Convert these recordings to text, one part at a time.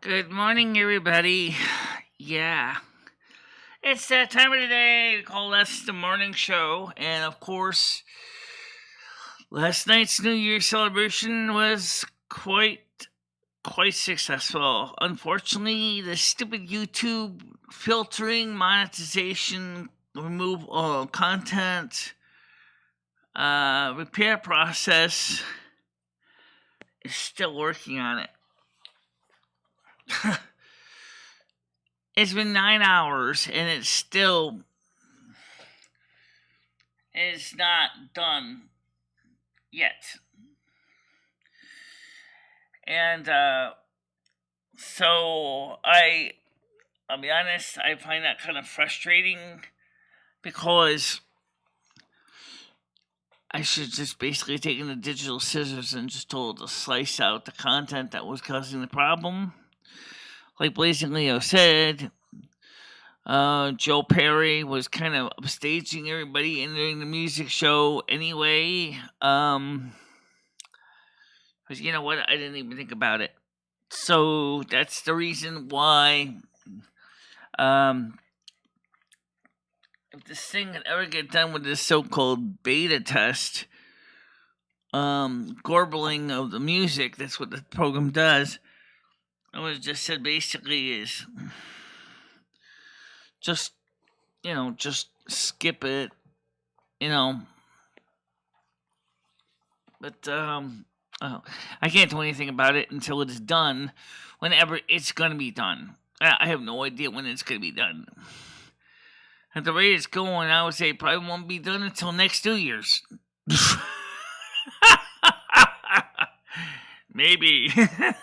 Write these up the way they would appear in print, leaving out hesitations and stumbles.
Good morning, everybody. Yeah, it's that time of the day. We call this the morning show, and of course, last night's New Year celebration was quite successful. Unfortunately, the stupid YouTube filtering, monetization, remove all content, repair process is still working on it. It's been 9 hours and it still is not done yet. And so I'll be honest, I find that kind of frustrating because I should just basically taken the digital scissors and just told to slice out the content that was causing the problem. Like Blazing Leo said, Joe Perry was kind of upstaging everybody entering the music show anyway. Because you know what? I didn't even think about it. So that's the reason why if this thing could ever get done with this so-called beta test, garbling of the music, that's what the program does. I was just said basically is just skip it, but I can't do anything about it until it's done, whenever it's going to be done. I have no idea when it's going to be done. At the rate it's going, I would say it probably won't be done until next 2 years. Maybe.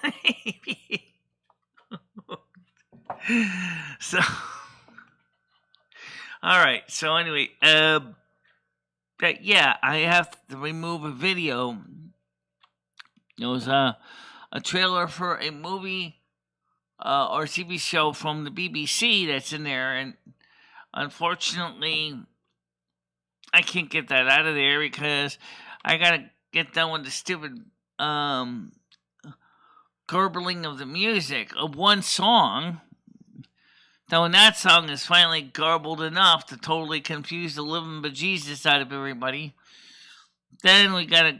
Maybe. So, all right. So anyway, yeah, I have to remove a video. It was a trailer for a movie or TV show from the BBC that's in there, and unfortunately, I can't get that out of there because I gotta get done with the stupid garbling of the music of one song. Though when that song is finally garbled enough to totally confuse the living bejesus out of everybody, then we gotta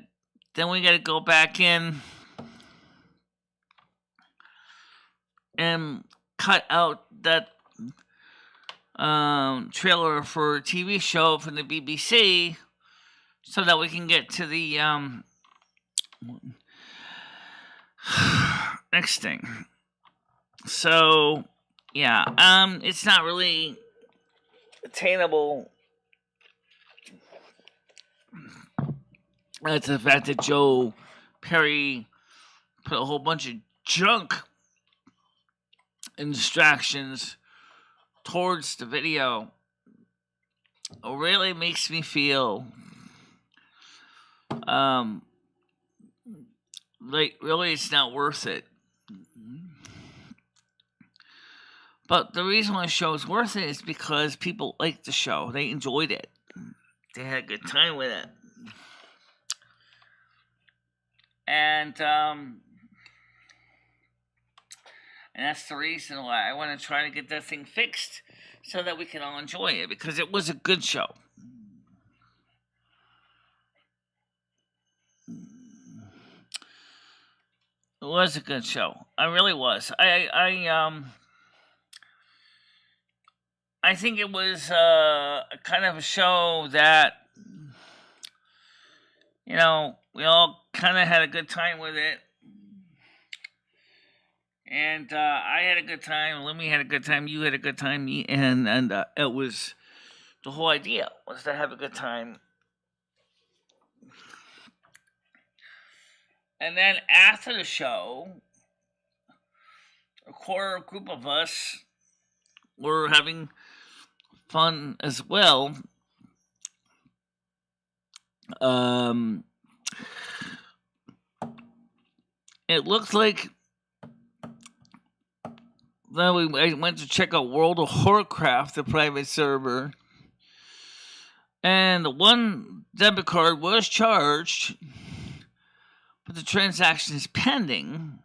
go back in and cut out that trailer for a TV show from the BBC so that we can get to the next thing. So yeah, it's not really attainable. That's the fact that Joe Perry put a whole bunch of junk and distractions towards the video. It really makes me feel like really it's not worth it. But the reason why the show is worth it is because people liked the show. They enjoyed it. They had a good time with it. And that's the reason why I want to try to get that thing fixed so that we can all enjoy it, because it was a good show. It was a good show. I really was. I think it was kind of a show that, we all kind of had a good time with it. And I had a good time. Lemmy had a good time. You had a good time. And it was the whole idea was to have a good time. And then after the show, a core group of us were having fun as well. It looked like then I went to check out World of Warcraft, the private server, and the one debit card was charged, but the transaction is pending.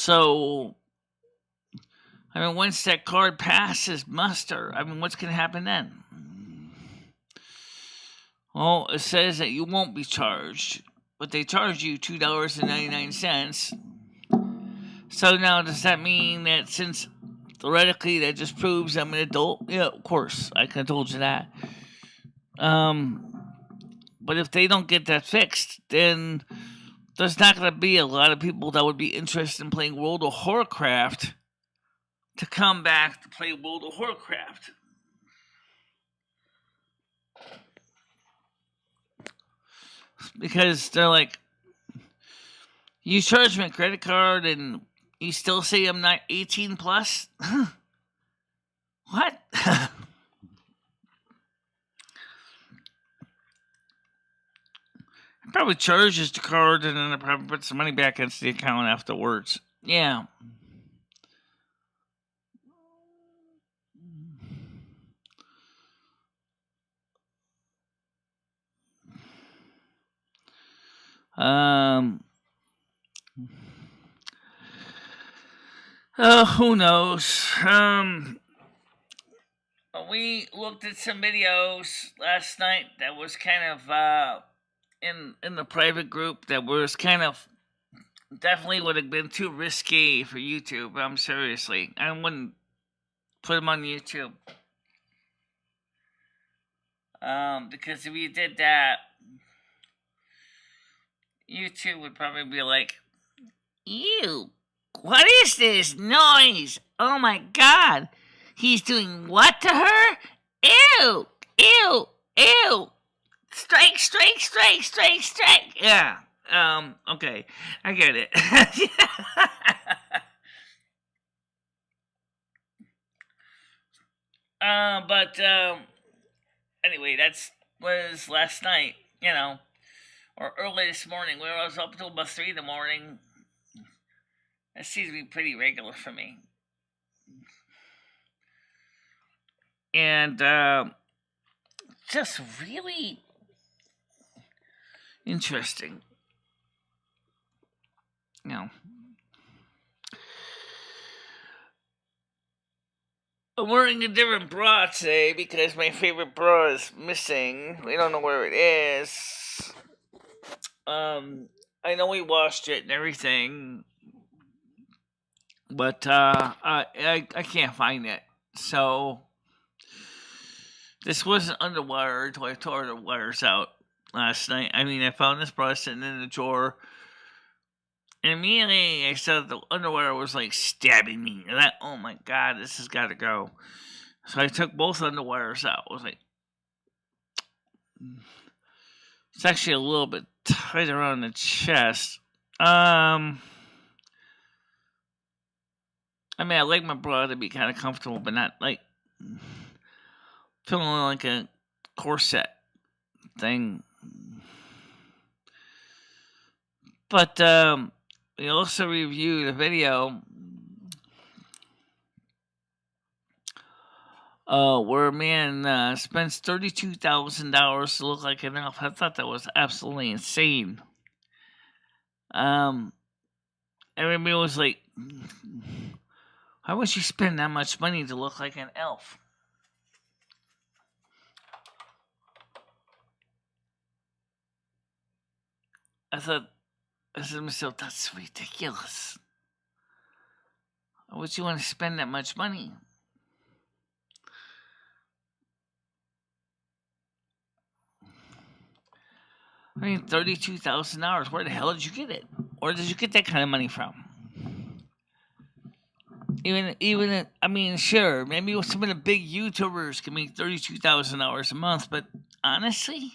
So, I mean, once that card passes muster, I mean, what's going to happen then? Well, it says that you won't be charged, but they charge you $2.99. So now, does that mean that since theoretically that just proves I'm an adult? Yeah, of course, I could have told you that. But if they don't get that fixed, then there's not going to be a lot of people that would be interested in playing World of Warcraft to come back to play World of Warcraft. Because they're like, you charge my credit card and you still say I'm not 18 plus? What? Probably charges the card and then it probably puts the money back into the account afterwards. Yeah. Who knows? We looked at some videos last night that was kind of in the private group that was kind of definitely would have been too risky for YouTube. Seriously, I wouldn't put them on YouTube. Because if you did that, YouTube would probably be like, ew, what is this noise? Oh my god, he's doing what to her? Ew, ew, ew. Strike, strike, strike, strike, strike. Yeah. Okay. I get it. But anyway, that's was last night, or early this morning, where I was up until about 3 in the morning. That seems to be pretty regular for me. And just really interesting. I'm wearing a different bra today because my favorite bra is missing. We don't know where it is. I know we washed it and everything, but I can't find it. So this wasn't underwire until I tore the wires out last night. I mean, I found this bra sitting in the drawer, and immediately I saw the underwire was like stabbing me. And oh my god, this has got to go. So I took both underwires out. I was like, it's actually a little bit tight around the chest. I mean, I like my bra to be kind of comfortable, but not like feeling like a corset thing. But we also reviewed a video where a man spends $32,000 to look like an elf. I thought that was absolutely insane. Everybody was like, why would you spend that much money to look like an elf? I said to myself, that's ridiculous. Why would you want to spend that much money? I mean, $32,000. Where the hell did you get it? Where did you get that kind of money from? Even I mean, sure, maybe some of the big YouTubers can make $32,000 a month, but honestly,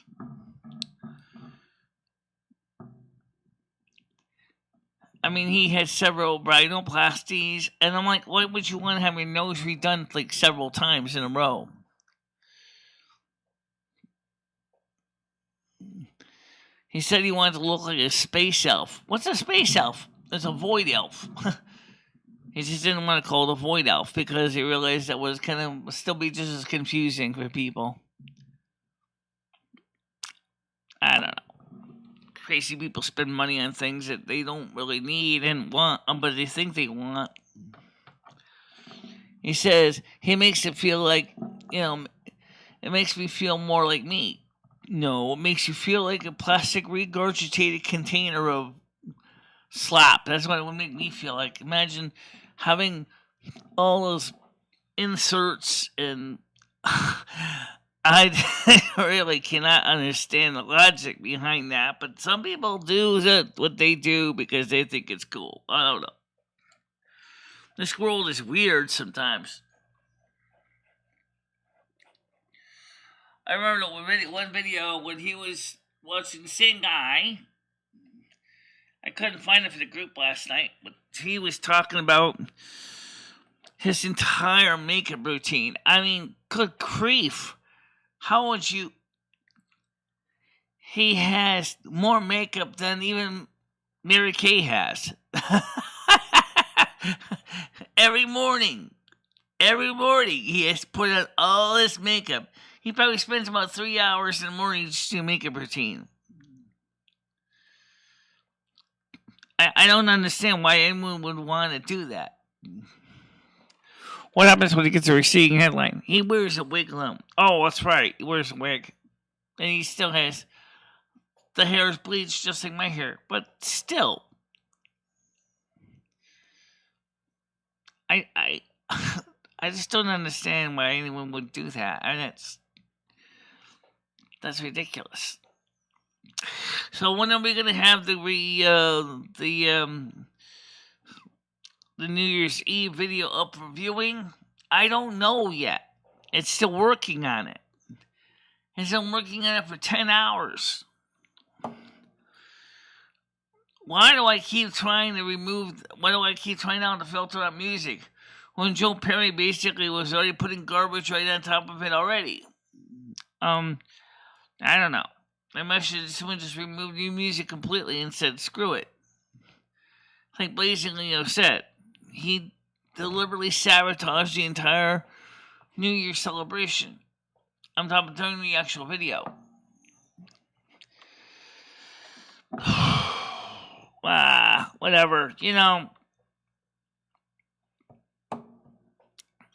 I mean, he had several rhinoplasties, and I'm like, why would you want to have your nose redone like several times in a row? He said he wanted to look like a space elf. What's a space elf? It's a void elf. He just didn't want to call it a void elf because he realized that was kind of still be just as confusing for people. I don't know. crazy people spend money on things that they don't really need and want, but they think they want. He says he makes it feel like, it makes me feel more like me. No, it makes you feel like a plastic regurgitated container of slop. That's what it would make me feel like. Imagine having all those inserts and I really cannot understand the logic behind that, but some people do what they do because they think it's cool. I don't know. This world is weird sometimes. I remember one video when he was watching the same guy. I couldn't find it for the group last night, but he was talking about his entire makeup routine. I mean, good grief. How would you... He has more makeup than even Mary Kay has. Every morning he has to put on all this makeup. He probably spends about 3 hours in the morning just to make a routine. I don't understand why anyone would want to do that. What happens when he gets a receding headline? He wears a wig lump. Oh, that's right. He wears a wig. And he still has... The hair is bleached just like my hair. But still... I just don't understand why anyone would do that. I mean, that's ridiculous. So when are we gonna have the New Year's Eve video up for viewing? I don't know yet. It's still working on it. It's been working on it for 10 hours. Why do I keep trying to filter out music when Joe Perry basically was already putting garbage right on top of it already? I don't know. Maybe someone just removed new music completely and said, screw it. Like Blazingly said, he deliberately sabotaged the entire New Year celebration. I'm talking during the actual video. Whatever.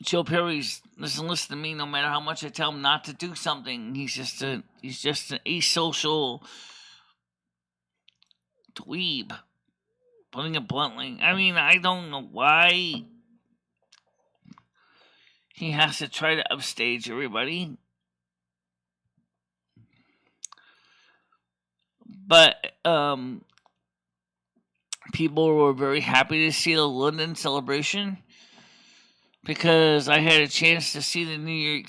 Joe Perry's doesn't listen to me no matter how much I tell him not to do something. He's just an asocial dweeb. Putting it bluntly. I mean, I don't know why he has to try to upstage everybody. But people were very happy to see the London celebration because I had a chance to see the New Year,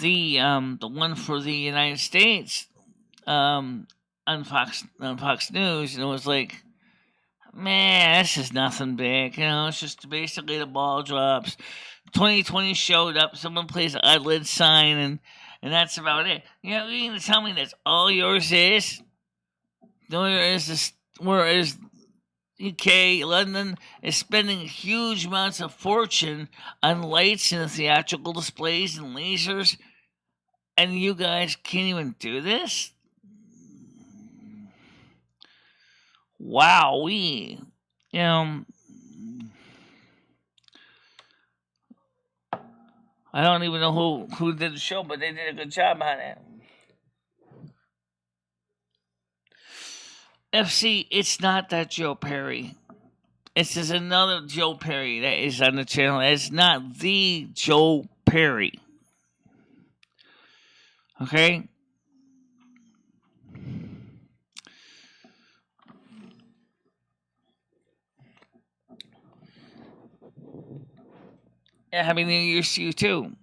the one for the United States, on Fox News, and it was like, man, this is nothing big. It's just basically the ball drops. 2020 showed up. Someone plays an eyelid sign, and that's about it. You're going to tell me that's all yours is? Whereas UK, London is spending huge amounts of fortune on lights and theatrical displays and lasers, and you guys can't even do this? Wowee. I don't even know who did the show, but they did a good job on it. FC, it's not that Joe Perry. It's just another Joe Perry that is on the channel. It's not the Joe Perry. Okay? Yeah, Happy New Year's to you too.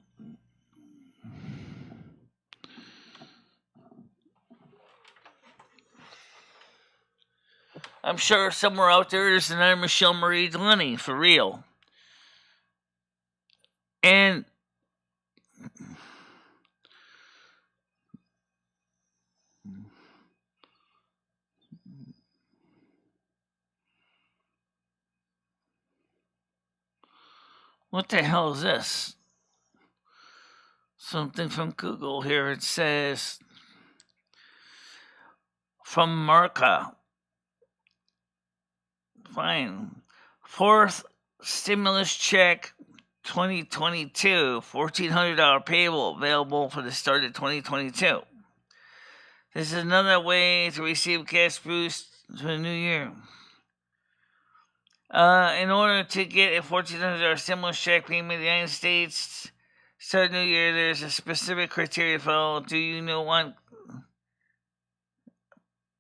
I'm sure somewhere out there there's another MicheleMarieDalene, for real. And what the hell is this? Something from Google here. It says, from Marca. Fine. Fourth stimulus check 2022, $1,400 payable available for the start of 2022. This is another way to receive cash boost for the new year. In order to get a $1,400 stimulus check payment in the United States, start new year, there's a specific criteria to follow. Do you know one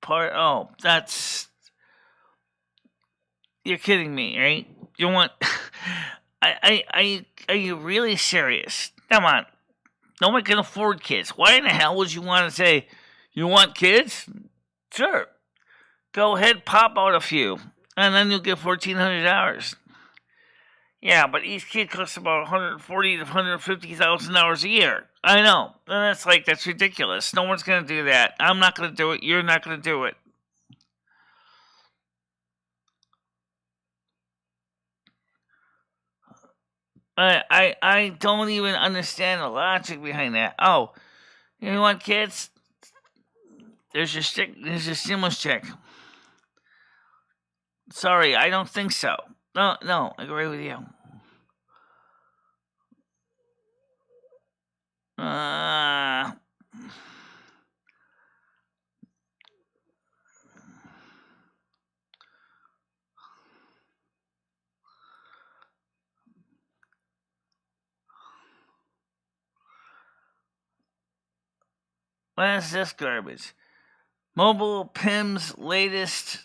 part? Oh, that's... You're kidding me, right? You want... Are you really serious? Come on. No one can afford kids. Why in the hell would you want to say, you want kids? Sure. Go ahead, pop out a few. And then you'll get $1,400. Yeah, but each kid costs about $140,000 to $150,000 a year. I know. And that's ridiculous. No one's going to do that. I'm not going to do it. You're not going to do it. I don't even understand the logic behind that. Oh, you want kids? There's your stimulus check. Sorry, I don't think so. No, I agree with you. What is this garbage? Mobile PIM's latest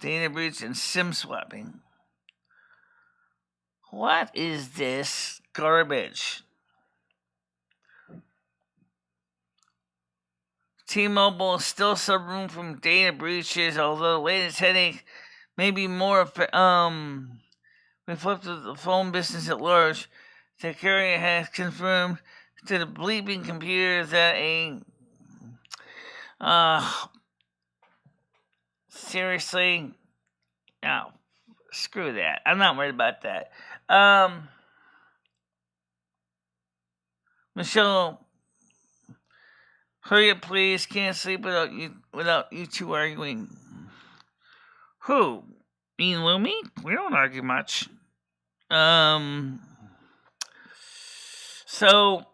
data breach and SIM swapping. What is this garbage? T-Mobile is still suffering from data breaches, although the latest headache may be more reflective of the phone business at large. The carrier has confirmed to the bleeping computer that seriously? No. Screw that. I'm not worried about that. Michelle, hurry up, please. Can't sleep without you two arguing. Who? Me and Lumi? We don't argue much. So,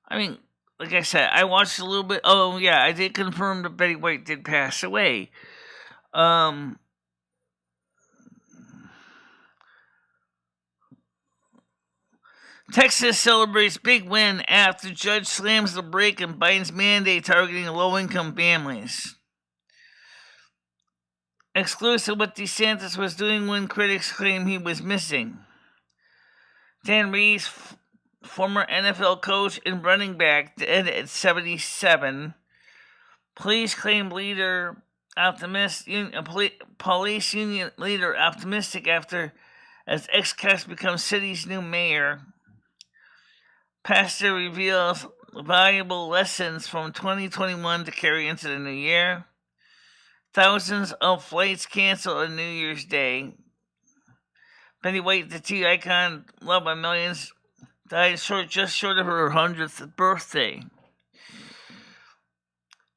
I mean, like I said, I watched a little bit. Oh, yeah, I did confirm that Betty White did pass away. Texas celebrates big win after judge slams the brake on Biden's mandate targeting low-income families. Exclusive what DeSantis was doing when critics claim he was missing. Dan Reeves, former NFL coach and running back, dead at 77. Police claim leader police union leader optimistic after as ex-cast becomes city's new mayor. Pastor reveals valuable lessons from 2021 to carry into the new year. Thousands of flights canceled on New Year's Day. Betty White, the tea icon, loved by millions, died just short of her 100th birthday.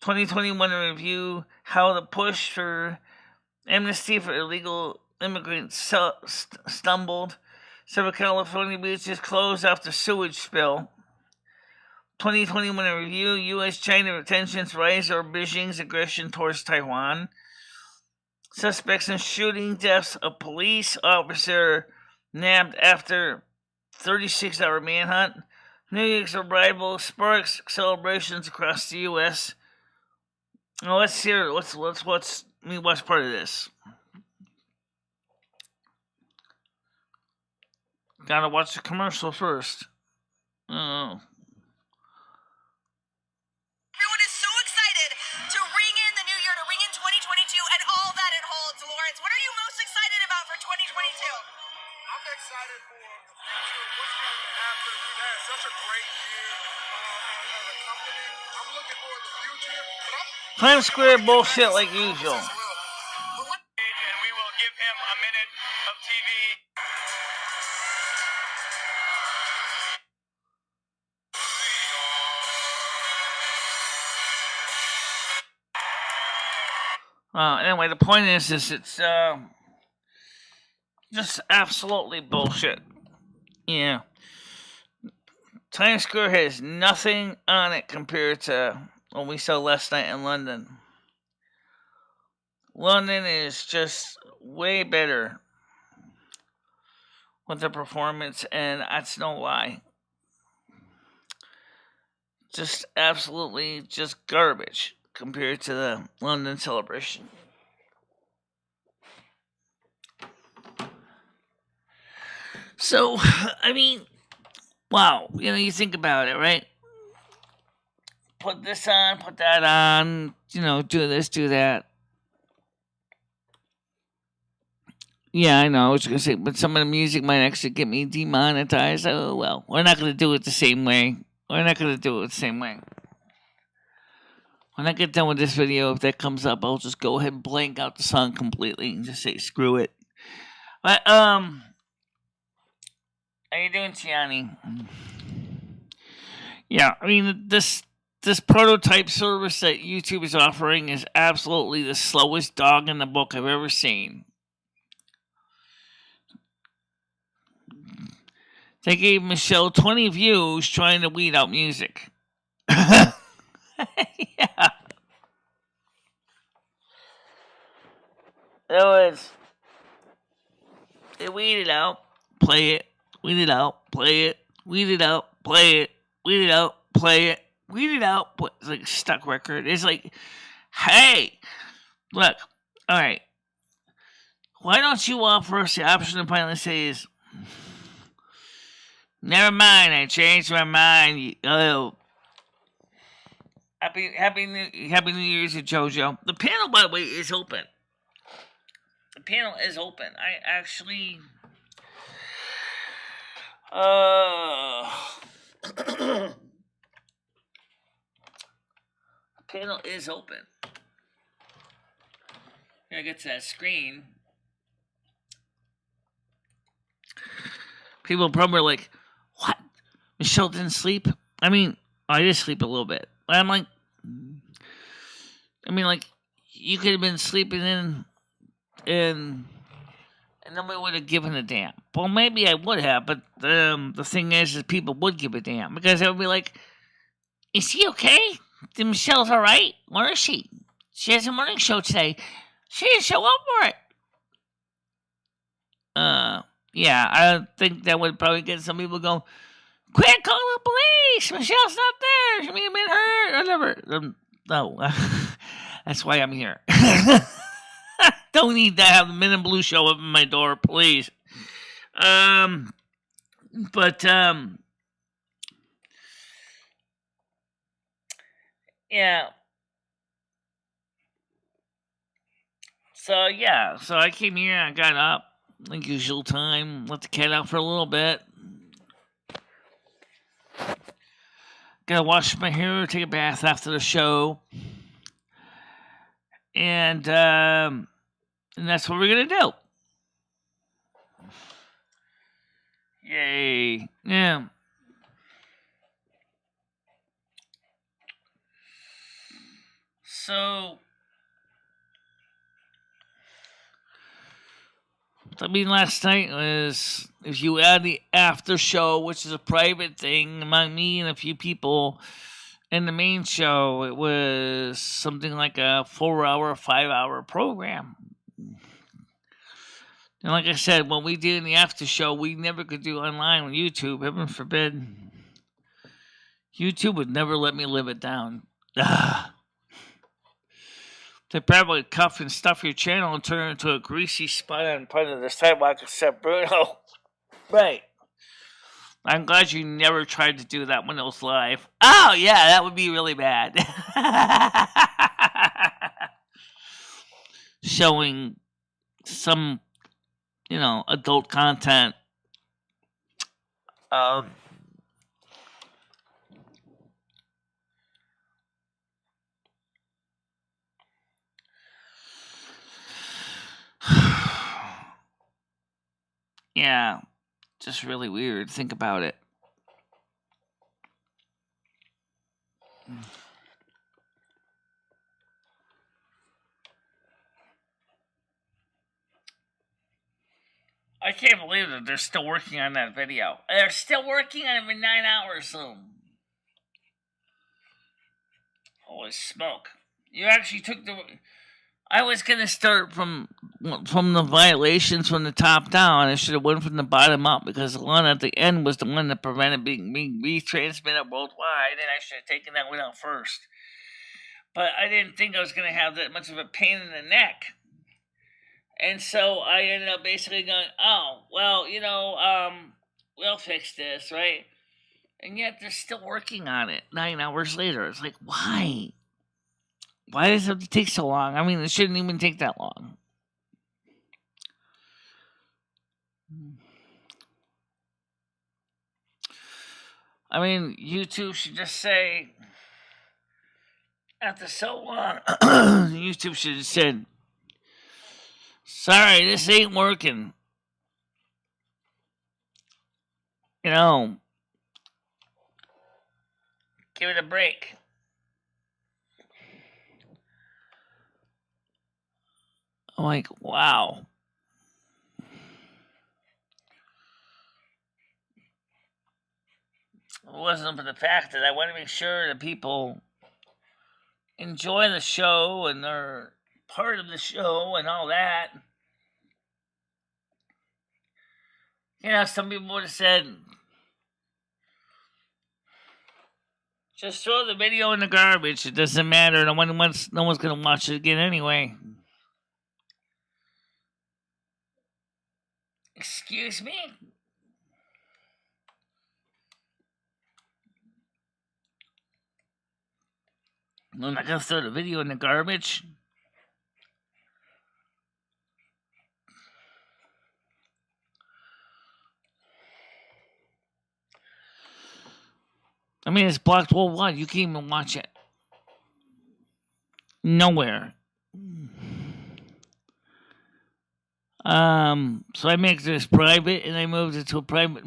2021 review how the push for amnesty for illegal immigrants stumbled. Several California beaches closed after sewage spill. 2021 review, U.S.-China tensions rise over Beijing's aggression towards Taiwan. Suspects in shooting deaths of police officer nabbed after 36-hour manhunt. New Year's arrival sparks celebrations across the U.S. Now let's hear. Let's watch part of this. Gotta watch the commercial first. Oh. Everyone is so excited to ring in the new year, to ring in 2022 and all that it holds. Lawrence, what are you most excited about for 2022? I'm excited for the future, what's going to happen. We've had such a great year as a company. I'm looking forward to the future. Times Square bullshit like usual. And we will give him a minute of TV. Anyway, the point is it's just absolutely bullshit. Yeah. Times Square has nothing on it compared to what we saw last night in London. London is just way better with the performance, and that's no lie. Just absolutely just garbage compared to the London celebration. So, I mean, wow, you think about it, right? Put this on, put that on, do this, do that. Yeah, I know, I was going to say, but some of the music might actually get me demonetized. Oh, well, we're not going to do it the same way. When I get done with this video, if that comes up, I'll just go ahead and blank out the song completely and just say, screw it. But, how you doing, Tiani? Yeah, I mean, this prototype service that YouTube is offering is absolutely the slowest dog in the book I've ever seen. They gave Michelle 20 views trying to weed out music. Yeah. They weed it out, play it, weed it out, play it, weed it out, play it, weed it out, play it, weed it out. It's like a stuck record. It's like, hey, look, all right, why don't you offer us the option to finally say is, never mind, I changed my mind. Oh, happy New Year's to JoJo. The panel, by the way, is open. The panel is open. I actually, the panel is open. I get to that screen. People probably are like, what? Michelle didn't sleep? I mean, I did sleep a little bit. But I'm like, you could have been sleeping in and nobody would have given a damn. Well, maybe I would have, but the thing is people would give a damn. Because they would be like, is he okay? Michelle's alright? Where is she? She has a morning show today. She didn't show up for it. Yeah, I think that would probably get some people going, quit calling the police! Michelle's not there! She may have been hurt! Whatever. No. That's why I'm here. Don't need to have the Men in Blue show up at my door, please. Yeah. So I came here, I got up, like usual time, let the cat out for a little bit. Gotta wash my hair, take a bath after the show. And that's what we're gonna do. Yay. Yeah. So, last night was, if you add the after show, which is a private thing among me and a few people, and the main show, it was something like a 4-hour, 5-hour program. And like I said, what we did in the after show, we never could do online on YouTube. Heaven forbid. YouTube would never let me live it down. They probably cuff and stuff your channel and turn it into a greasy spot on part of the sidewalk except Bruno. Right. I'm glad you never tried to do that when it was live. Oh, yeah, that would be really bad. Showing some, adult content. Yeah, just really weird. Think about it. I can't believe that they're still working on that video. They're still working on it for 9 hours, so. Holy smoke. You actually took the... I was going to start from the violations from the top down. I should have went from the bottom up, because the one at the end was the one that prevented being retransmitted worldwide, and I should have taken that one out first. But I didn't think I was going to have that much of a pain in the neck. And so I ended up basically going, oh, well, we'll fix this, right? And yet they're still working on it 9 hours later. It's like, why? Why does it have to take so long? I mean, it shouldn't even take that long. I mean, YouTube should just say, after so long, YouTube should have said, sorry, this ain't working. Give it a break. I'm like, wow. It wasn't for the fact that I want to make sure that people enjoy the show and they're part of the show and all that. Some people would have said, just throw the video in the garbage. It doesn't matter. No one's going to watch it again anyway. Excuse me? I'm not going to throw the video in the garbage. I mean, it's blocked worldwide. You can't even watch it. Nowhere. So I make this private, and I moved it to a private.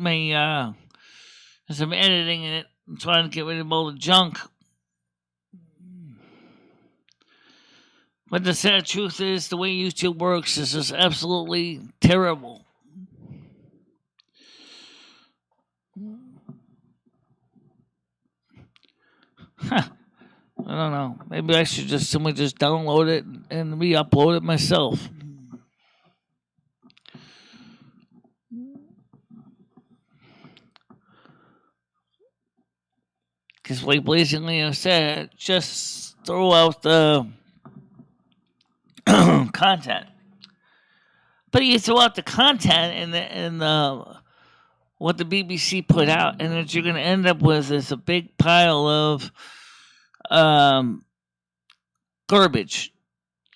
As I'm editing it, I'm trying to get rid of all the junk. But the sad truth is, the way YouTube works is just absolutely terrible. I don't know. Maybe I should just download it and re-upload it myself. Because like blatantly I said, just throw out the content. But you throw out the content and what the BBC put out, and what you're going to end up with is a big pile of garbage.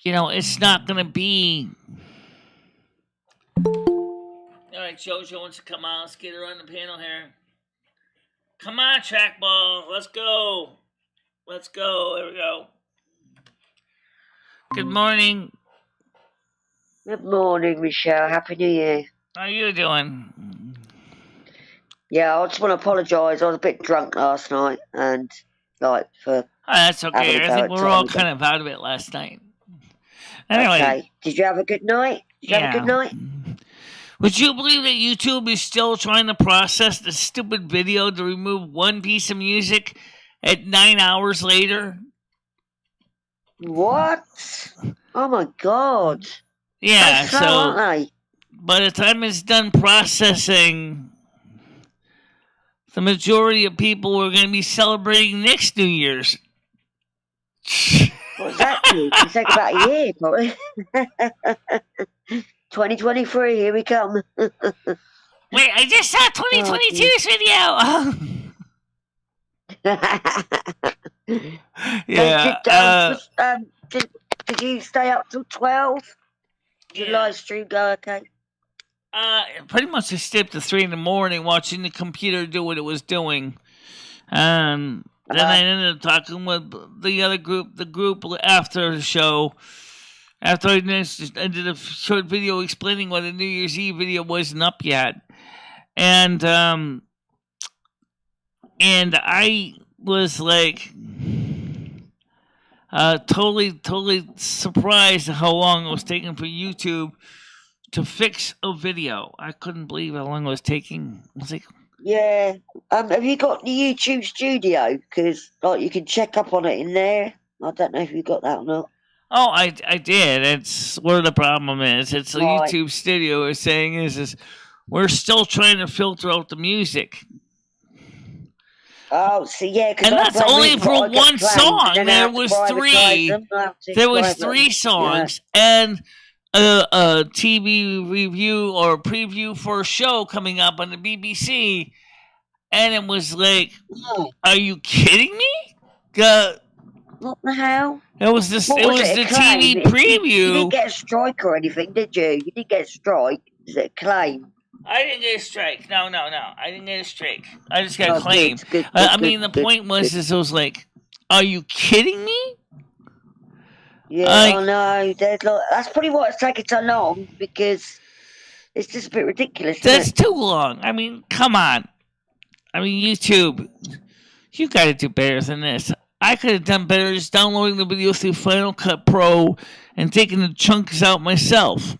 It's not going to be... All right, Jojo wants to come on. Let's get her on the panel here. Come on, trackball. Let's go. There we go. Good morning. Good morning, Michelle. Happy New Year. How you doing? Yeah, I just want to apologise. I was a bit drunk last night, and that's okay. I think we were all kind of out of it last night. Anyway. Okay. Did you have a good night? Have a good night? Would you believe that YouTube is still trying to process the stupid video to remove one piece of music at 9 hours later? What? Oh my God. Yeah, so aren't they? By the time it's done processing, the majority of people are going to be celebrating next New Year's. What's that mean? It's like about a year, probably. 2023, here we come. Wait, I just saw 2022's video. Yeah. Did you stay up till 12? Did your live stream go okay? Pretty much I stayed up to 3 in the morning watching the computer do what it was doing. Then I ended up talking with the group after the show. After I did a short video explaining why the New Year's Eve video wasn't up yet. And I was like totally surprised at how long it was taking for YouTube to fix a video. I couldn't believe how long it was taking. I was like, Yeah. Have you got the YouTube Studio? Because like you can check up on it in there. I don't know if you got that or not. oh, I did. It's where the problem is. It's the Right. YouTube Studio is saying is we're still trying to filter out the music. Oh, so yeah, because And that's only for one song. There was three. There was three songs and a TV review or preview for a show coming up on the BBC, and it was like, Oh, are you kidding me? what the hell? It was this. What It was was it, the a claim? TV You preview. didn't get a strike or anything, did you? You didn't get a strike. Is it a claim? I didn't get a strike. No. I didn't get a strike. I just got a Oh, claim. good, I mean, the point was, is it was like, are you kidding me? Yeah, Like- I know. That's probably why it's taking so long, because it's just a bit ridiculous, isn't That's it? too long. I mean, come on. I mean, YouTube, you got to do better than this. I could have done better just downloading the video through Final Cut Pro and taking the chunks out myself.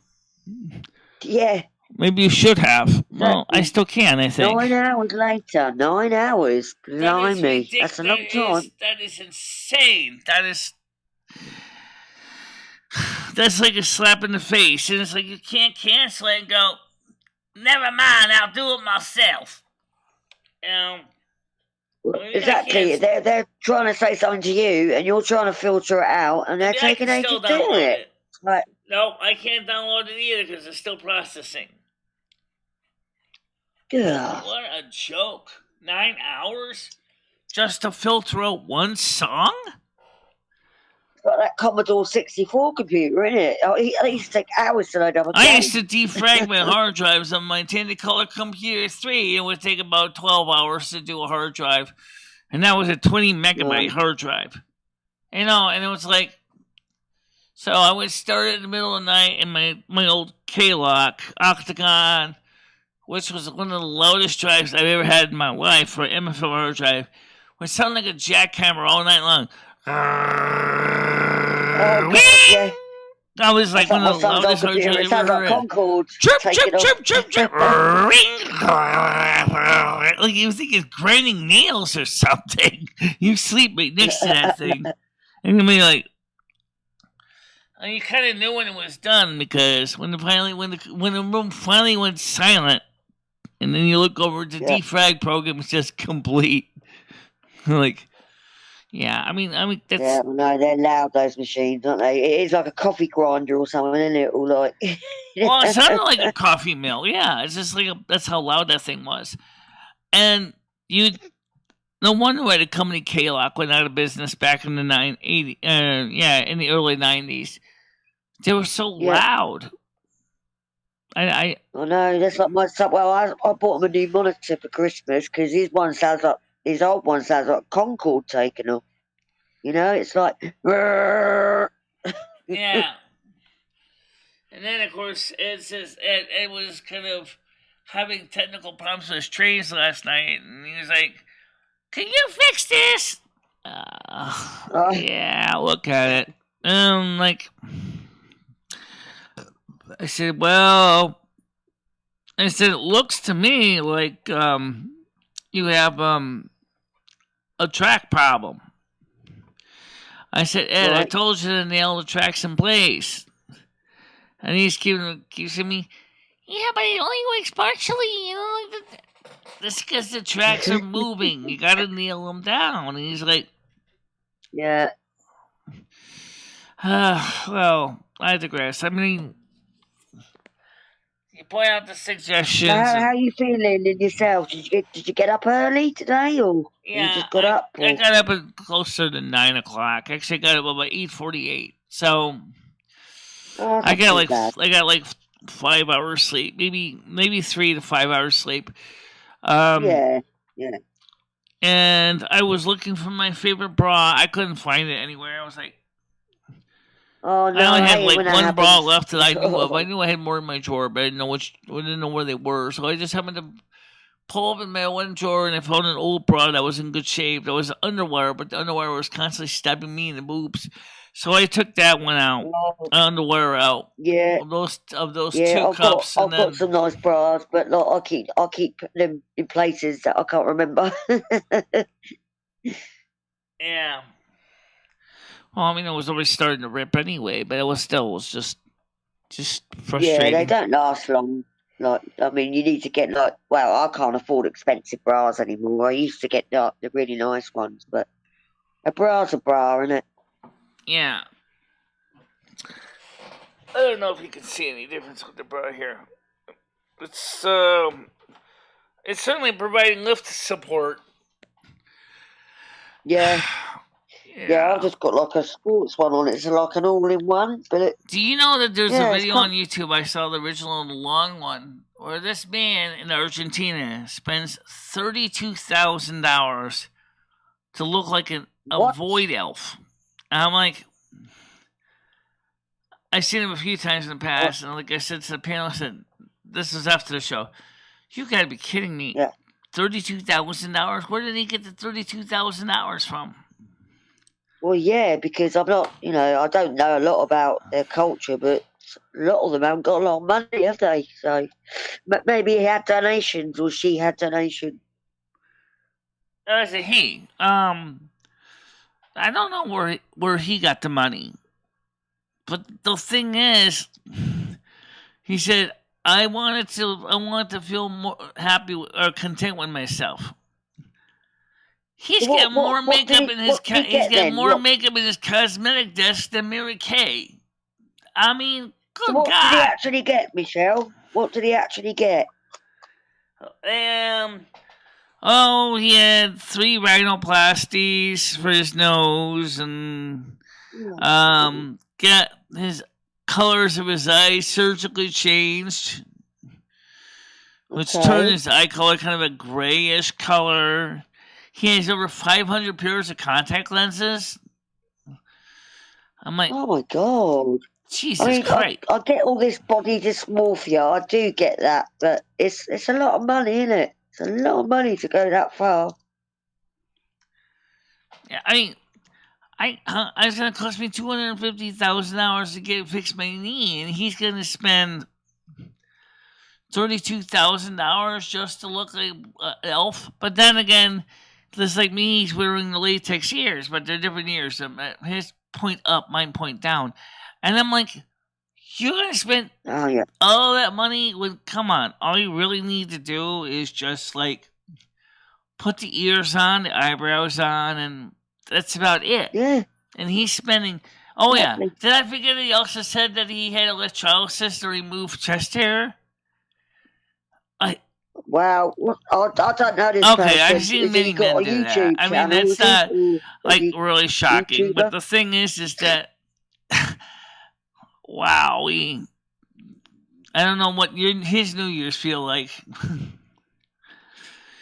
Yeah. Maybe you should have. Well, I still can, I think. 9 hours later. 9 hours. Blimey. That's a long time. That is insane. That's like a slap in the face. And it's like you can't cancel it and go, never mind, I'll do it myself. Exactly. They're trying to say something to you, and you're trying to filter it out, and they're taking ages doing it. Like, No, I can't download it either because it's still processing. ugh. What a joke. 9 hours just to filter out one song? It's like that Commodore 64 computer, isn't it? Oh, it used to take hours to load up a game. I used to defrag my hard drives on my Technicolor Computer 3. It would take about 12 hours to do a hard drive. And that was a 20 megabyte hard drive. And it was like, so I would start in the middle of the night in my old K-Lock Octagon, which was one of the loudest drives I've ever had in my life for an MFL hard drive, would sound like a jackhammer all night long. Oh, God, yeah. That was like one of the loudest hard drives It I've sounds ever like heard. Concord. Chirp, Take chirp, it off. chirp, chirp, chirp. Like you think it's grinding nails or something. You sleep right next to that thing. And you'll be like, and you kind of knew when it was done because when the room finally went silent, and then you look over the defrag program, it's just complete. Like, yeah, I mean that's. Yeah, no, they're loud, those machines, aren't they? It is like a coffee grinder or something, isn't it? All like. Well, it sounded like a coffee mill. Yeah, it's just like that's how loud that thing was, and no wonder why the company K-Lock went out of business back in the in the early 90s. They were so loud. I know, that's like my son. Well, I bought him a new monitor for Christmas because his old one sounds like Concord taking off. It's like. Yeah. And then, of course, it was kind of having technical problems with his trains last night, and he was like, "Can you fix this?" Yeah, look at it. Like, I said, well, it looks to me like you have a track problem. I said, Ed, I told you to nail the tracks in place. And he's keeping me, yeah, but it only works partially, That's because the tracks are moving. You gotta nail them down. And he's like, yeah. Well, I digress. I mean, you point out the suggestions. How are you feeling in yourself? Did you get up early today, or you just got up? Or? I got up at closer to 9 o'clock. Actually, I got up about 8:48. So I got like 5 hours sleep, maybe 3 to 5 hours sleep. Yeah. And I was looking for my favorite bra. I couldn't find it anywhere. I was like, oh no! I only had like one happens. bra left that I knew of. I knew I had more in my drawer, but I didn't know where they were. So I just happened to pull up in my one drawer and I found an old bra that was in good shape. That was underwear, but the underwear was constantly stabbing me in the boobs. So I took that one out, Oh, underwear out. yeah, Of those yeah. 2 cups, and I've got then some nice bras, but like I keep putting them in places that I can't remember. yeah. Well, I mean, it was already starting to rip anyway, but it was just Yeah, frustrating. they don't last long. Like, I mean, you need to get like, well, I can't afford expensive bras anymore. I used to get like the really nice ones, but a bra's a bra, isn't it? Yeah. I don't know if you can see any difference with the bra here. It's certainly providing lift support. Yeah, yeah. I've Yeah. just got like a sports one on. It's like an all-in-one, but Do you know that there's a yeah, video on YouTube? I saw the original and the long one where this man in Argentina spends $32,000 to look like a what? void elf. And I'm like, I've seen him a few times in the past, and like I said to the panel, I said, this is after the show. You gotta be kidding me. Yeah. $32,000? Where did he get the $32,000 from? Well, yeah, because I'm not, I don't know a lot about their culture, but a lot of them haven't got a lot of money, have they? So maybe he had donations or she had donations. I said, he. I don't know where he got the money. But the thing is, he said, I wanted to feel more happy or content with myself. He's So got more makeup in his makeup in his cosmetic desk than Mary Kay. I mean, good So what God. did he actually get, Michelle? What did he actually get? He had 3 rhinoplasties for his nose, and got his colors of his eyes surgically changed, which turned his eye color kind of a grayish color. He has over 500 pairs of contact lenses. I'm like, oh my God. Jesus Christ. I get all this body dysmorphia. I do get that, but it's a lot of money, isn't it? It's a lot of money to go that far. Yeah, I mean, it's going to cost me $250,000 to fix my knee, and he's going to spend $32,000 just to look like an elf. But then again, just like me, he's wearing the latex ears, but they're different ears. His point up, mine point down. And I'm like, you're going to spend all that money? Come on, all you really need to do is just like put the ears on, the eyebrows on, and that's about it. Yeah. And he's spending. Oh, yeah. Did I forget he also said that he had electrolysis to remove chest hair? Wow, I don't know this person. I've seen many men do that. I mean, that's not really shocking. YouTuber? But the thing is that wow, I don't know what his New Year's feel like.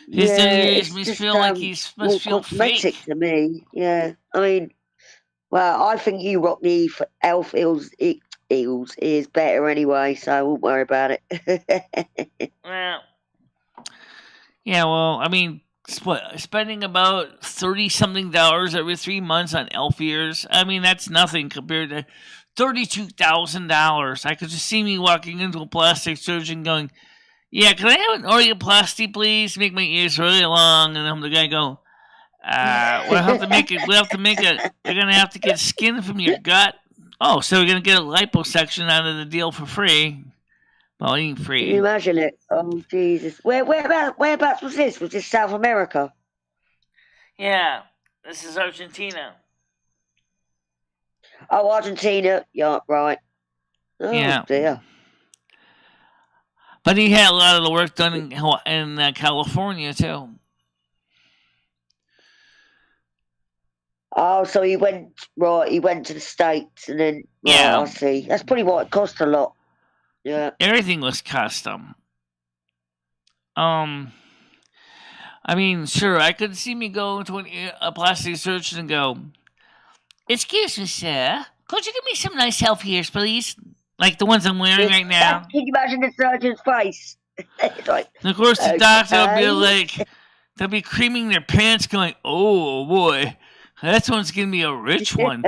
His New Year's must feel like he must feel fake to me. Yeah, I mean, well, I think you rock the elf eels is better anyway, so I won't worry about it. Well. Yeah, well, I mean, spending about $30-something every 3 months on elf ears, I mean, that's nothing compared to $32,000. I could just see me walking into a plastic surgeon going, yeah, can I have an orthodonty, please? Make my ears really long. And I'm the guy go, we'll have to make it, you're going to have to get skin from your gut. Oh, so we're going to get a liposuction out of the deal for free. Well, ain't free. Can you imagine it? Oh, Jesus. Whereabouts was this? Was this South America? Yeah, this is Argentina. Oh, Argentina. Yeah, right. Oh, yeah. Dear. But he had a lot of the work done in California, too. Oh, so he went to the States and then... Yeah. I see. That's probably what it cost a lot. Yeah. Everything was custom. I mean, sure, I could see me go to a plastic surgeon and go, excuse me, sir, could you give me some nice elf ears, please? Like the ones I'm wearing right now. Can you imagine the surgeon's face? It's like, And of course, the doctor will be okay. like, they'll be creaming their pants, going, "Oh boy, that one's gonna be a rich one."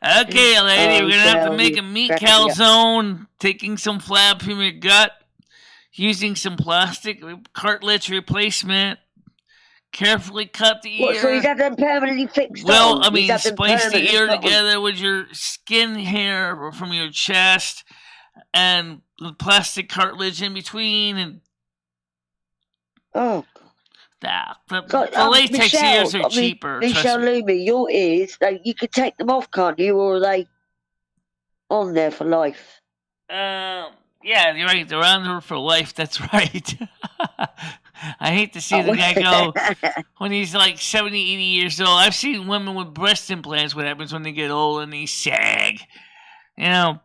Okay, lady, we're gonna have to make a meat calzone, taking some flab from your gut, using some plastic cartilage replacement. Carefully cut the ear. What, so he's had them permanently fixed Well, on? I mean, He's had them splice the permanently ear put on. together with your skin hair from your chest and the plastic cartilage in between, and Oh. the latex ears are cheaper. MicheleMarieDalene, your ears, you could take them off, can't you? Or are they on there for life? Yeah, you're right. They're on there for life. That's right. I hate to see the guy go when he's like 70, 80 years old. I've seen women with breast implants. What happens when they get old and they sag? You know.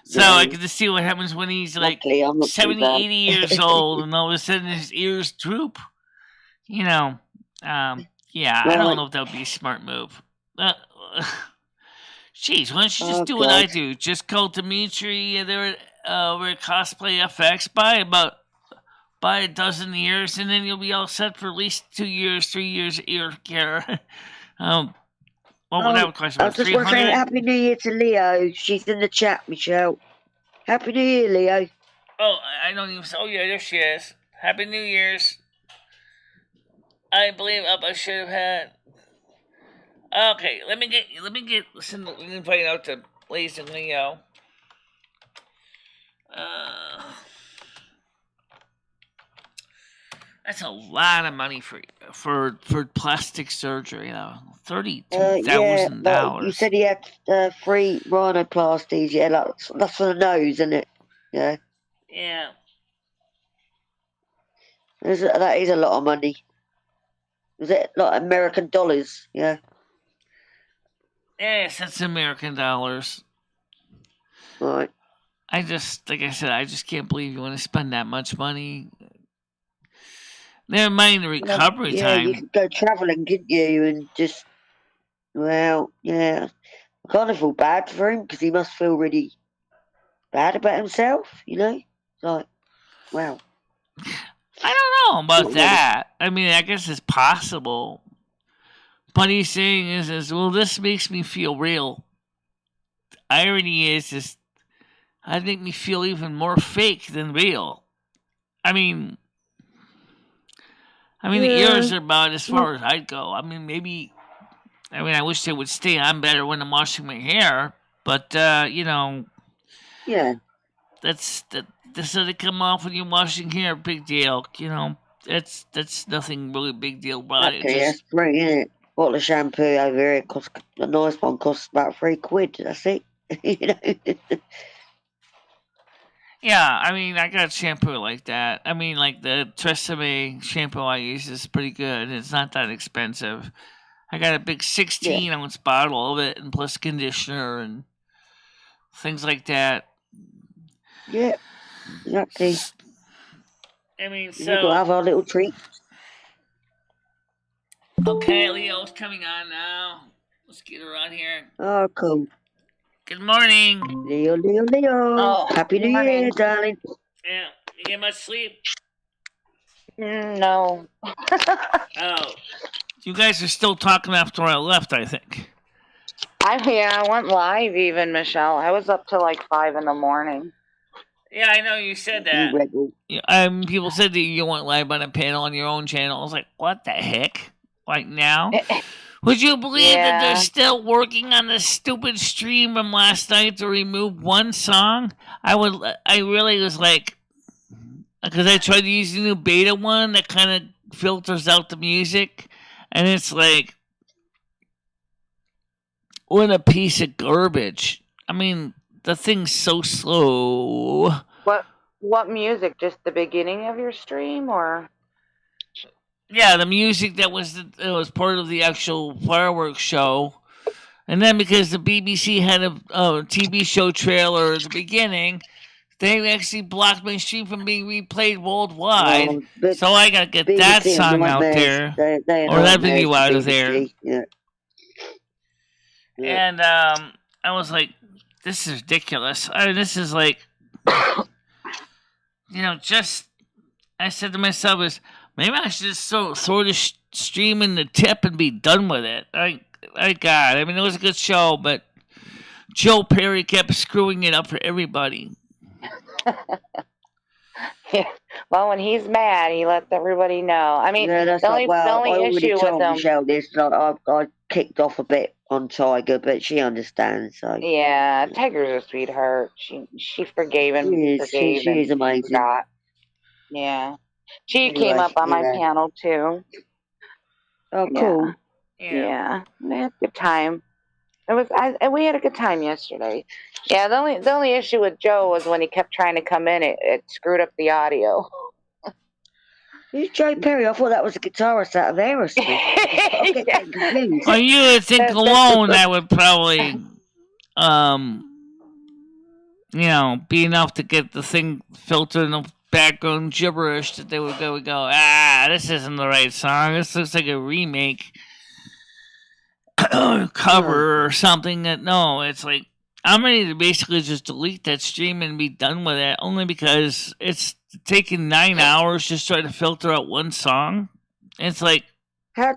So I get to see what happens when he's like 70, 80 years old and all of a sudden his ears droop. You know. Yeah, I don't know if that would be a smart move. Jeez, why don't you just do what I do? Just call Dimitri there over at Cosplay FX, buy a dozen ears, and then you'll be all set for at least 2 years, 3 years ear care. What would that question? I just want to say Happy New Year to Leo. She's in the chat, Michelle. Happy New Year, Leo. Oh, I don't even. Oh yeah, there she is. Happy New Year's. I believe I should have had. Okay, let me get listen. Invite out to Blaze and Leo. That's a lot of money for plastic surgery, though. $32,000. You said he had 3 rhinoplasties. Yeah, that's for the nose, isn't it? Yeah. Yeah. That is a lot of money. Is it like American dollars? Yeah. Yes, that's American dollars. Right. Like I said, I just can't believe you want to spend that much money. Never mind the recovery time. You could go travelling, couldn't you? And just, well, yeah. I kind of feel bad for him because he must feel really bad about himself, you know? It's like, wow. I don't know about that. I mean, I guess it's possible. But he's saying is well, this makes me feel real. Irony is I think me feel even more fake than real. I mean, the ears are about as far as I'd go. I mean, maybe. I mean, I wish they would stay on better when I'm washing my hair, but you know. Yeah. So they come off when you're washing hair. Big deal, you know. That's nothing really big deal about it. That's great, isn't it? Bottle of shampoo over here, a nice one costs about £3. That's it. You know. Yeah, I mean, I got shampoo like that. I mean, like the Tresemme shampoo I use is pretty good. It's not that expensive. I got a big 16-ounce bottle of it, and plus conditioner and things like that. Yeah, exactly. I mean, We've got to have our little treat. Okay, Leo's coming on now. Let's get her on here. Oh, cool. Good morning. Leo. Oh, Happy New Year, darling. Yeah, you get much sleep? No. Oh. You guys are still talking after I left, I think. I went live even, Michelle. I was up till like 5 a.m. Yeah, I know you said that. Yeah, people said that you went live on a panel on your own channel. I was like, what the heck? Like now? Would you believe that they're still working on this stupid stream from last night to remove one song? I really was like, because I tried to use the new beta one that kind of filters out the music, and it's like, what a piece of garbage. I mean, the thing's so slow. What music? Just the beginning of your stream, or? Yeah, the music that was part of the actual fireworks show, and then because the BBC had a TV show trailer at the beginning, they actually blocked my stream from being replayed worldwide. So I gotta get that song out there, or that video out of there. Yeah. And I was like, this is ridiculous. I mean, this is like, just I said to myself is maybe I should just throw the stream in the tip and be done with it. God, I mean it was a good show, but Joe Perry kept screwing it up for everybody. Yeah. Well, when he's mad, he lets everybody know. I mean, Yeah, that's the only issue with told him. Michelle this. Like, I kicked off a bit on Tiger, but she understands. So Yeah, Tiger's a sweetheart. She forgave him. she is amazing. Forgot. Yeah, she Anyway, came up on my panel too. Oh, cool. Yeah, we had a good time. We had a good time yesterday. Yeah, the only issue with Joe was when he kept trying to come in, it screwed up the audio. Who's Joe Perry? I thought that was a guitarist out of Aerosmith. I'm getting confused. Well, you would think alone that would probably, be enough to get the thing filtered in the background gibberish that they would go, this isn't the right song. This looks like a remake. Cover or something it's like I'm ready to basically just delete that stream and be done with it, only because it's taking 9 hours just trying to filter out one song. It's like how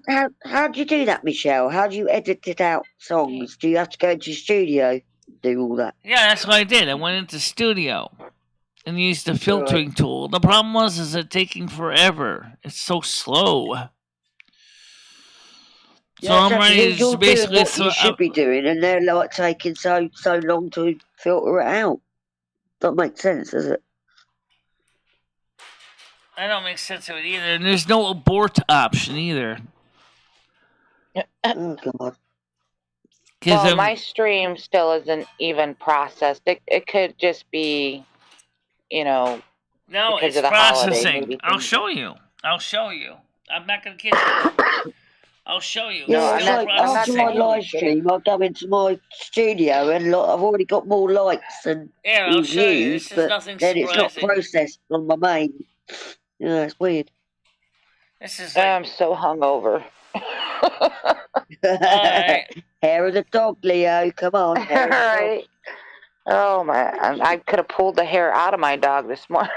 do you do that, Michelle? How do you edit it out songs? Do you have to go into your studio and do all that? Yeah, that's what I did. I went into studio and used the filtering tool. The problem is it taking forever. It's so slow. So I'm ready to basically what you should be doing, and they're like taking so long to filter it out. That makes sense, does it? I don't make sense of it either, and there's no abort option either. Oh God! Well, my stream still isn't even processed. It could just be, No, it's processing. I'll show you. I'm not gonna kid you. I'll show you. Yeah, after my live stream, I'll go into my studio and I've already got more likes and views, but then it's not processed on my main. Yeah, it's weird. I'm so hungover. Right. Hair of the dog, Leo. Come on. All right. Oh my! I could have pulled the hair out of my dog this morning.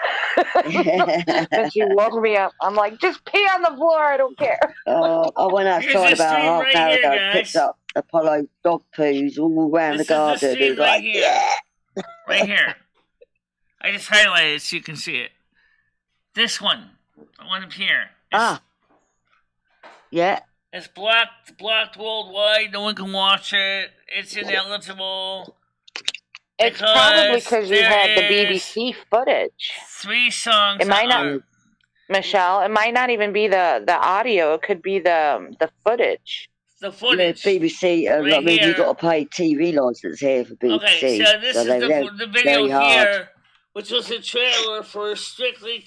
And she woke me up. I'm like, just pee on the floor. I don't care. I went outside about half an hour ago and picked up Apollo dog poos all around the garden. It was like, yeah. Right here. I just highlighted it so you can see it. This one. The one up here. Yeah. It's blocked worldwide. No one can watch it. It's ineligible. It's probably because you had the BBC footage. 3 songs. It might not, Michelle. It might not even be the audio. It could be the footage. The footage. Yeah, BBC. I mean, you've got to pay TV license here for BBC. Okay, so this is the video here, which was a trailer for Strictly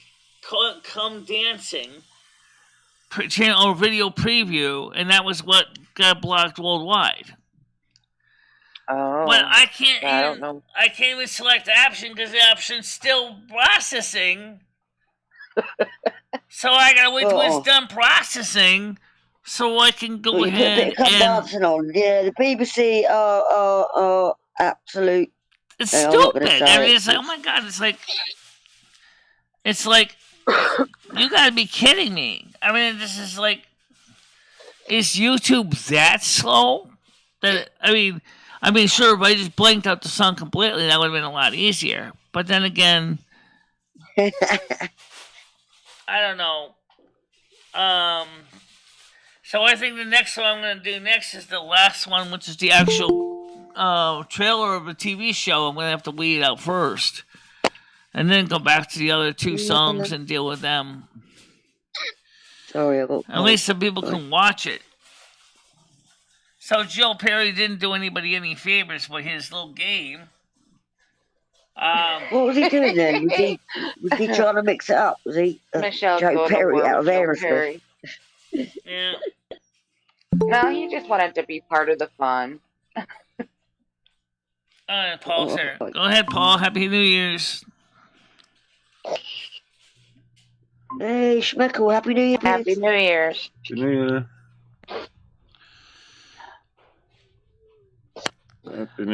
Come Dancing channel video preview, and that was what got blocked worldwide. Oh, but I can't. I don't know. I can't even select the option because the option's still processing. So I gotta wait till it's done processing, so I can go ahead and. Dancing on. Yeah, the BBC are absolute. It's stupid. I mean, it's like, oh my God! It's like, you gotta be kidding me. I mean, this is like, is YouTube that slow? I mean, sure, if I just blanked out the song completely, that would have been a lot easier. But then again, I don't know. So I think the next one I'm going to do next is the last one, which is the actual trailer of a TV show. I'm going to have to weed it out first. And then go back to the other 2 songs and deal with them. Sorry, at least some people can watch it. So Joe Perry didn't do anybody any favors with his little game. What was he doing then? Was he trying to mix it up? Was he Joe Perry out of Aerosmith? Yeah. No, he just wanted to be part of the fun. Paul's here. Go ahead, Paul. Happy New Year's. Hey, Schmeckle. Happy New Year. Happy New Year's. Happy New Year.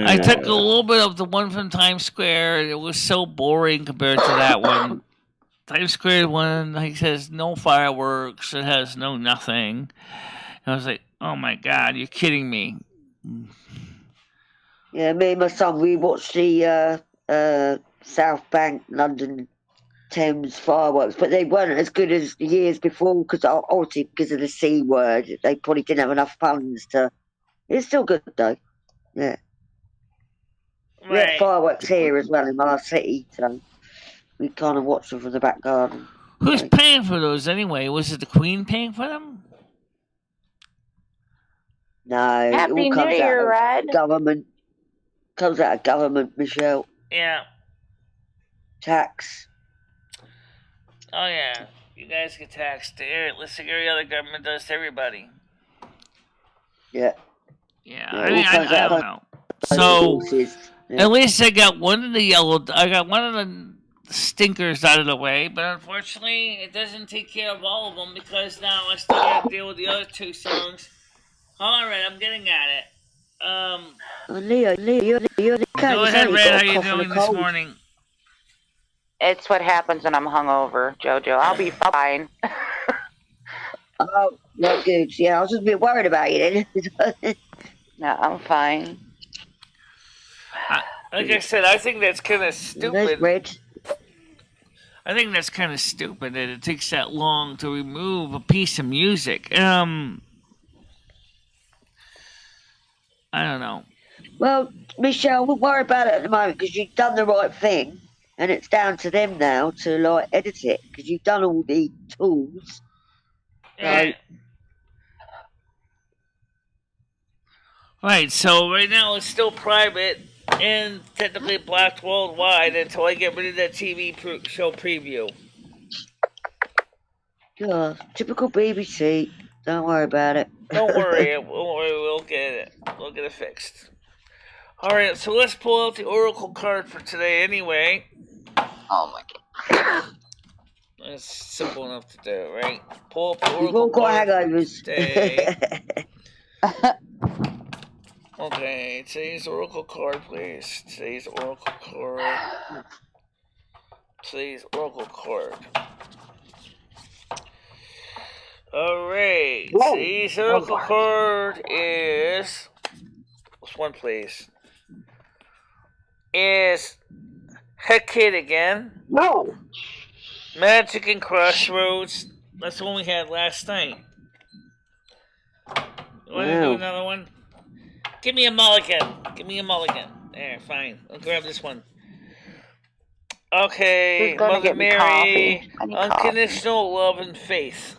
I took a little bit of the one from Times Square. It was so boring compared to that one. Times Square one, like, says no fireworks. It has no nothing. And I was like, oh my god, you're kidding me. Yeah, me and my son, we watched the South Bank London Thames fireworks, but they weren't as good as the years before because obviously because of the C word, they probably didn't have enough funds to. It's still good though. Yeah, we had Right. fireworks here as well in our city, so we kind of watched them from the back garden. Who's So, paying for those anyway? Was it the Queen paying for them? no, it Happy all New comes out Year, of Red. government. Comes out of government, Michelle. Yeah. Tax. Oh yeah. You guys get taxed. Let's like every other government does to everybody. Yeah. Yeah. Yeah, I it mean, all comes I out don't of know. those So sources. Yeah. at least I got one of the yellow. I got one of the stinkers out of the way, but unfortunately, it doesn't take care of all of them because now I still got to deal with the other two songs. All right, I'm getting at it. Oh, Leo, you're okay. Go You ahead, sound like Red. you How got a you cough and a doing this cold. morning? It's what happens when I'm hungover, Jojo. I'll be fine. Oh, no good. Yeah, I was just a bit worried about you then. No, I'm fine. Like I said, I think that's kind of There's stupid. Red. I think that's kind of stupid that it takes that long to remove a piece of music. I don't know. Well, Michelle, I wouldn't worry about it at the moment because you've done the right thing, and it's down to them now to like edit it because you've done all the tools. Yeah. Right, so right now it's still private and technically blocked worldwide until I get rid of that TV show preview. Yeah, typical BBC. Don't worry about it. Don't worry, we'll get it. We'll get it fixed. Alright, so let's pull out the Oracle card for today anyway. Oh my god. It's simple enough to do, right? Pull up the We've Oracle all got card for hangovers. today. Okay, today's Oracle card, please. Today's Oracle card. Today's Oracle card. Alright, today's Oracle card is... What's one, please? Is Hecate again. No. Magic and Crossroads. That's the one we had last night. You want to do another one? Give me a mulligan. Give me a mulligan. There, fine. I'll grab this one. Okay, Mother Mary, Unconditional Love and Faith.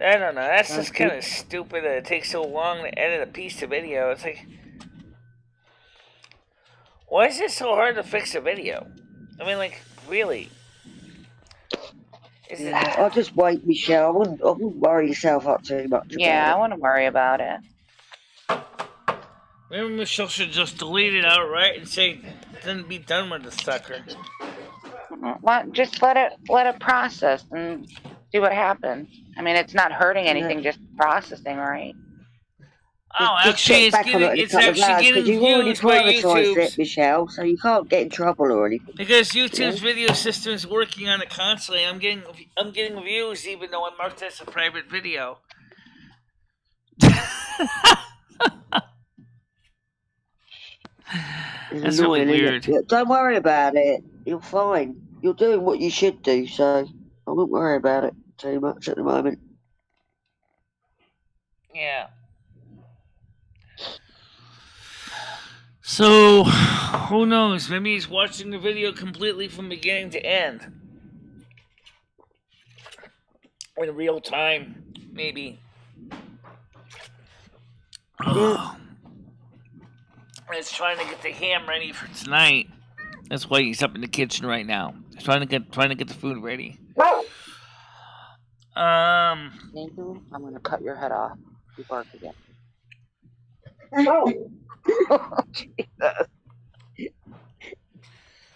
I don't know. That's just kind of stupid that it takes so long to edit a piece of video. It's like, why is it so hard to fix a video? I mean, like, really? I'll just wait, Michelle. I wouldn't worry yourself up too much. Yeah, I wouldn't worry about it. Maybe Michelle should just delete it outright and say, then be done with the sucker. Just let it process and see what happens. I mean, it's not hurting anything, just processing, right? Oh, actually, it's actually getting views by YouTube. It, Michelle, so you can't get in trouble or anything. Because YouTube's video system is working on it constantly. I'm getting views even though I marked this a private video. That's really weird. Don't worry about it. You're fine. You're doing what you should do, so I wouldn't worry about it too much at the moment. Yeah. So, who knows? Maybe he's watching the video completely from beginning to end. In real time, maybe. Yeah. He's trying to get the ham ready for tonight. That's why he's up in the kitchen right now. He's trying to get the food ready. I'm gonna cut your head off. You bark again. Oh, Jesus.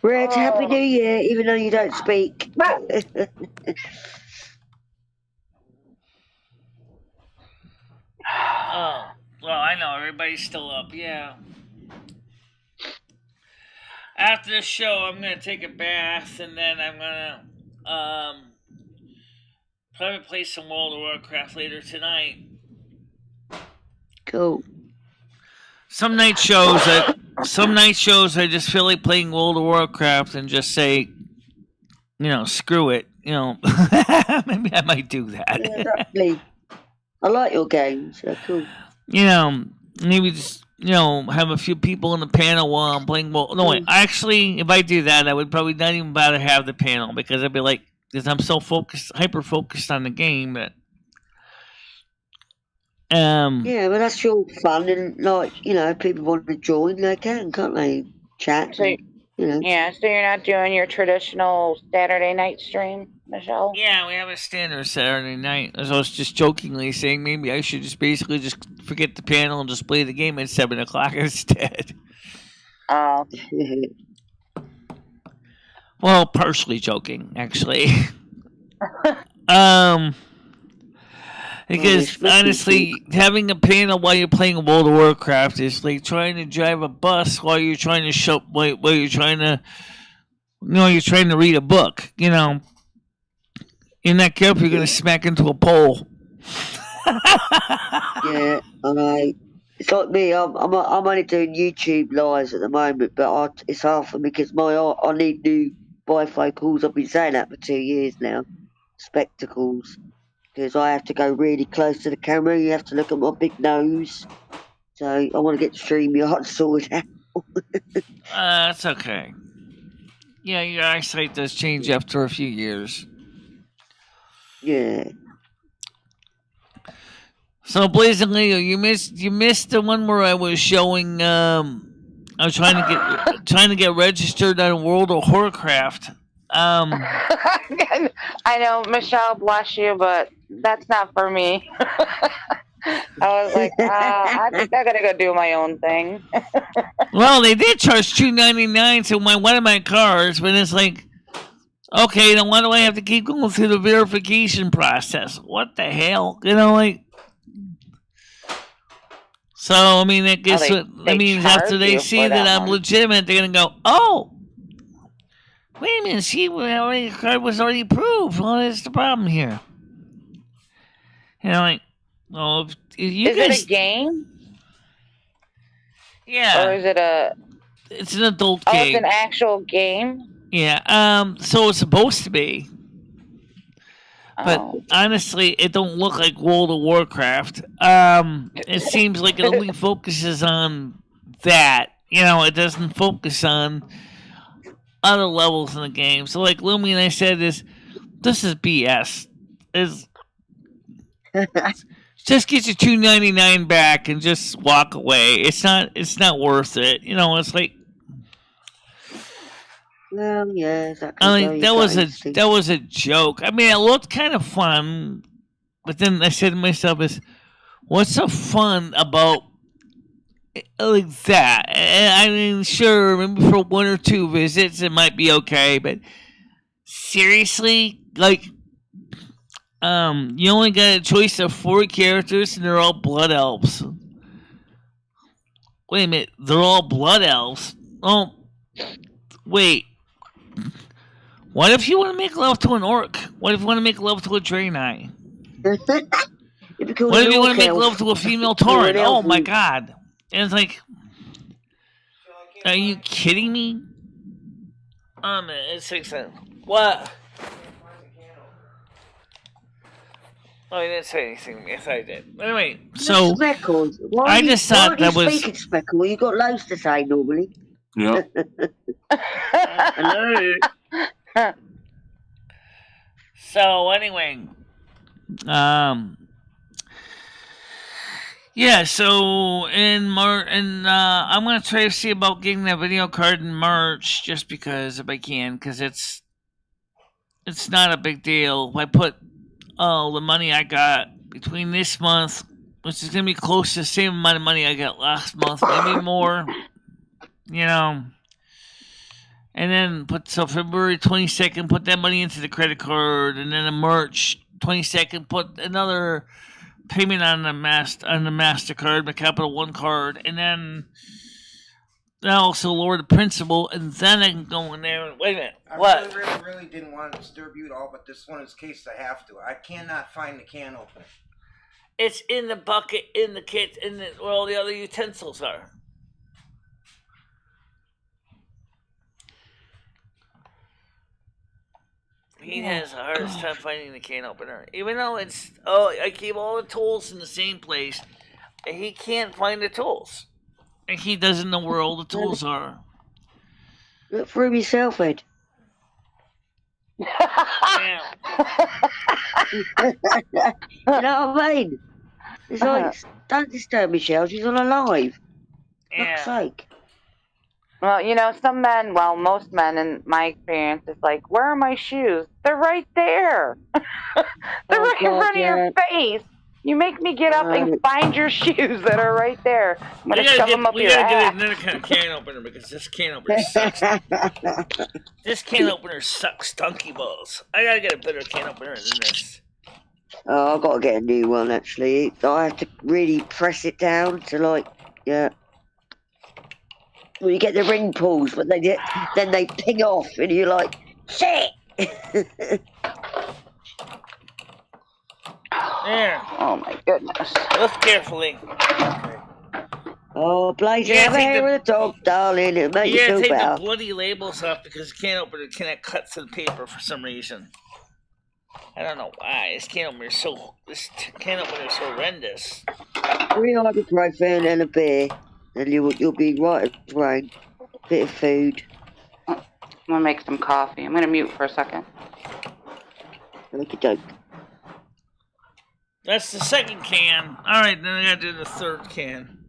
Red, Happy New Year, even though you don't speak. Oh, well, I know everybody's still up. Yeah. After the show, I'm gonna take a bath, and then I'm gonna probably play some World of Warcraft later tonight. Cool. Some night shows, I just feel like playing World of Warcraft and just say, screw it. Maybe I might do that. Yeah, exactly. I like your games. They're cool. Maybe just have a few people in the panel while I'm playing. Well, no, wait. Actually, if I do that, I would probably not even bother have the panel because I'd be like, because I'm so hyper focused on the game that. Yeah, but that's your fun, and people want to join, they can, can't they? Chat. So, yeah, so you're not doing your traditional Saturday night stream, Michelle? Yeah, we have a standard Saturday night. As I was just jokingly saying, maybe I should just basically just forget the panel and just play the game at 7 o'clock instead. Oh. Well, partially joking, actually. Because honestly, having a panel while you're playing World of Warcraft is like trying to drive a bus while you're trying to while you're trying to, you're trying to read a book. You're not careful, you're gonna smack into a pole. Yeah, I know. It's like me. I'm only doing YouTube lives at the moment, but it's hard for me because I need new bifocals. I've been saying that for 2 years now. Spectacles. Because I have to go really close to the camera. You have to look at my big nose. So I want to get StreamYard sorted out. That's okay. Yeah, your eyesight does change after a few years. Yeah. So blazingly, you missed the one where I was showing. I was trying to get registered on World of Warcraft. I know, Michelle, bless you, but that's not for me. I was like, I think I gotta go do my own thing. Well, they did charge $2.99 to one of my cars, but it's like, okay, then why do I have to keep going through the verification process? What the hell, So I mean, I guess that means after they see that I'm legitimate, they're gonna go, oh. Wait a minute, see, the card was already approved. Well, that's the problem here. Well, if you is it a game? Yeah. Or is it It's an adult game. Oh, it's an actual game? Yeah, so it's supposed to be. But honestly, it don't look like World of Warcraft. It seems like it only focuses on that. It doesn't focus on other levels in the game. So like Lumi and I said, this is BS. Just get your $2.99 back and just walk away. It's not worth it. It's like. Well, yeah, exactly. I mean, that was a joke. I mean, it looked kind of fun, but then I said to myself, what's so fun about like that? And I mean, sure, maybe for 1 or 2 visits it might be okay, but seriously, like, you only got a choice of 4 characters and they're all blood elves. Wait a minute, they're all blood elves? Oh, wait. What if you want to make love to an orc? What if you want to make love to a Draenei? What if you want to make love to a female Tauren? Oh my god. And it's like, are you kidding me? Oh man, it's 6 cents. What? Oh, I didn't say anything. Yes, I did. Anyway, so Speckles. I just thought that was. Speaking Speckle, you got loads to say normally. Yeah. Hello. So anyway, yeah. So in March, and I'm gonna try to see about getting that video card in March, just because if I can, because it's not a big deal. If I put the money I got between this month, which is gonna be close to the same amount of money I got last month, maybe more, And then February 22nd, put that money into the credit card, and then on March 22nd, put another payment on the MasterCard, the Capital One card, and then then I'll also lower the principal, and then I can go in there. And, wait a minute. I What? really didn't want to disturb you at all, but this one is case I have to. I cannot find the can opener. It's in the bucket, in the kit, where all the other utensils are. He has the hardest time finding the can opener. Even though I keep all the tools in the same place, he can't find the tools. And he doesn't know where all the tools are. Look for him yourself, Ed. Yeah. You know what I mean? It's like, don't disturb Michelle, she's on a live. For fuck's sake. Well, you know, some men, well, most men in my experience, is like, where are my shoes? They're right there. They're right in front of your face. You make me get up and find your shoes that are right there. I'm going to shove them up your ass. We gotta get another kind of can opener because this can opener sucks. This can opener sucks donkey balls. I gotta get a better can opener than this. Oh, I've got to get a new one, actually. I have to really press it down to, like, yeah. Well, you get the ring pulls, but then they ping off, and you're like, shit! There. Oh my goodness. Lift carefully. Oh, Blaze, have a hair with a dog, darling. It'll make you feel better. You gotta take the bloody labels off because the can opener cannot cut through the paper for some reason. I don't know why. This can opener is so horrendous. 3 ibuprofen and a beer, and you'll be right as rain. Bit of food. I'm gonna make some coffee. I'm gonna mute for a second. Okie doke. That's the second can. Alright, then I gotta do the third can.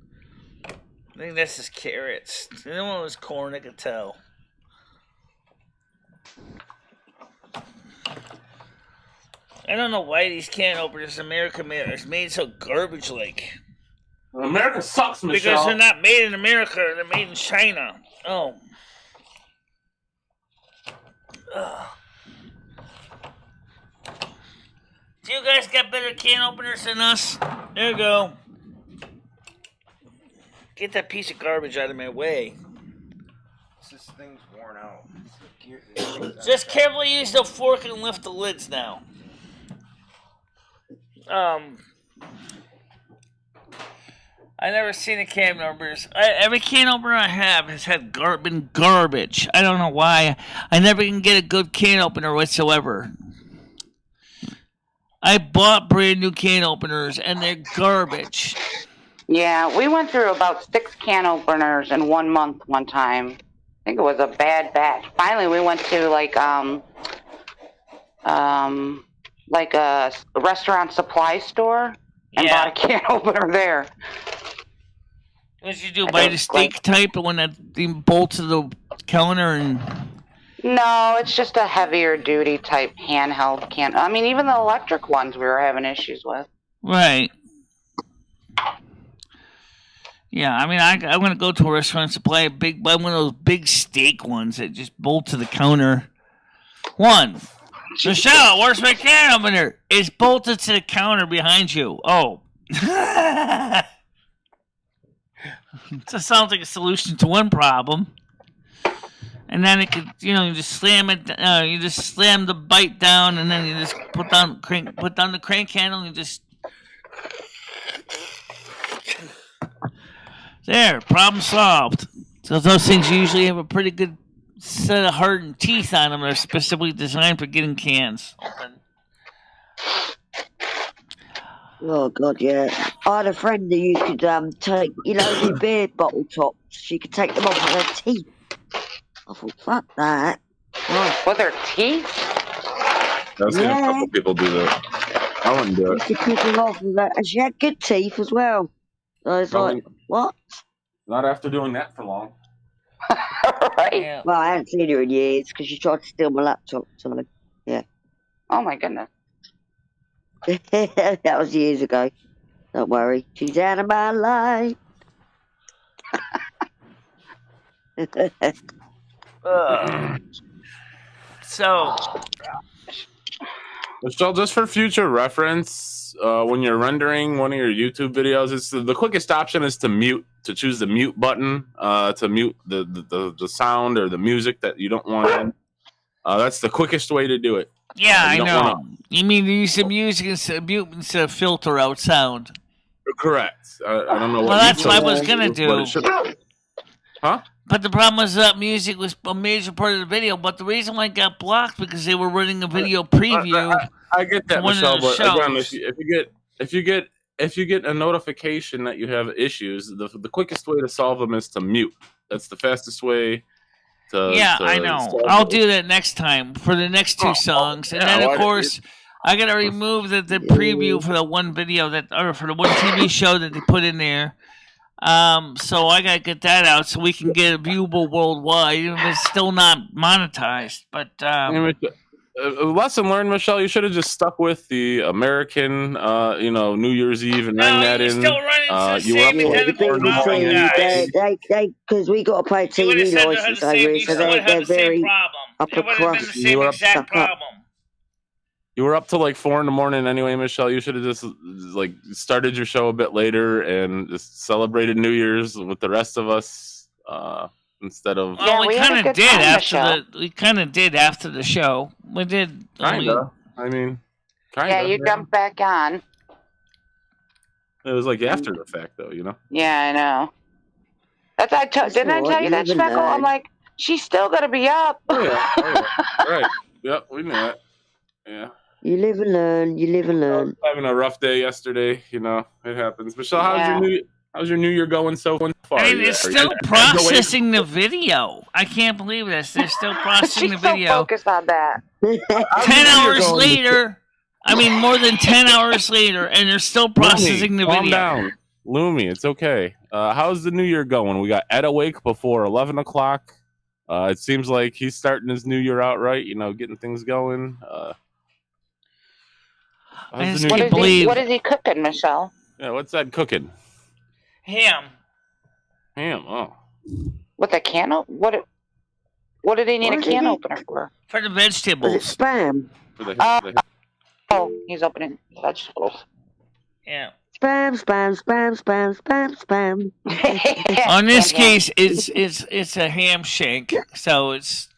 I think that's just carrots. The other one was corn, I could tell. I don't know why these can openers America made so garbage-like. America sucks, Michelle. Because they're not made in America, they're made in China. Oh. Ugh. Do you guys got better can openers than us? There you go. Get that piece of garbage out of my way. This thing's worn out. Just carefully use the fork and lift the lids now. I never seen a can openers. Every can opener I have has been garbage. I don't know why. I never can get a good can opener whatsoever. I bought brand new can openers and they're garbage. Yeah, we went through about 6 can openers in 1 month one time. I think it was a bad batch. Finally, we went to like a restaurant supply store and bought a can opener there. What you do? Buy the steak type, the one that bolts to the counter and. No, it's just a heavier duty type handheld can. I mean, even the electric ones we were having issues with. Right. Yeah, I mean, I'm going to go to a restaurant and buy one of those big steak ones that just bolt to the counter. Michelle, where's my can opener? It's bolted to the counter behind you. Oh. That sounds like a solution to one problem. And then it could, you just slam it. You just slam the bite down, and then you just put down the crank handle, and you just there. Problem solved. So those things usually have a pretty good set of hardened teeth on them. They're specifically designed for getting cans open. Oh God, yeah. I had a friend who you could take, the beer bottle tops. You could take them off with their teeth. I thought, fuck that. Oh. With their teeth? I've seen a couple people do that. I wouldn't do it. You could pick them off with that. And she had good teeth as well. So I was like, what? Not after doing that for long. Right. Yeah. Well, I hadn't seen her in years because she tried to steal my laptop. So, yeah. Oh my goodness. That was years ago. Don't worry. She's out of my life. So, Michelle, just for future reference, when you're rendering one of your YouTube videos, it's the quickest option is to mute, to choose the mute button, to mute the sound or the music that you don't want in. That's the quickest way to do it. Yeah, I know. You mean to use the music instead of filter out sound? Correct. I don't know what. Well, that's what I was gonna do. Huh? But the problem was that music was a major part of the video. But the reason why it got blocked because they were running a video preview. I get that, Michelle. But again, if you get a notification that you have issues, the quickest way to solve them is to mute. That's the fastest way. I know. I'll do that next time for the next two songs, and then of course I gotta remove the preview for the one video for the one TV show that they put in there. So I gotta get that out so we can get it viewable worldwide. Even if it's still not monetized, but lesson learned, Michelle. You should have just stuck with the American, New Year's Eve and rang that in. Still running you because we got to pay TV license over here, so they're very upper crust. You were up till like 4 a.m. anyway, Michelle. You should have just started your show a bit later and just celebrated New Year's with the rest of us instead of. Well, we kind of did after we kind of did after the show. We did. Kinda. Yeah, you jumped back on. It was like after the fact, though, you know. Yeah, I know. Didn't I tell you that, Speckle? I'm like, she's still gonna be up. Oh, yeah. Right. Yep, we knew that. Yeah. You live and learn. You live and learn. I was having a rough day yesterday. You know, it happens. Michelle, how's your New Year going so far? I mean, it's still processing the video. I can't believe this. They're still processing the video. She's so focused on that. 10 hours later. I mean, more than 10 hours later, and they're still processing the video. Calm down. Lumi, it's okay. How's the New Year going? We got Ed awake before 11 o'clock. It seems like he's starting his New Year out right, getting things going. What is he cooking, Michelle? Yeah, what's that cooking? Ham. Oh. With a can opener? What did he need a can opener for? For the vegetables. It's spam. Oh, he's opening vegetables. Yeah. Spam. On this case, it's a ham shank, so it's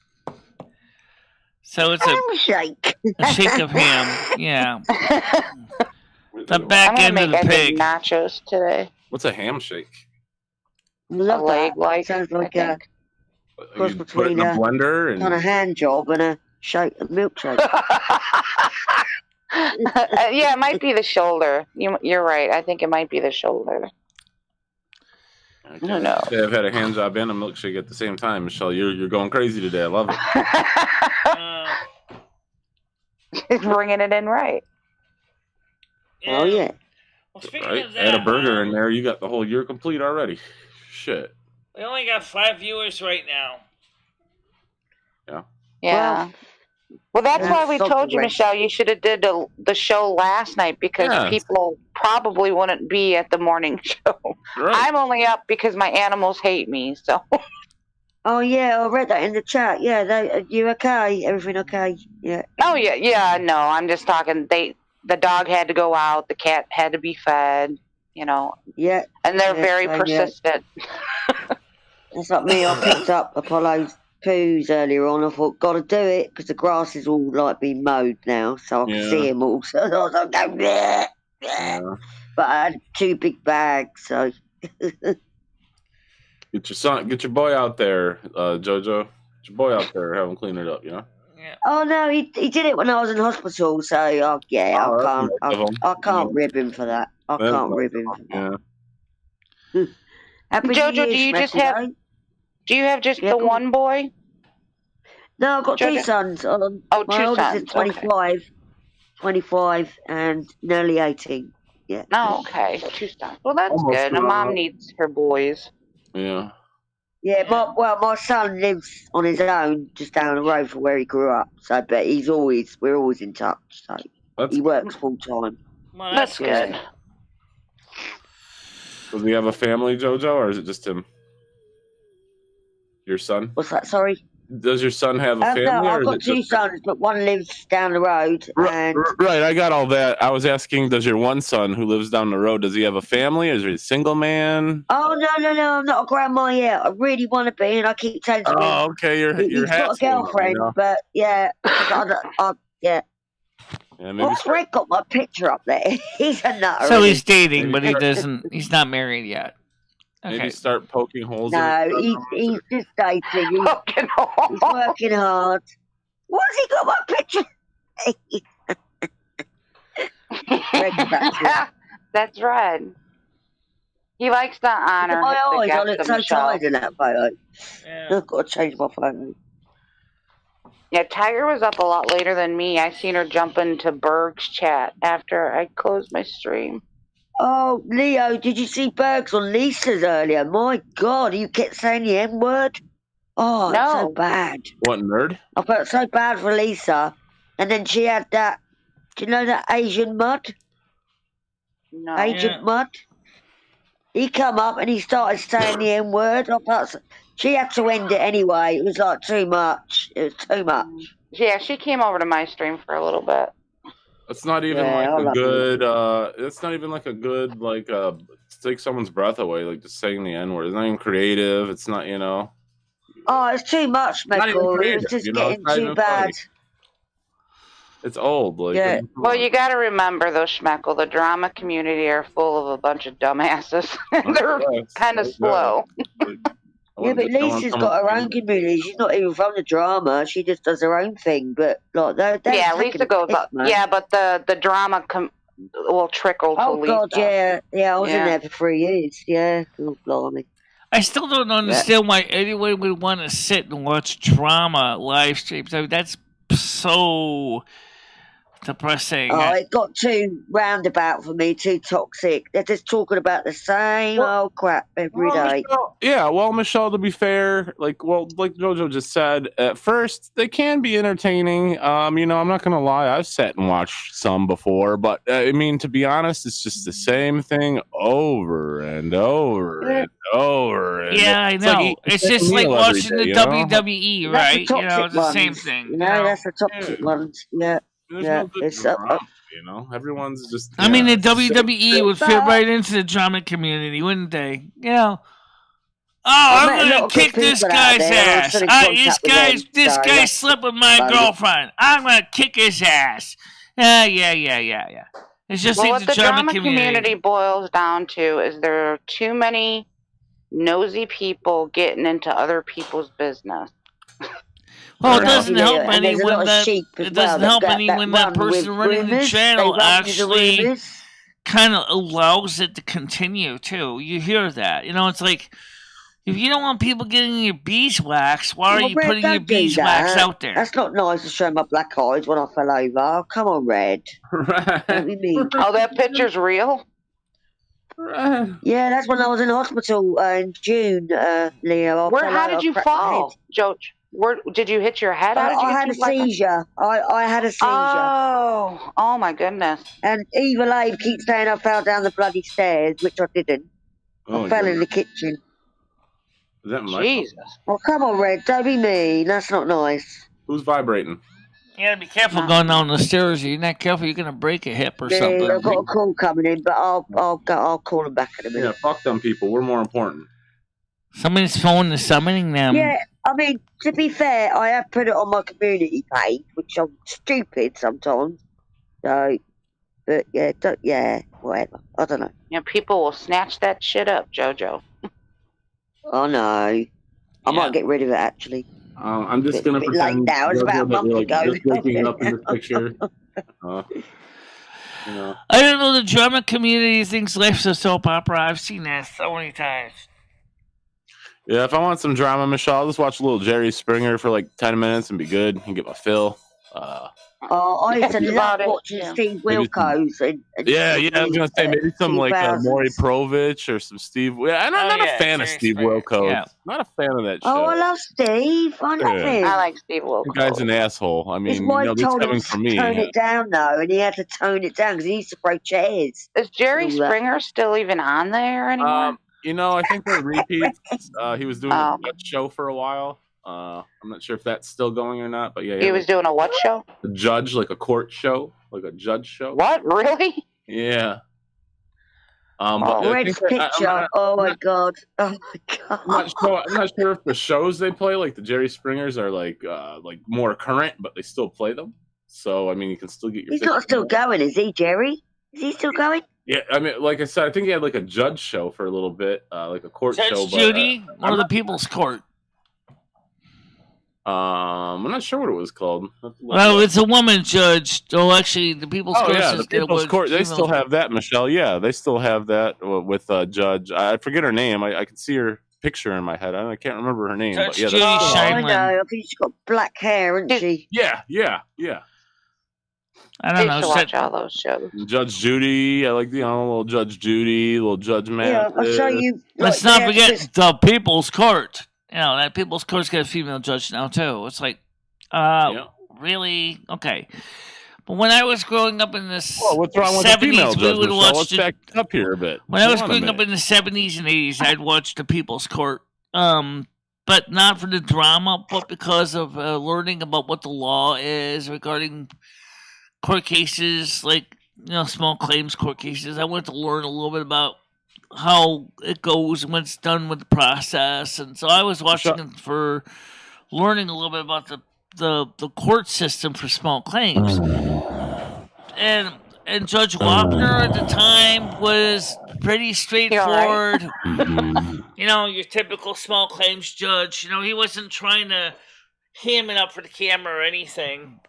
ham shake. A shake of ham. Yeah. The back end of the pig. Nachos today. What's a ham shake? Love leg that. like. Sounds like a cross between a blender and a hand job and a milkshake. Yeah, it might be the shoulder. You're right. I think it might be the shoulder. I don't know. Yeah, I've had a hand job and a milkshake at the same time, Michelle. You're going crazy today. I love it. Bringing it in right. Oh yeah. Well, speaking of that, add a burger in there, you got the whole year complete already. Shit. We only got 5 viewers right now. Yeah. Yeah. Well, that's why we told you, Michelle, you should have did the show last night because people probably wouldn't be at the morning show. Right. I'm only up because my animals hate me, so. Oh, yeah, I read that in the chat. Yeah, you okay? Everything okay? Yeah. Oh, yeah, no, I'm just talking. The dog had to go out, the cat had to be fed, Yeah. And they're very persistent. That's like me. I picked up Apollo's poos earlier on. I thought, gotta do it because the grass is all being mowed now, so I can see him all. So I was like, bleh, bleh. But I had 2 big bags, so. Get your boy out there, Jojo. Get your boy out there, have him clean it up, Yeah. Oh no, he did it when I was in hospital, so I can't rib him for that. I can't rib him for that. Happy Jojo, do you have just the one boy? No, I've got 2 sons. My 2 oldest is 25 and nearly 18. Yeah. Oh, okay. 2 sons. Well, that's good. A mom needs her boys. Yeah. Yeah, my son lives on his own just down the road from where he grew up. So, but we're always in touch. So he works full time. Well, that's good. Does he have a family, Jojo, or is it just him? Your son? What's that? Sorry. Does your son have a family? No, or I've is got it two just- sons, but one lives down the road. And Right, I got all that. I was asking, does your one son who lives down the road, does he have a family? Or is he a single man? oh no, I'm not a grandma yet. I really want to be, and I keep telling him. Oh, okay, He's got a girlfriend, but yeah, yeah. Yeah, maybe What's Red got my picture up there? He's a nutter. So isn't he's he? dating, but he doesn't. He's not married yet. maybe Okay. start poking holes. No, in he's just dating. He's working hard. What's he got my picture? That's right. He likes to honor My the eyes, I guest look of so Michelle. tired in that photo. Yeah. I've got to change my photo. Yeah, Tiger was up a lot later than me. I seen her jump into Berg's chat after I closed my stream. Oh, Leo, did you see Bergs on Lisa's earlier? My God, you kept saying the M word. Oh, it's so bad. What, nerd? I felt so bad for Lisa. And then she had that, do you know that Asian mud? No. Agent Mud? He come up and he started saying the M word. I thought she had to end it anyway. It was like too much. It was too much. Yeah, she came over to my stream for a little bit. It's not even like a good. It's not even like a good take someone's breath away. Like just saying the N word. It's not even creative. It's not, you know. Oh, it's too much, Michael. It was just you know, getting too bad. It's old. Like, yeah. Well, you got to remember, though, Schmeckle, the drama community are full of a bunch of dumbasses. They're kind of slow. Yeah, but Lisa's got her own community. She's not even from the drama. She just does her own thing. But like, yeah, Lisa goes up. Yeah, but the drama will trickle to Lisa. Oh God, yeah. I was in there for 3 years. Yeah, oh, blimey. I still don't understand why anyone would want to sit and watch drama live streams. I mean, that's so depressing. Oh, it got too roundabout for me, too toxic. They're just talking about the same old crap every day. Michelle, to be fair, like Jojo just said, at first they can be entertaining. I'm not gonna lie, I've sat and watched some before, but I mean, to be honest, it's just the same thing over and over and over. And I know. It's just like watching the WWE, right? It's the same thing. That's the toxic ones. Yeah. It's drama, everyone's just. I mean, the WWE would fit right into the drama community, wouldn't they? I'm gonna kick this guy's ass. This guy slept with my girlfriend. I'm gonna kick his ass. Yeah. It's just like what the drama community boils down to is there are too many nosy people getting into other people's business. Well, it doesn't help any when that person running the channel actually kind of allows it to continue too. You hear that? It's like if you don't want people getting your beeswax, why are you putting your beeswax out there? That's not nice to show my black eyes when I fell over. Oh, come on, Red. What do you mean? Oh, that picture's real? Yeah, that's when I was in hospital in June, Leo. How did you fall, George? Did you hit your head? I had a seizure. I had a seizure. Oh my goodness. And Evil Abe keeps saying I fell down the bloody stairs, which I didn't. I fell in the kitchen. Is that Jesus. Oh, come on, Red. Don't be mean. That's not nice. Who's vibrating? You gotta be careful going down the stairs. If you're not careful, you're gonna break a hip or something. I've got a call coming in, but I'll call them back in a minute. Yeah, fuck them people. We're more important. Somebody's phone is summoning them. Yeah, I mean, to be fair, I have put it on my community page, which I'm stupid sometimes. So, but whatever. I don't know. Yeah, people will snatch that shit up, Jojo. Oh no, I might get rid of it actually. I'm just gonna pretend now. It's about a month ago. Just waking up in this picture. I don't know. The drama community thinks life's a soap opera. I've seen that so many times. Yeah, if I want some drama, Michelle, I'll just watch a little Jerry Springer for like 10 minutes and be good and get my fill. I used to love watching Steve Wilkos. I was gonna say maybe some like Maury Povich or some Steve. Yeah, I'm not a fan of Steve Wilkos. Yeah. Not a fan of that show. Oh, I love Steve. I love him. I like Steve Wilkos. The guy's an asshole. I mean, his wife told him from me. Tone it down though, and he had to tone it down because he used to throw chairs. Is Jerry Springer still even on there anymore? I think they're repeats. He was doing a show for a while. I'm not sure if that's still going or not, but yeah. He was doing a what show? A judge, like a court show, like a judge show. What? Really? Yeah. Oh, Red's picture. Oh my god. Oh my god. I'm not sure if the shows they play, like the Jerry Springers, are like more current, but they still play them. So I mean, you can still get your. He's not still going, is he, Jerry? Is he still going? Yeah, I mean, like I said, I think he had like a judge show for a little bit, like a court show. Judge Judy or the People's Court? I'm not sure what it was called. Well, it's a woman judge. Oh, actually, the People's Court. Yeah, the People's Court. They still have that, Michelle. Yeah, they still have that with Judge. I forget her name. I can see her picture in my head. I can't remember her name. Judge but yeah, Judy I know. I think she's got black hair, hasn't she? Yeah. I don't know. I watch all those shows. Judge Judy. I like little Judge Judy, little Judge Matt. Yeah, I'll show you. Let's not forget the People's Court. You know, that People's Court's got a female judge now, too. It's like, really? Okay. But when I was growing up in the 70s, we would watch... Let's back up here a bit. When I was growing up in the 70s and 80s, I'd watch the People's Court. But not for the drama, but because of learning about what the law is regarding court cases, like, small claims court cases. I wanted to learn a little bit about how it goes and what's done with the process, and so I was watching it for learning a little bit about the court system for small claims. And Judge Wapner at the time was pretty straightforward. Your typical small claims judge. He wasn't trying to ham it up for the camera or anything.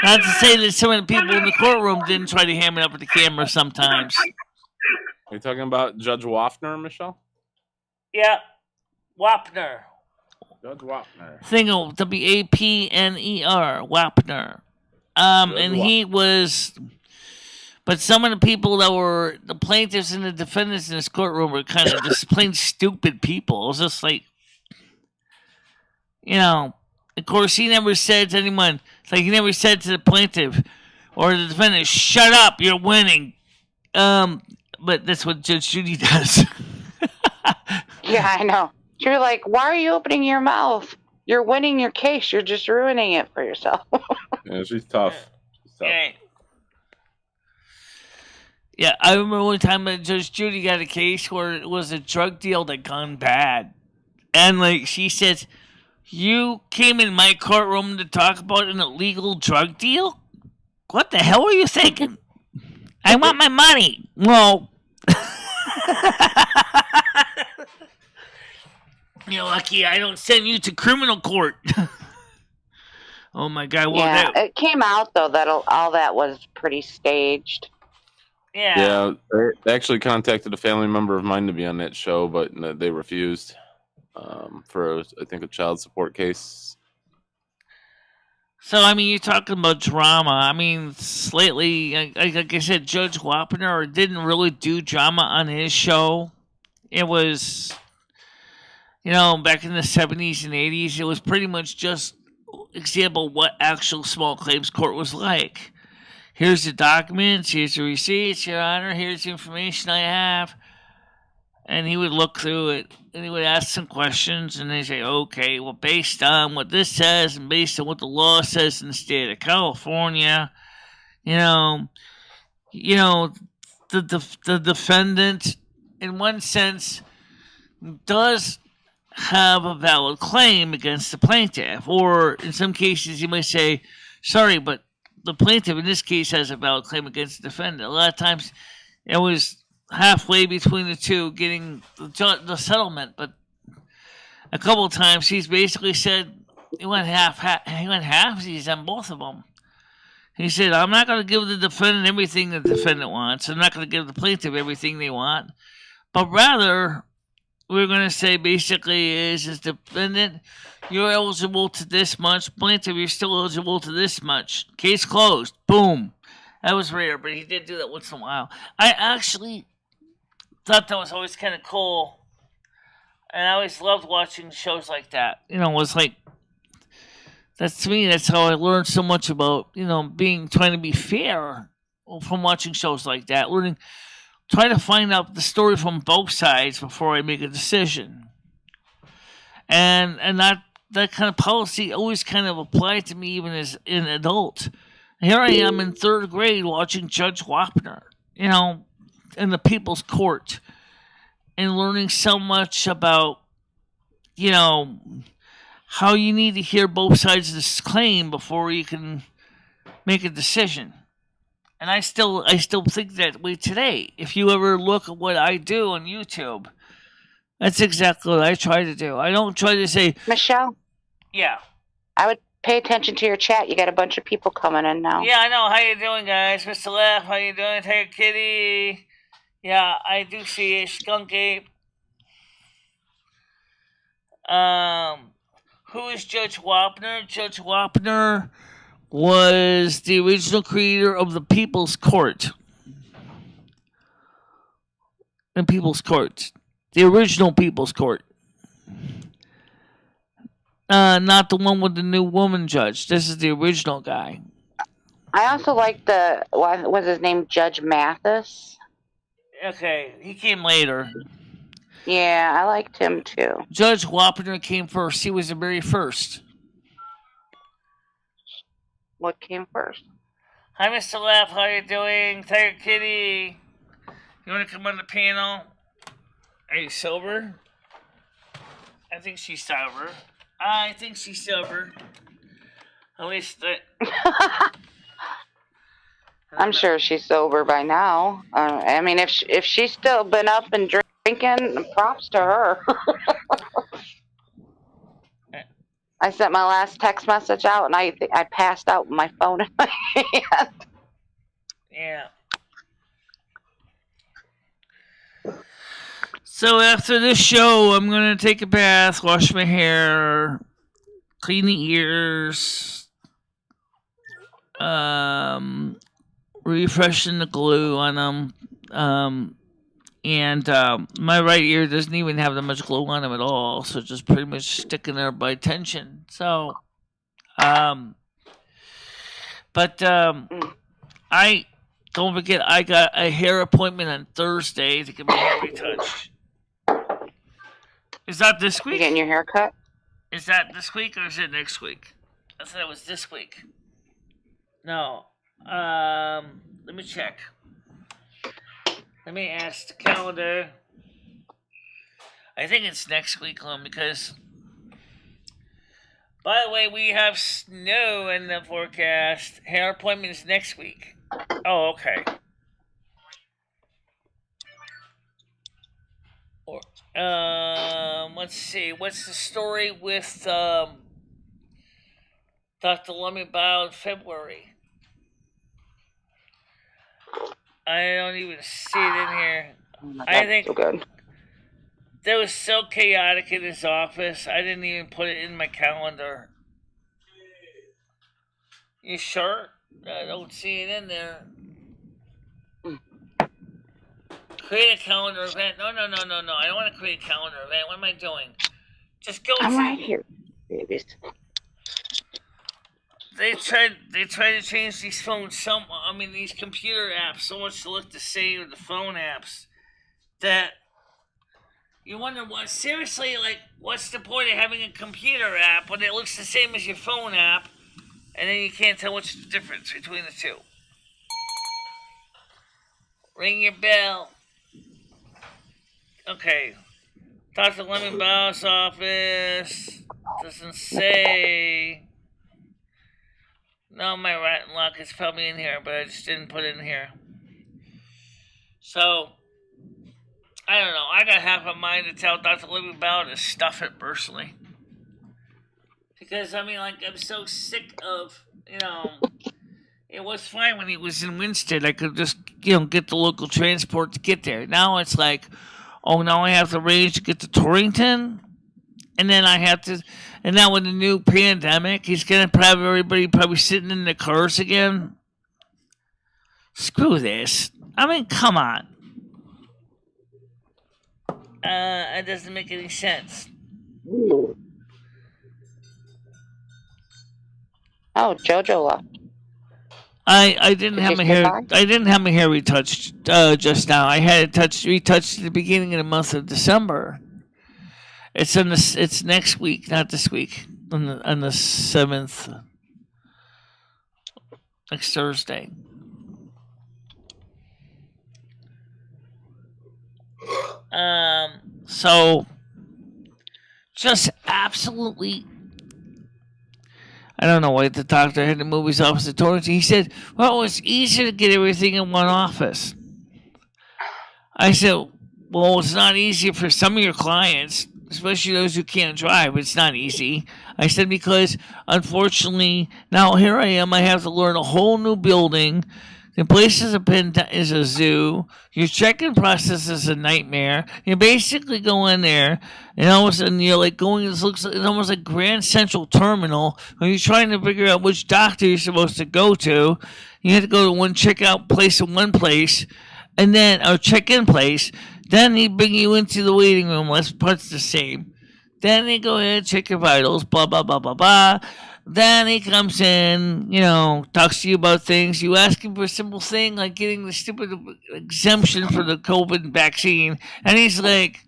Not to say that some of the people in the courtroom didn't try to ham it up for the camera sometimes. Are you talking about Judge Wapner, Michelle? Yeah, Wapner. Judge Wapner. Thingle, Wapner, Wapner. And he was... But some of the people that were the plaintiffs and the defendants in this courtroom were kind of just plain stupid people. It was just like... of course, he never said to anyone... It's like he never said to the plaintiff or the defendant, "Shut up, you're winning." But that's what Judge Judy does. Yeah, I know. You're like, why are you opening your mouth? You're winning your case. You're just ruining it for yourself. Yeah, she's tough. Yeah, I remember one time that Judge Judy got a case where it was a drug deal that gone bad. And, she said, "You came in my courtroom to talk about an illegal drug deal? What the hell were you thinking? I want my money." Well, you're lucky I don't send you to criminal court. Oh my God! Well, it came out though that all that was pretty staged. Yeah. They actually contacted a family member of mine to be on that show, but they refused for I think a child support case. So, you're talking about drama. Lately, like I said, Judge Wapner didn't really do drama on his show. It was, back in the 70s and 80s, it was pretty much just example what actual small claims court was like. Here's the documents, here's the receipts, Your Honor, here's the information I have. And he would look through it, and he would ask some questions, and they'd say, okay, well, based on what this says, and based on what the law says in the state of California, the defendant, in one sense, does have a valid claim against the plaintiff. Or, in some cases, you might say, sorry, but the plaintiff, in this case, has a valid claim against the defendant. A lot of times, it was halfway between the two getting the settlement, but a couple of times he's basically said he went halfsies on both of them. He said, I'm not going to give the defendant everything the defendant wants. I'm not going to give the plaintiff everything they want, but rather we're going to say basically is defendant, you're eligible to this much, plaintiff, you're still eligible to this much. Case closed. Boom. That was rare, but he did do that once in a while. I actually thought that was always kind of cool. And I always loved watching shows like that. It was like, to me, that's how I learned so much about, trying to be fair from watching shows like that. Try to find out the story from both sides before I make a decision. And not that kind of policy always kind of applied to me even as an adult. Here I am in third grade watching Judge Wapner, in the People's Court, and learning so much about, how you need to hear both sides of this claim before you can make a decision. And I still think that way today. If you ever look at what I do on YouTube, that's exactly what I try to do. I don't try to say, Michelle? Yeah. I would pay attention to your chat. You got a bunch of people coming in now. Yeah, I know. How you doing, guys? Mr. Laugh, how you doing? Tiger Kitty. Yeah, I do see a Skunk Ape. Who is Judge Wapner? Judge Wapner was the original creator of the People's Court. The People's Court. The original People's Court. Not the one with the new woman judge. This is the original guy. I also like what was his name? Judge Mathis? Okay, he came later. Yeah, I liked him too. Judge Wapner came first. He was the very first. What came first? Hi, Mr. Laugh. How you doing? Tiger Kitty. You want to come on the panel? Are you sober? I think she's sober. I think she's sober. At least I'm sure she's sober by now. I mean, if she's still been up and drinking, props to her. I sent my last text message out, and I passed out with my phone in my hand. Yeah. So after this show, I'm going to take a bath, wash my hair, clean the ears, refreshing the glue on them. And my right ear doesn't even have that much glue on them at all, so just pretty much sticking there by tension. So, I don't forget, I got a hair appointment on Thursday to get my hair retouched. Is that this week? You getting your hair cut? Is that this week or is it next week? I thought it was this week. No. Let me check. Let me ask the calendar. I think it's next week, because... By the way, we have snow in the forecast. Hair appointment is next week. Oh, okay. Let's see. What's the story with Dr. Lemmy Bao in February? I don't even see it in here. I think so good. That was so chaotic in his office. I didn't even put it in my calendar. You sure? I don't see it in there. Create a calendar event. No. I don't want to create a calendar event. What am I doing? Just go. I'm right here, babies. They tried to change these phones these computer apps so much to look the same as the phone apps that you wonder seriously, what's the point of having a computer app when it looks the same as your phone app and then you can't tell what's the difference between the two? Ring your bell. Okay. Dr. Lemon Bow's office. Doesn't say. No, my rat and lock is probably in here, but I just didn't put it in here. So, I don't know. I got half a mind to tell Dr. Lemon Bow to stuff it personally. Because, I'm so sick of, it was fine when he was in Winston. I could just, get the local transport to get there. Now it's like, now I have to arrange to get to Torrington? And then I have to, and now with the new pandemic, he's going to have everybody probably sitting in the cars again. Screw this. Come on. It doesn't make any sense. Oh, Jojo left. I didn't have my hair. I didn't have my hair retouched just now. I had it retouched at the beginning of the month of December. It's next week, not this week. on the 7th, next Thursday. So just absolutely, I don't know why the doctor had to move his office to Torrance. He said, well, it's easier to get everything in one office. I said, well, it's not easy for some of your clients, especially those who can't drive. It's not easy. I said, because unfortunately, now here I am. I have to learn a whole new building. The place is a zoo. Your check-in process is a nightmare. You basically go in there, and all of a sudden you're like going. It looks like, it's almost like Grand Central Terminal, where you're trying to figure out which doctor you're supposed to go to. You have to go to one checkout place in one place, and then or check-in place. Then they bring you into the waiting room. Less parts the same. Then they go ahead, check your vitals. Blah blah blah blah blah. Then he comes in, talks to you about things. You ask him for a simple thing like getting the stupid exemption for the COVID vaccine. And he's like,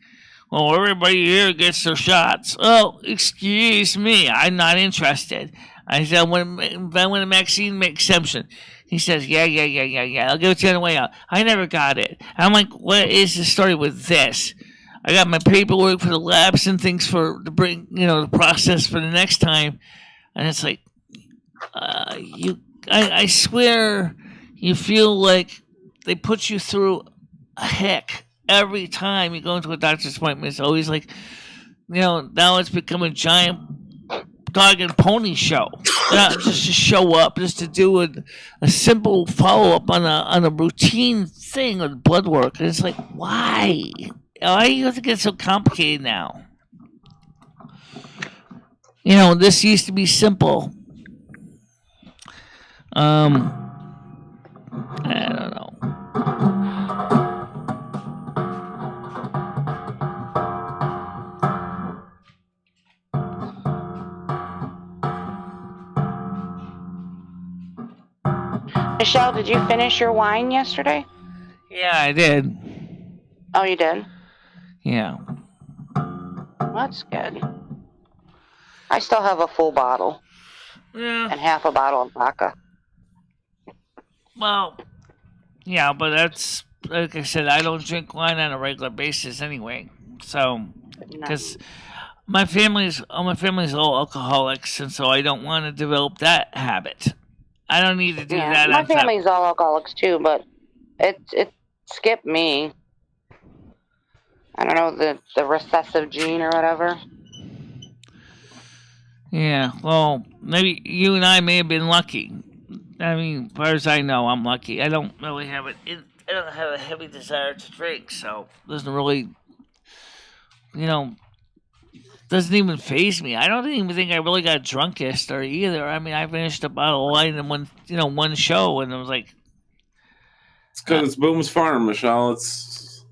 well, everybody here gets their shots. Oh, excuse me. I'm not interested. I said, when a vaccine exemption. He says, yeah. I'll give it to you on the way out. I never got it. I'm like, what is the story with this? I got my paperwork for the labs and things to bring, the process for the next time. And it's like, I swear, you feel like they put you through a heck every time you go into a doctor's appointment. It's always like, now it's become a giant dog and pony show. Just to show up, just to do a simple follow up on a routine thing of blood work. And it's like, why? Why do you have to get so complicated now? This used to be simple. I don't know. Michelle, did you finish your wine yesterday? Yeah, I did. Oh, you did? Yeah. That's good. I still have a full bottle. Yeah. And half a bottle of vodka. Well, yeah, but that's, like I said, I don't drink wine on a regular basis anyway. So, because my family's all alcoholics, and so I don't want to develop that habit. I don't need to do that. My family's all alcoholics too, but it skipped me. I don't know, the recessive gene or whatever. Yeah, well, maybe you and I may have been lucky. I mean, as far as I know, I'm lucky. I don't really have I don't have a heavy desire to drink, so it doesn't really, doesn't even faze me. I don't even think I really got drunk yesterday either. I mean, I finished a bottle of wine in one show, and it was like, it's because it's Boone's Farm, Michelle. It's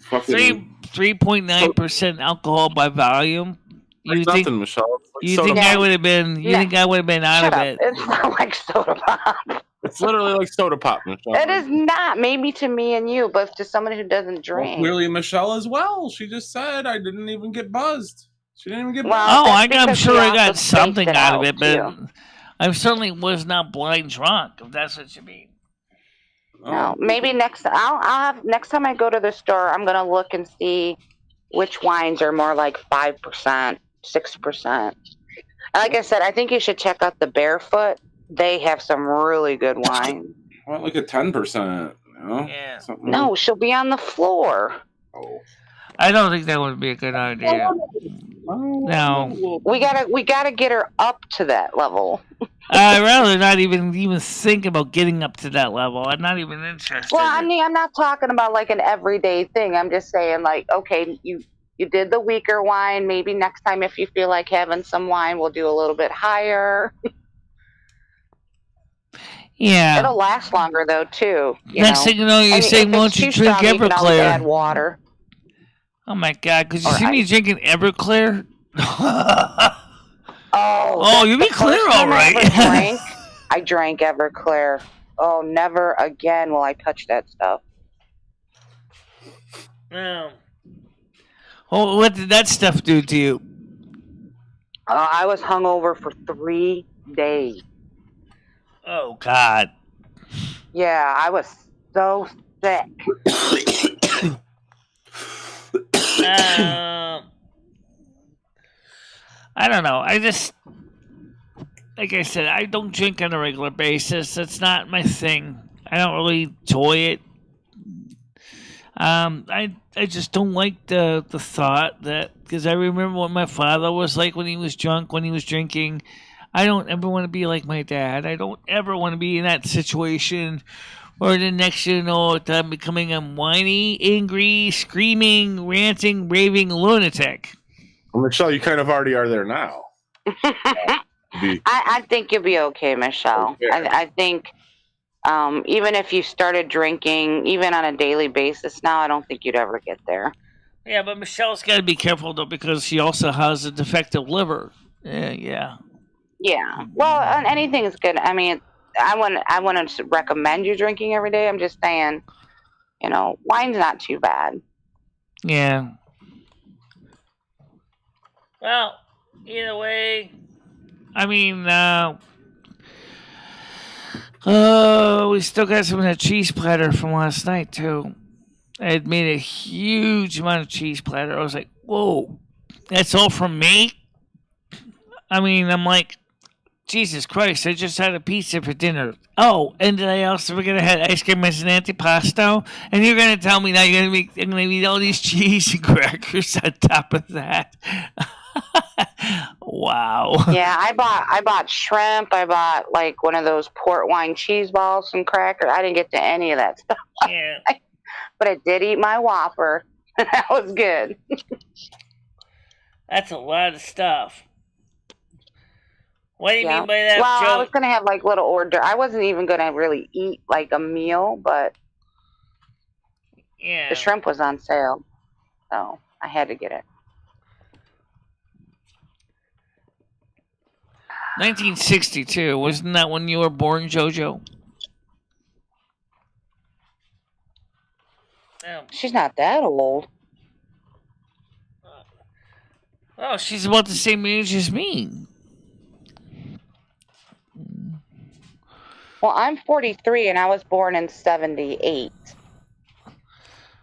fucking 3.9% alcohol by volume. You think, nothing, Michelle. You think I would have been? You think I would have been out of it? It's not like soda pop. It's literally like soda pop, Michelle. It is not. Maybe to me and you, but to someone who doesn't drink. Well, clearly, Michelle as well. She just said I didn't even get buzzed. She didn't even get buzzed. I'm sure I got something out of it, but I certainly was not blind drunk. If that's what you mean. No, maybe next time I go to the store, I'm gonna look and see which wines are more like 5%, 6%. Like I said, I think you should check out the Barefoot. They have some really good wine. Well, like a 10%. Yeah. No, she'll be on the floor. Oh. I don't think that would be a good idea. No. We gotta get her up to that level. I'd rather not even think about getting up to that level. I'm not even interested. Well, I mean, I'm not talking about like an everyday thing. I'm just saying, like, okay, you did the weaker wine. Maybe next time, if you feel like having some wine, we'll do a little bit higher. Yeah. It'll last longer though, too. Next thing you know, you're saying, "Won't you drink Everclear?" Add water. Oh my God! Could you see me drinking Everclear? Oh, you be clear, all right. I drank Everclear. Oh, never again will I touch that stuff. No. Oh, what did that stuff do to you? I was hungover for 3 days. Oh God. Yeah, I was so sick. I don't know. I just, like I said, I don't drink on a regular basis. It's not my thing. I don't really enjoy it. I just don't like the thought that, because I remember what my father was like when he was drunk, when he was drinking. I don't ever want to be like my dad. I don't ever want to be in that situation where the next you know I'm becoming a whiny, angry, screaming, ranting, raving lunatic. Well, Michelle, you kind of already are there now. I think you'll be okay, Michelle. Okay. I think even if you started drinking, even on a daily basis now, I don't think you'd ever get there. Yeah, but Michelle's got to be careful, though, because she also has a defective liver. Yeah. Yeah. Well, anything is good. I mean, I wouldn't recommend you drinking every day. I'm just saying, you know, wine's not too bad. Yeah. Well, either way, I mean, we still got some of that cheese platter from last night, too. I had made a huge amount of cheese platter. I was like, whoa, that's all from me? I mean, I'm like, Jesus Christ, I just had a pizza for dinner. Oh, and did I also forget I had ice cream as an antipasto? And you're going to tell me now I'm going to eat all these cheese and crackers on top of that? Wow. Yeah, I bought shrimp. I bought like one of those port wine cheese balls, some crackers. I didn't get to any of that stuff. Yeah. But I did eat my Whopper. That was good. That's a lot of stuff. What do you mean by that, Well, Joe? I was going to have like little order. I wasn't even going to really eat like a meal, but yeah, the shrimp was on sale. So I had to get it. 1962. Wasn't that when you were born, JoJo? She's not that old. Oh, she's about the same age as me. Well, I'm 43 and I was born in 78.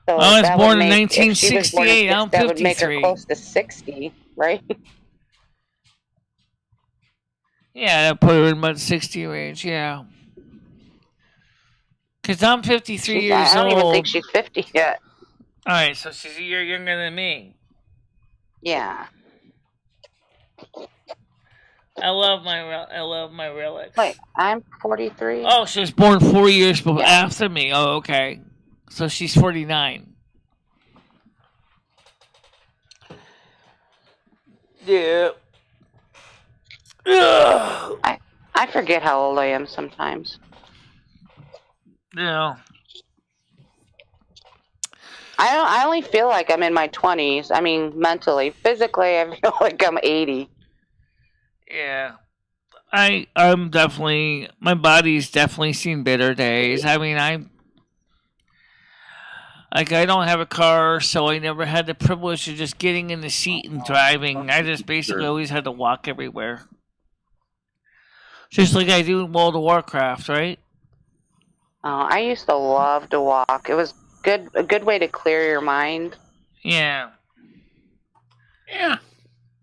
So I was born in if she was born 1968. in I'm that would make her 53. close to 60, right? Yeah, that put her in about 60 range, yeah. Because I'm 53 years old. I don't even think she's 50 yet. Alright, so she's a year younger than me. Yeah. I love my relics. Wait, I'm 43? Oh, she was born 4 years after me. Oh, okay. So she's 49. Yeah. I forget how old I am sometimes. Yeah. I only feel like I'm in my 20s. I mean, mentally. Physically, I feel like I'm 80. Yeah. I'm definitely, my body's definitely seen better days. I mean, I don't have a car, so I never had the privilege of just getting in the seat and driving. I just basically always had to walk everywhere. Just like I do in World of Warcraft, right? I used to love to walk. It was a good way to clear your mind. Yeah. Yeah.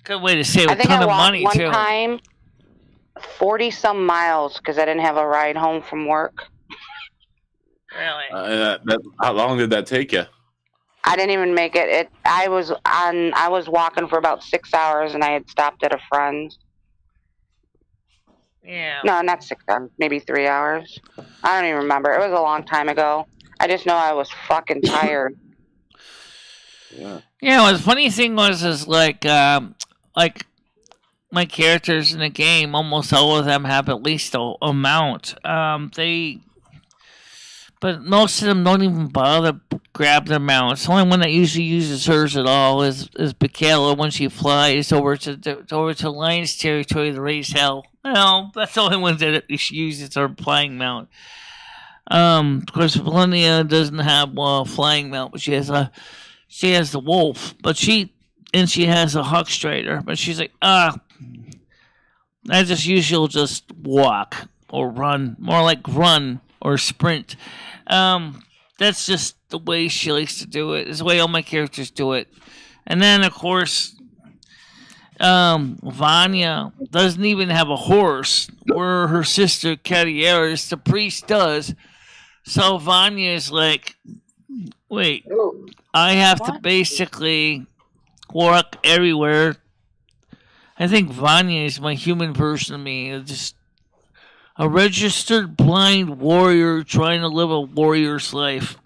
Good way to save a ton of money, one too. time 40-some miles because I didn't have a ride home from work. Really? How long did that take you? I didn't even make it. I was walking for about 6 hours, and I had stopped at a friend's. Yeah. No, not 6 hours. Maybe 3 hours. I don't even remember. It was a long time ago. I just know I was fucking tired. Yeah. Yeah. Well, the funny thing is like my characters in the game, almost all of them have at least a mount. But most of them don't even bother to grab their mounts. The only one that usually uses hers at all is Michaela when she flies over to Lion's territory to raise hell. Well, that's the only one that she uses her flying mount. Of course, Valenia doesn't have a flying mount, but she has the wolf. But she has a hawk strider. But she's like, I just usually just walk or run, more like run or sprint. That's just the way she likes to do it. It's the way all my characters do it. And then, of course, Vanya doesn't even have a horse, where her sister Cadieris, the priest, does. So Vanya is like, wait, I have to basically walk everywhere. I think Vanya is my human version of me. Just a registered blind warrior trying to live a warrior's life.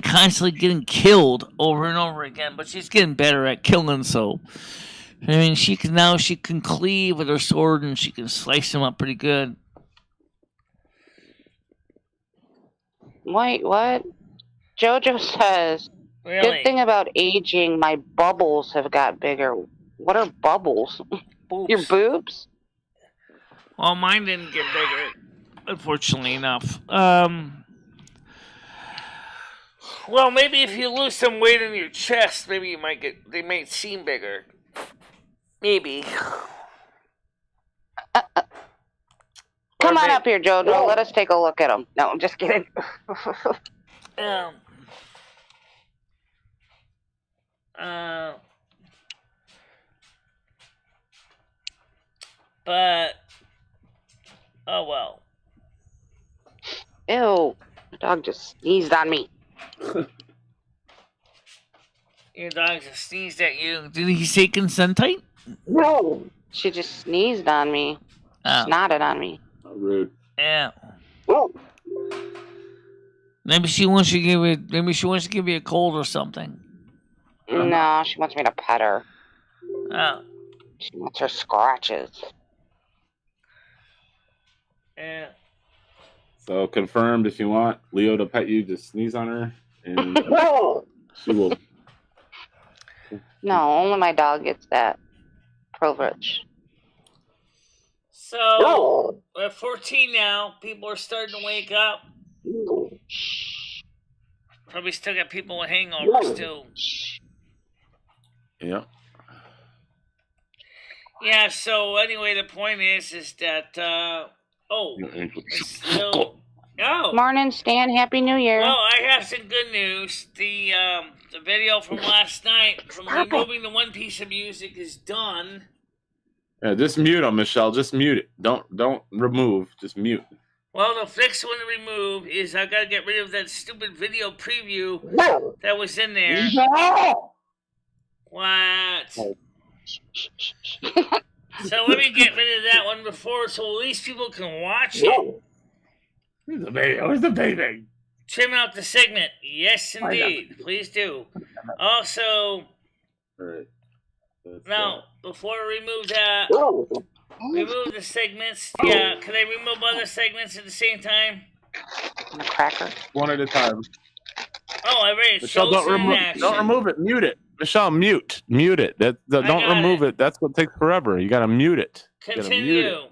Constantly getting killed over and over again, but she's getting better at killing. So, I mean, she can cleave with her sword and she can slice them up pretty good. Wait, what? JoJo says, Really? good thing about aging, my bubbles have got bigger. What are bubbles? Boobs. Your boobs? Well, mine didn't get bigger, unfortunately enough. Well, maybe if you lose some weight in your chest, maybe they might seem bigger. Maybe. Come on up here, JoJo. Let us take a look at them. No, I'm just kidding. But, oh well. Ew, the dog just sneezed on me. Your dog just sneezed at you. Did he say consentite? No. She just sneezed on me. Snotted on me. Oh, rude. Yeah. Oh. Maybe she wants to give you a cold or something. No, she wants me to pet her. Oh. She wants her scratches. Yeah. So confirmed, if you want Leo to pet you, just sneeze on her and she will. No, only my dog gets that privilege. So, we're at 14 now. People are starting to wake up. Probably still got people with hangovers, too. Yeah. Yeah, so anyway, the point is that, Morning, Stan. Happy New Year. Well, I have some good news. The video from last night, from removing the one piece of music, is done. Yeah, just mute them, Michelle. Just mute it. Don't remove. Just mute. Well, the next one to remove is I gotta get rid of that stupid video preview that was in there. What? So let me get rid of that one so at least people can watch it. Where's the baby? Where's the baby? Trim out the segment. Yes, indeed. Please do. Also, all right. now, before I remove that, remove the segments. Yeah, can I remove other segments at the same time? Cracker. One at a time. Oh, I read it. Michelle, don't remove it. Mute it. Michelle, mute it. Don't remove it. That's what takes forever. You gotta mute it. Continue.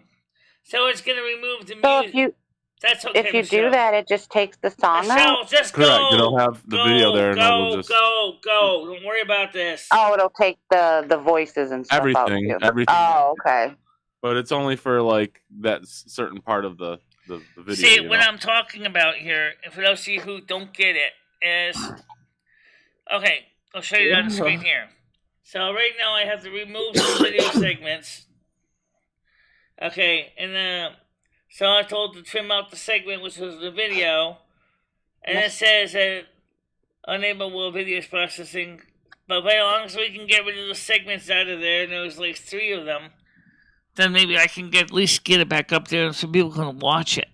So it's gonna remove the music. So that's okay. If you do that, it just takes the song out. Just correct. Go, it'll have the video there, and it'll just go. Don't worry about this. Oh, it'll take the voices and stuff out everything. too. Everything. Oh, okay. But it's only for like that certain part of the video. See, what I'm talking about here, and for those of you who don't get it, is okay. I'll show you on the screen here. So right now I have to remove some video segments. Okay, and so I told to trim out the segment, which was the video, and it says that unable with video processing. But as long as we can get rid of the segments out of there, and there was like 3 of them, then maybe I can at least get it back up there so people can watch it.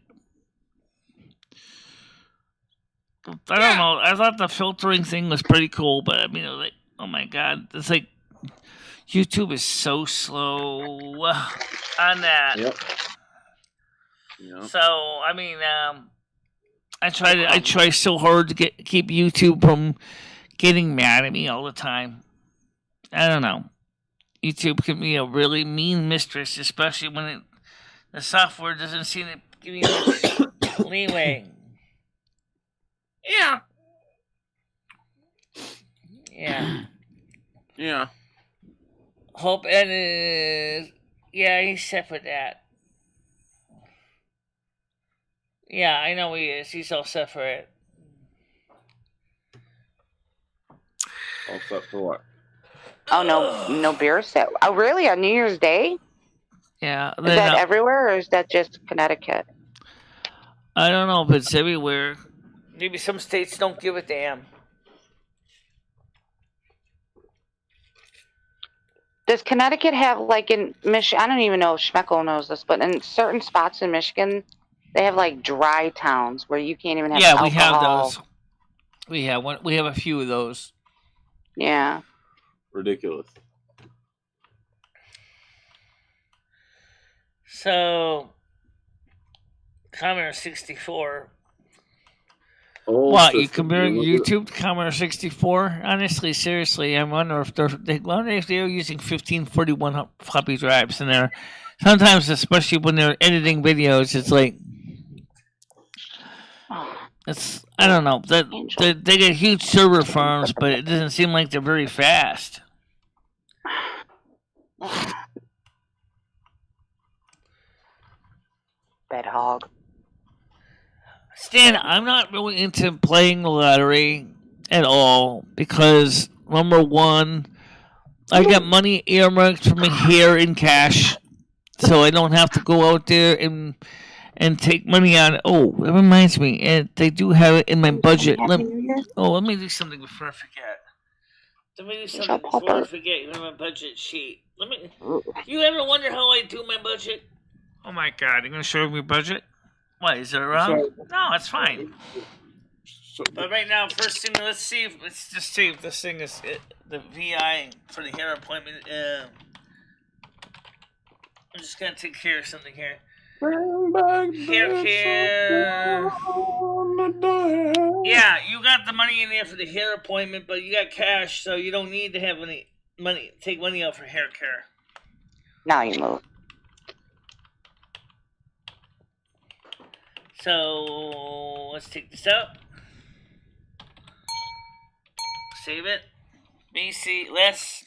I don't know. I thought the filtering thing was pretty cool, but I mean, like, oh my god, it's like YouTube is so slow on that. Yep. So I mean, I try so hard to keep YouTube from getting mad at me all the time. I don't know. YouTube can be a really mean mistress, especially when the software doesn't seem to give you much leeway. Yeah. Yeah. Hope Ed is Yeah, he's set for that. Yeah, I know he is. He's all set for it. All set for what? Oh, no beer set. Oh, really? On New Year's Day? Yeah. Is that everywhere, or is that just Connecticut? I don't know if it's everywhere. Maybe some states don't give a damn. Does Connecticut have, like, in Michigan? I don't even know if Schmeckel knows this, but in certain spots in Michigan, they have, like, dry towns where you can't even have alcohol. We have those. We have one. We have a few of those. Yeah. Ridiculous. So, Commodore 64. What? You compare YouTube to Commodore 64? Honestly, seriously, I wonder if they're using 1541 floppy drives in there. Sometimes, especially when they're editing videos, it's like I don't know. They get huge server farms, but it doesn't seem like they're very fast. Bed hog. Stan, I'm not really into playing the lottery at all because, number one, I got money earmarked for me here in cash, so I don't have to go out there and take money out. Oh, it reminds me, and they do have it in my budget. Let me do something before I forget. Let me do something before I forget. You have my budget sheet. You ever wonder how I do my budget? Oh my God! You're gonna show me budget? What, is it wrong? No, it's fine. But right now, first thing, let's just see if this thing is the VI for the hair appointment. I'm just gonna take care of something here. Hair care. Yeah, you got the money in there for the hair appointment, but you got cash, so you don't need to have any money. Take money out for hair care. Now you move. So let's take this up. Save it. BC, less.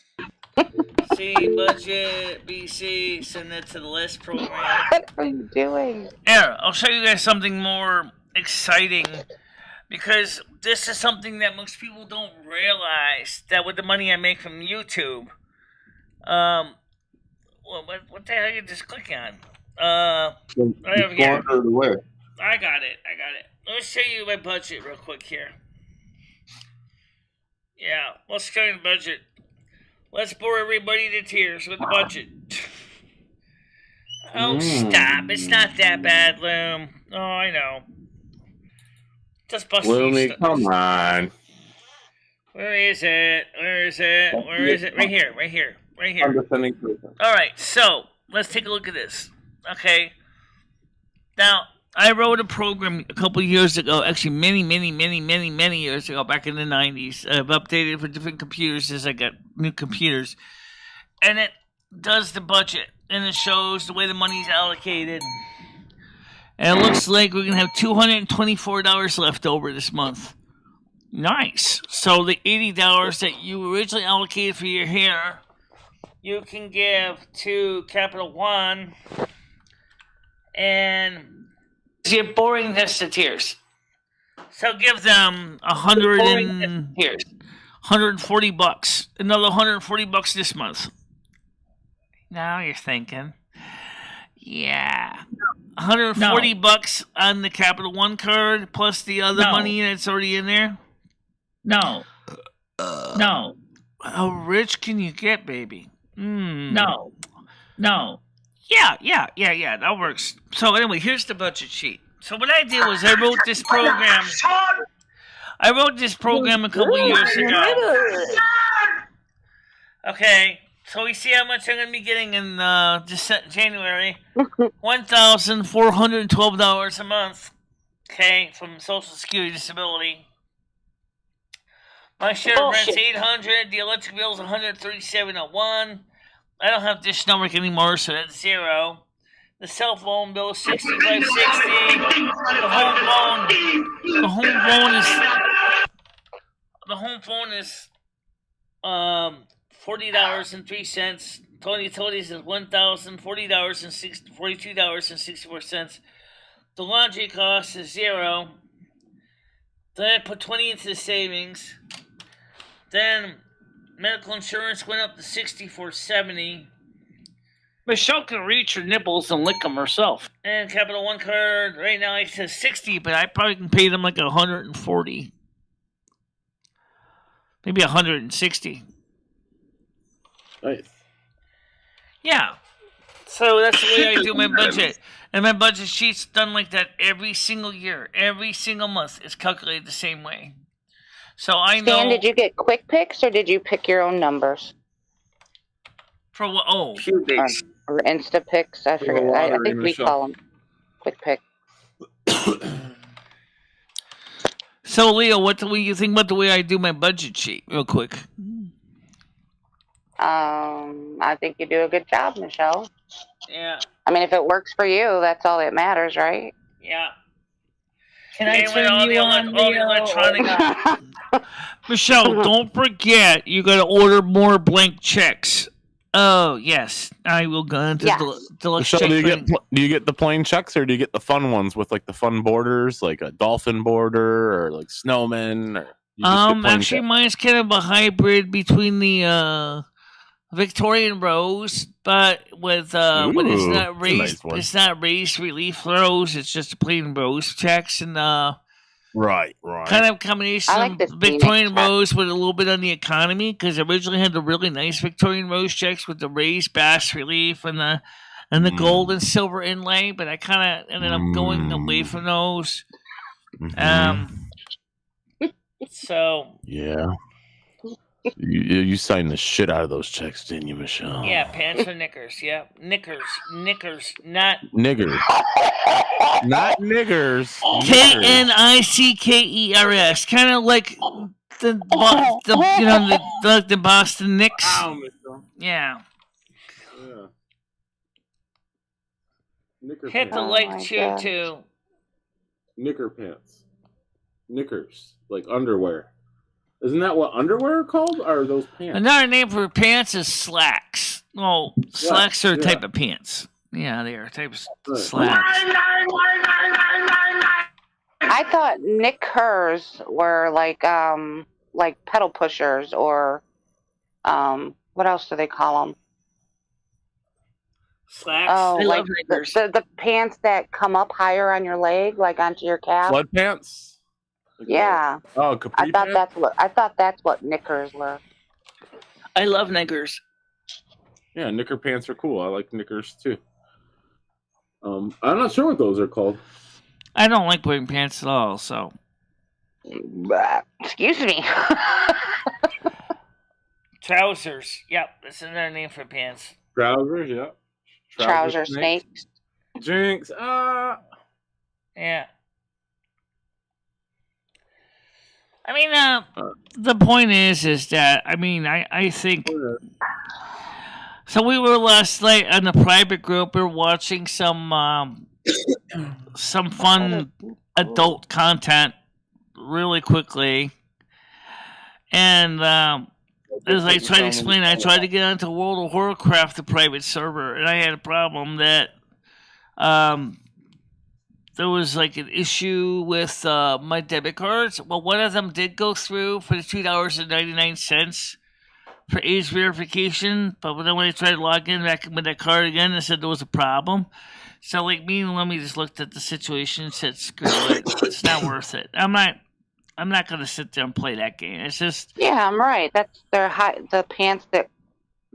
C, budget, BC, send that to the list program. What are you doing? Here, I'll show you guys something more exciting. Because this is something that most people don't realize. That with the money I make from YouTube. What the hell are you just clicking on? Right over here. I got it. Let me show you my budget real quick here. Yeah, let's go to the budget. Let's bore everybody to tears with the budget. Oh, stop. It's not that bad, Loom. Oh, I know. Just bust Loomy, come on. Where is it? Right here. Alright, so, let's take a look at this. Okay. Now, I wrote a program a couple years ago, actually many years ago, back in the 90s. I've updated it for different computers as I got new computers. And it does the budget, and it shows the way the money's allocated. And it looks like we're going to have $224 left over this month. Nice. So the $80 that you originally allocated for your hair, you can give to Capital One, and you're boring this to tears. So give them $140. Another $140 this month. Now you're thinking, yeah, $140 on the Capital One card plus the other money that's already in there. No. How rich can you get, baby? No. Yeah, that works. So anyway, here's the budget sheet. So what I did was I wrote this program. I wrote this program a couple years ago. Okay, so we see how much I'm going to be getting in January. $1,412 a month. Okay, from Social Security Disability. My share of rent's $800. The electric bill's $137.01. I don't have Dish Network anymore, so that's $0. The cell phone bill is $65.60. The home phone is $40.03. Total utilities is $1,042.64. The laundry cost is $0. Then I put 20 into the savings. Then medical insurance went up to $64.70. Michelle can reach her nipples and lick them herself. And Capital One card right now it says $60, but I probably can pay them like $140, maybe $160. Nice. Yeah. So that's the way I do my budget. And my budget sheet's done like that every single year. Every single month is calculated the same way. So I know... Stan, did you get quick picks or did you pick your own numbers? For what? Oh. Or Insta picks? I forget. I think we call them quick pick. So, Leo, what do you think about the way I do my budget sheet, real quick? I think you do a good job, Michelle. Yeah. I mean, if it works for you, that's all that matters, right? Yeah. Can I turn you on, electronic? Michelle, don't forget you got to order more blank checks. Oh yes, I will go into deluxe Michelle, check. do you get the plain checks or do you get the fun ones with like the fun borders, like a dolphin border or like snowman? Or actually, mine's kind of a hybrid between the Victorian rose, but with what is not raised? Nice, it's not raised relief rose. It's just a plain rose checks and right. kind of combination like of Victorian rose with a little bit on the economy, because I originally had the really nice Victorian rose checks with the raised bas relief and the gold and silver inlay, but I kind of ended up going away from those. So yeah. You signed the shit out of those checks, didn't you, Michelle? Yeah, pants or knickers. Yeah, knickers, not niggers, not niggers. KNICKERS, kind of like the Boston Knicks. Ow, Michelle. Yeah. Knicker Hit the pants. like cheer too. Knicker pants, knickers, like underwear. Isn't that what underwear are called? Or are those pants? Another name for pants is slacks. Well, slacks are a type of pants. Yeah, they are a type of slacks. I thought knickers were like pedal pushers or what else do they call them? Slacks. Oh, I like love knickers. the pants that come up higher on your leg, like onto your calf. Flood pants. Like yeah. Capri I thought that's what knickers were. I love knickers. Yeah, knicker pants are cool. I like knickers too. I'm not sure what those are called. I don't like wearing pants at all, so. Excuse me. Trousers. Yep, that's another name for pants. Trousers, yeah. Trouser snakes. Jinx. Yeah. I mean, the point is that, I mean, I think... So we were last night on the private group, we were watching some fun adult content really quickly. And as I tried to explain, I tried to get onto World of Warcraft, the private server, and I had a problem that there was like an issue with my debit cards. Well, one of them did go through for the $2.99 for age verification, but then when I tried to log in back with that card again, it said there was a problem. So like me and Lemmy just looked at the situation and said, "Screw it, it's not worth it." I'm not going to sit there and play that game. It's just I'm right. That's the pants that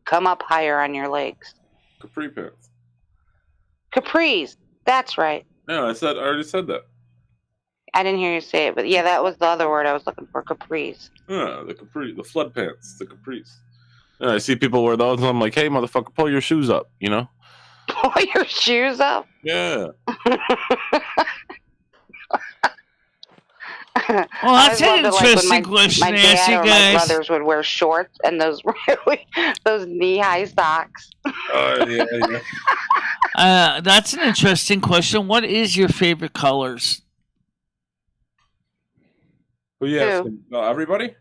come up higher on your legs. Capri pants. Capris. That's right. Yeah, I already said that. I didn't hear you say it, but yeah, that was the other word I was looking for. Capris. Yeah, the flood pants, the capris. Yeah, I see people wear those, and I'm like, hey, motherfucker, pull your shoes up, you know? Pull your shoes up? Yeah. Well, that's an interesting question my to ask you dad or guys. my brothers would wear shorts and those knee-high socks. Oh, yeah. That's an interesting question. What is your favorite colors? Who you asking? Everybody?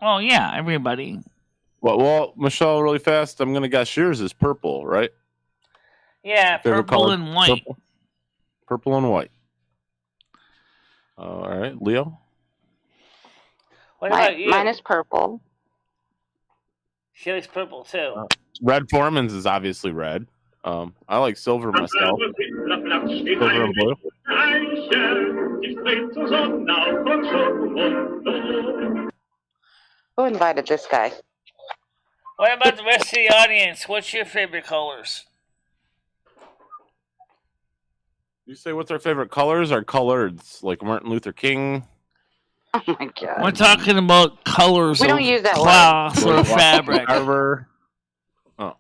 Oh, yeah, everybody. Well, Michelle, really fast. I'm gonna guess yours is purple, right? Yeah, Favorite purple color? and white. Purple and white. All right, Leo. What about you? Mine is purple. She likes purple too. Red Foreman's is obviously red. I like silver myself. Silver and blue. Who invited this guy? What about the rest of the audience? What's your favorite colors? You say what's our favorite colors? Or coloreds, like Martin Luther King. Oh my god. We're talking about colors. We don't use that cloth word. or fabric. Oh.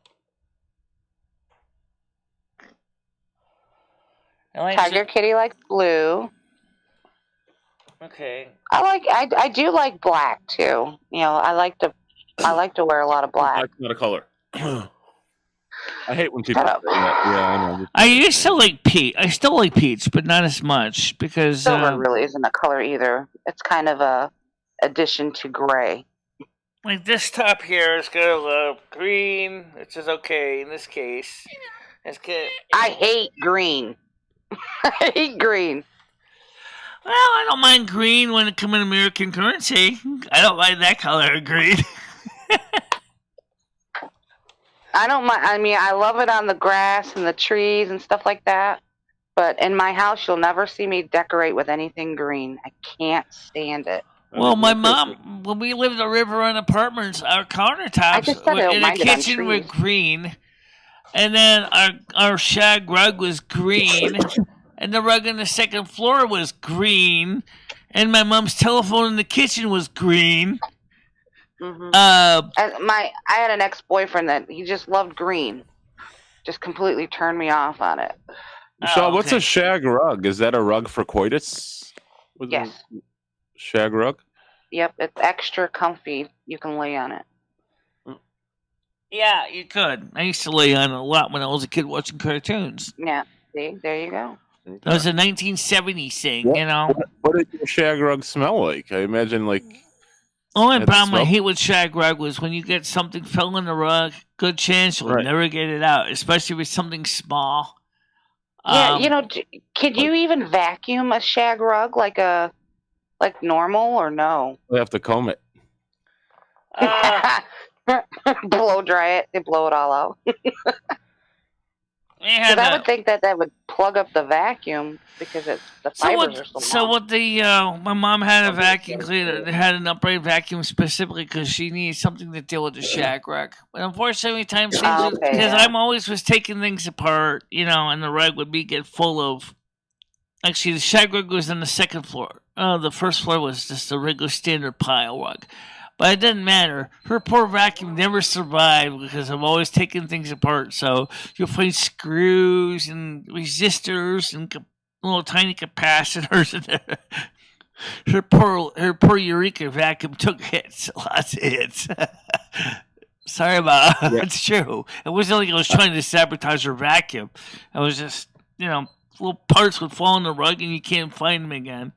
Tiger Kitty likes blue. Okay. I do like black too. You know, I like to wear a lot of black. Black's not a color. I hate when people say that. Yeah, I know. I used to like peach. I still like peach, but not as much because silver really isn't a color either. It's kind of a addition to gray. Like this top here is got a green, which is okay in this case. It's good. I hate green. I hate green. Well, I don't mind green when it comes in American currency. I don't mind that color of green. I don't mind. I mean, I love it on the grass and the trees and stuff like that. But in my house, you'll never see me decorate with anything green. I can't stand it. Well, my mom, when we lived in the Riverrun Apartments, our countertops in the kitchen were green. And then our shag rug was green. And the rug on the second floor was green. And my mom's telephone in the kitchen was green. Mm-hmm. I had an ex-boyfriend that he just loved green. Just completely turned me off on it. Michelle, what's a shag rug? Is that a rug for coitus? Yes. Shag rug? Yep, it's extra comfy. You can lay on it. Yeah, you could. I used to lay on it a lot when I was a kid watching cartoons. Yeah, see, there you go. That was a 1970s thing, you know. What did your shag rug smell like? I imagine like. Only problem I hate with shag rug was when you get something fell in the rug, good chance you'll never get it out, especially with something small. Yeah, you know, could you even vacuum a shag rug like normal or no? We have to comb it. Blow dry it. They blow it all out. Because I would think that would plug up the vacuum because the fibers are so long. So what my mom had a vacuum cleaner. They had an upright vacuum specifically because she needed something to deal with the shag rug. But unfortunately, because I'm always was taking things apart, you know, and the rug would get full of. Actually, the shag rug was on the second floor. The first floor was just a regular standard pile rug. But it didn't matter. Her poor vacuum never survived because I'm always taking things apart. So you'll find screws and resistors and little tiny capacitors in there. Her poor Eureka vacuum took hits, lots of hits. Sorry about it. It's true. It wasn't like I was trying to sabotage her vacuum. I was just, you know, little parts would fall on the rug and you can't find them again.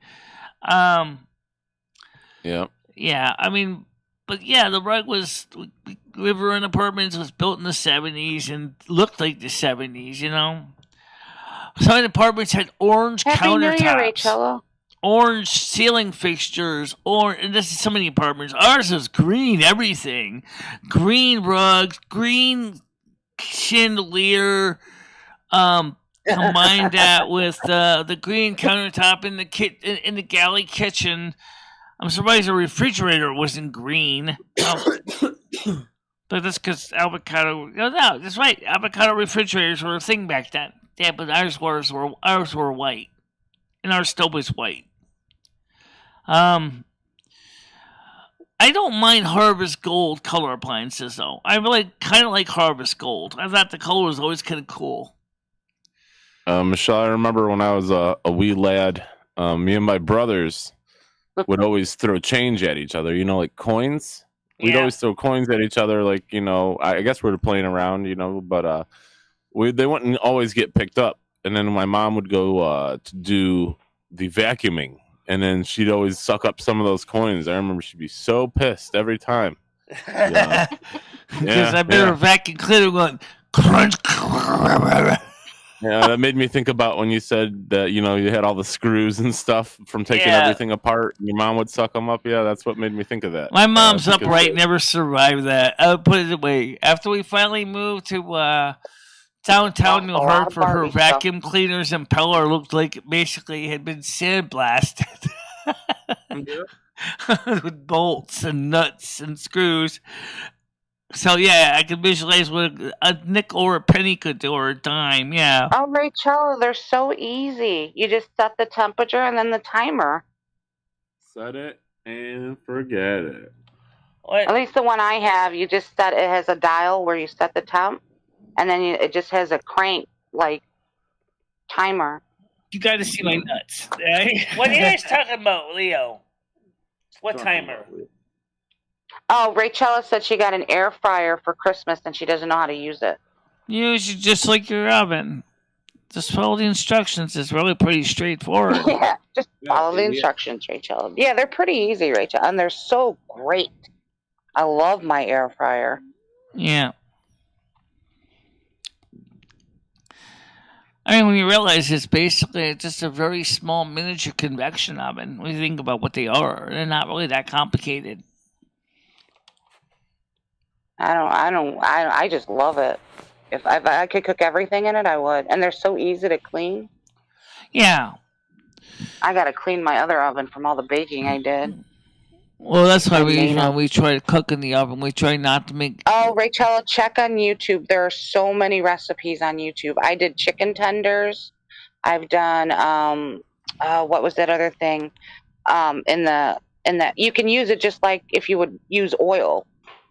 Yeah. Yeah, I mean, but yeah, the rug was Riverrun Apartments was built in the 70s and looked like the 70s, you know. Some of the apartments had orange countertops. Happy New Year, Rachel. Orange ceiling fixtures, and this is so many apartments. Ours was green everything. Green rugs, green chandelier, combine that with the green countertop in the galley kitchen. I'm surprised the refrigerator wasn't green. But that's because avocado. No, that's right. Avocado refrigerators were a thing back then. Yeah, but ours were white, and our stove was white. I don't mind Harvest Gold color appliances though. I really kind of like Harvest Gold. I thought the color was always kind of cool. Michelle, I remember when I was a wee lad, me and my brothers would always throw change at each other, you know, like coins. We'd always throw coins at each other, like, you know, I guess we were playing around, you know, but they wouldn't always get picked up. And then my mom would go to do the vacuuming, and then she'd always suck up some of those coins. I remember she'd be so pissed every time. Yeah. Because I better vacuum cleaner going crunch. Yeah, that made me think about when you said that you had all the screws and stuff from taking everything apart, and your mom would suck them up. Yeah, that's what made me think of that. My mom's upright never survived that. I would put it away. After we finally moved to downtown New Hartford, her vacuum cleaners and impeller looked like it basically had been sandblasted with bolts and nuts and screws. So yeah, I can visualize what a nickel or a penny could do, or a dime. Yeah. Oh, Rachel, they're so easy. You just set the temperature and then the timer. Set it and forget it. At least the one I have, you just set. It has a dial where you set the temp, and then it just has a crank timer. You got to see my nuts. What are you guys talking about, Leo? What timer? Oh, Rachel said she got an air fryer for Christmas and she doesn't know how to use it. Use it just like your oven. Just follow the instructions. It's really pretty straightforward. Yeah, just follow the instructions, Rachel. Yeah, they're pretty easy, Rachel, and they're so great. I love my air fryer. Yeah. I mean, when you realize it's basically just a very small miniature convection oven, when you think about what they are, they're not really that complicated. I just love it. If I could cook everything in it, I would. And they're so easy to clean. Yeah. I got to clean my other oven from all the baking I did. Well, that's why we try to cook in the oven. We try not to make... Oh, Rachel, check on YouTube. There are so many recipes on YouTube. I did chicken tenders. I've done, what was that other thing? You can use it just like if you would use oil.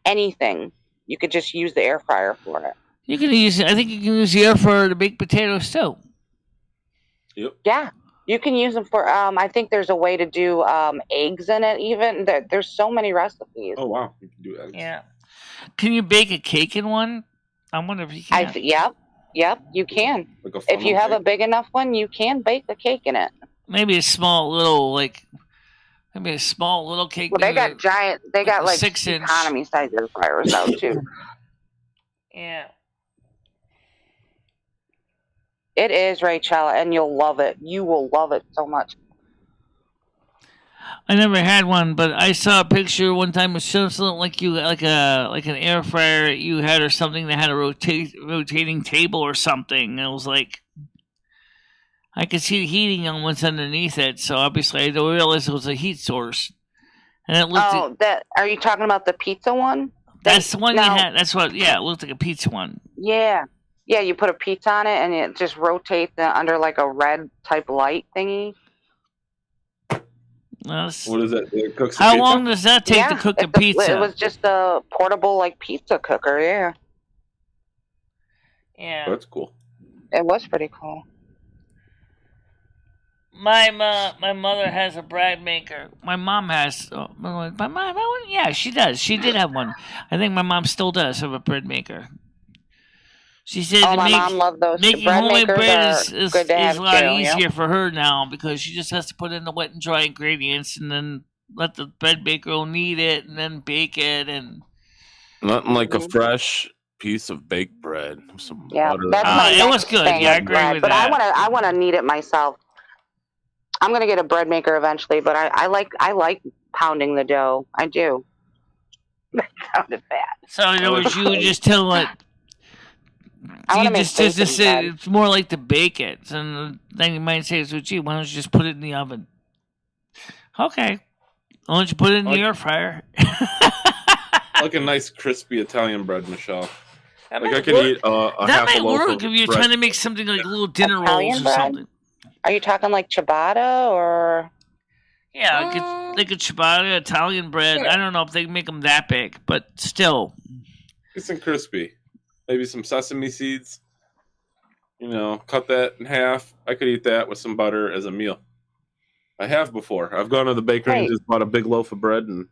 Anything. You could just use the air fryer for it. You can use. I think you can use the air fryer to bake potatoes too. Yep. Yeah, you can use them for. I think there's a way to do eggs in it. Even there's so many recipes. Oh wow, you can do eggs. Yeah. Can you bake a cake in one? I wonder if you can. Yep, you can. Like if you have a big enough one, you can bake a cake in it. Maybe a small little cake. Well, they got giant. They got like 6-inch economy size air fryers out too. Yeah. It is, Rachel, and you'll love it. You will love it so much. I never had one, but I saw a picture one time of something like an air fryer you had or something that had a rotating table or something. And it was like I could see the heating on what's underneath it, so obviously I don't realize it was a heat source. And it looked. Are you talking about the pizza one? That's the one you had. That's what. Yeah, it looked like a pizza one. Yeah. Yeah, you put a pizza on it, and it just rotates under like a red type light thingy. What is that? It cooks How pizza? Long does that take to cook a pizza? It was just a portable like pizza cooker. Yeah. Yeah. Oh, that's cool. It was pretty cool. My mother has a bread maker. My mom has. My mom, yeah, she does. She did have one. I think my mom still does have a bread maker. She said my mom loved those. Making homemade bread is a lot easier for her now because she just has to put in the wet and dry ingredients and then let the bread maker knead it and then bake it and. Nothing like a fresh piece of baked bread. Some butter. That's it was good. Yeah, I agree with but that. But I want to knead it myself. I'm gonna get a bread maker eventually, but I like pounding the dough. I do. That sounded bad. So in other words, you would just tell it. It's more like to bake it, and then you might say, "So, gee, why don't you just put it in the oven?" Okay, why don't you put it in the air fryer? Like a nice crispy Italian bread, Michelle. I could eat a that half might a loaf work of if you're bread. trying to make something like little dinner Italian rolls or bread? something. Are you talking like ciabatta or? Yeah, like a ciabatta, Italian bread. I don't know if they can make them that big, but still. Nice and crispy. Maybe some sesame seeds. Cut that in half. I could eat that with some butter as a meal. I have before. I've gone to the bakery and just bought a big loaf of bread and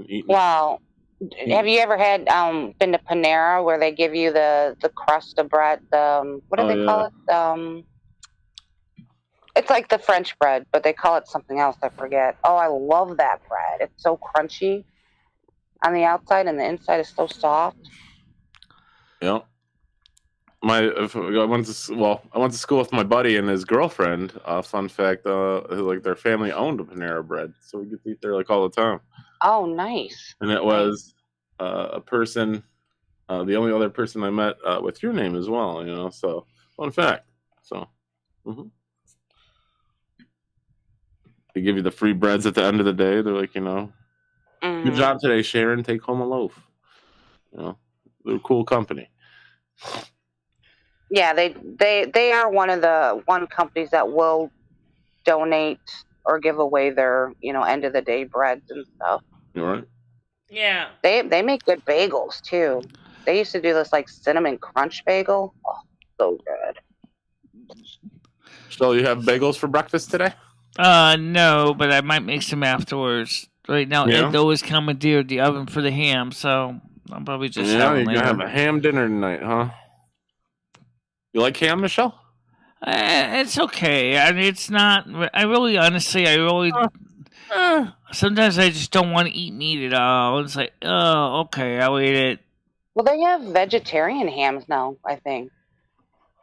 eaten. Wow. Have you ever had been to Panera where they give you the crust of bread? What do they call it? It's like the French bread, but they call it something else. I forget. Oh, I love that bread. It's so crunchy. on the outside and the inside is so soft. Yeah. I went to school with my buddy and his girlfriend. Fun fact, like their family owned a Panera Bread, so we get to eat there like all the time. Oh, nice. And it was a person, the only other person I met with your name as well. You know, so fun fact. So. They give you the free breads at the end of the day. They're like, good job today, Sharon. Take home a loaf. You know, they're a cool company. Yeah, they are one companies that will donate or give away their end of the day breads and stuff. You all right? Yeah. They make good bagels too. They used to do this like cinnamon crunch bagel. Oh, so good. So you have bagels for breakfast today? No, but I might make some afterwards. Right now, Ed always commandeered the oven for the ham, so I'll probably just have you're gonna have a ham dinner tonight, huh? You like ham, Michelle? It's okay. I mean, it's not. I really, sometimes I just don't want to eat meat at all. It's like, oh, okay, I'll eat it. Well, they have vegetarian hams now, I think.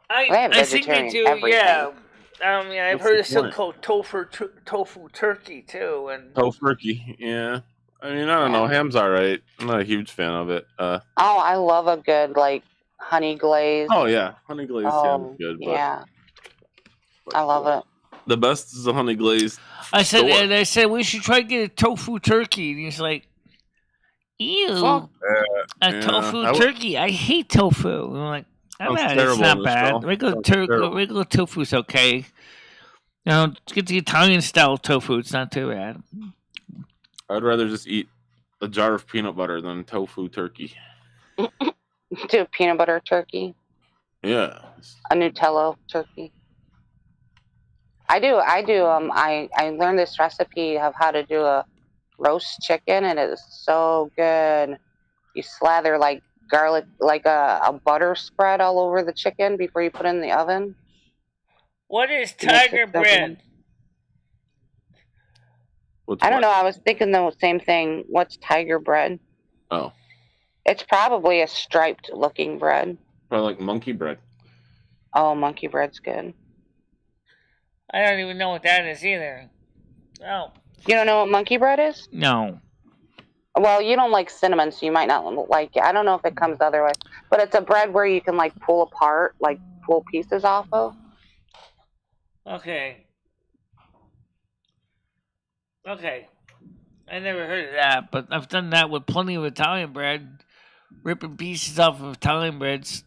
I think they do, everything. Yeah. I've heard of something called tofu turkey too, and Tofurkey, yeah. I mean, I don't know. Ham's all right. I'm not a huge fan of it. I love a good like honey glaze. Oh yeah, honey glazed ham is good. But, yeah, I love it. The best is the honey glazed. I said we should try to get a tofu turkey, and he's like, "Ew, tofu turkey? I hate tofu." And I'm like, it's not bad. Regular tofu's okay. Get the Italian style tofu. It's not too bad. I'd rather just eat a jar of peanut butter than tofu turkey. Do a peanut butter turkey. Yeah. A Nutella turkey. I do. I learned this recipe of how to do a roast chicken, and it is so good. You slather like garlic, like a butter spread all over the chicken before you put it in the oven. What is tiger bread? I don't know. I was thinking the same thing. What's tiger bread? Oh. It's probably a striped looking bread. Probably like monkey bread. Oh, monkey bread's good. I don't even know what that is either. Oh. You don't know what monkey bread is? No. Well, you don't like cinnamon, so you might not like it. I don't know if it comes otherwise. But it's a bread where you can like pull apart, like pull pieces off of. Okay. I never heard of that, but I've done that with plenty of Italian bread. Ripping pieces off of Italian breads.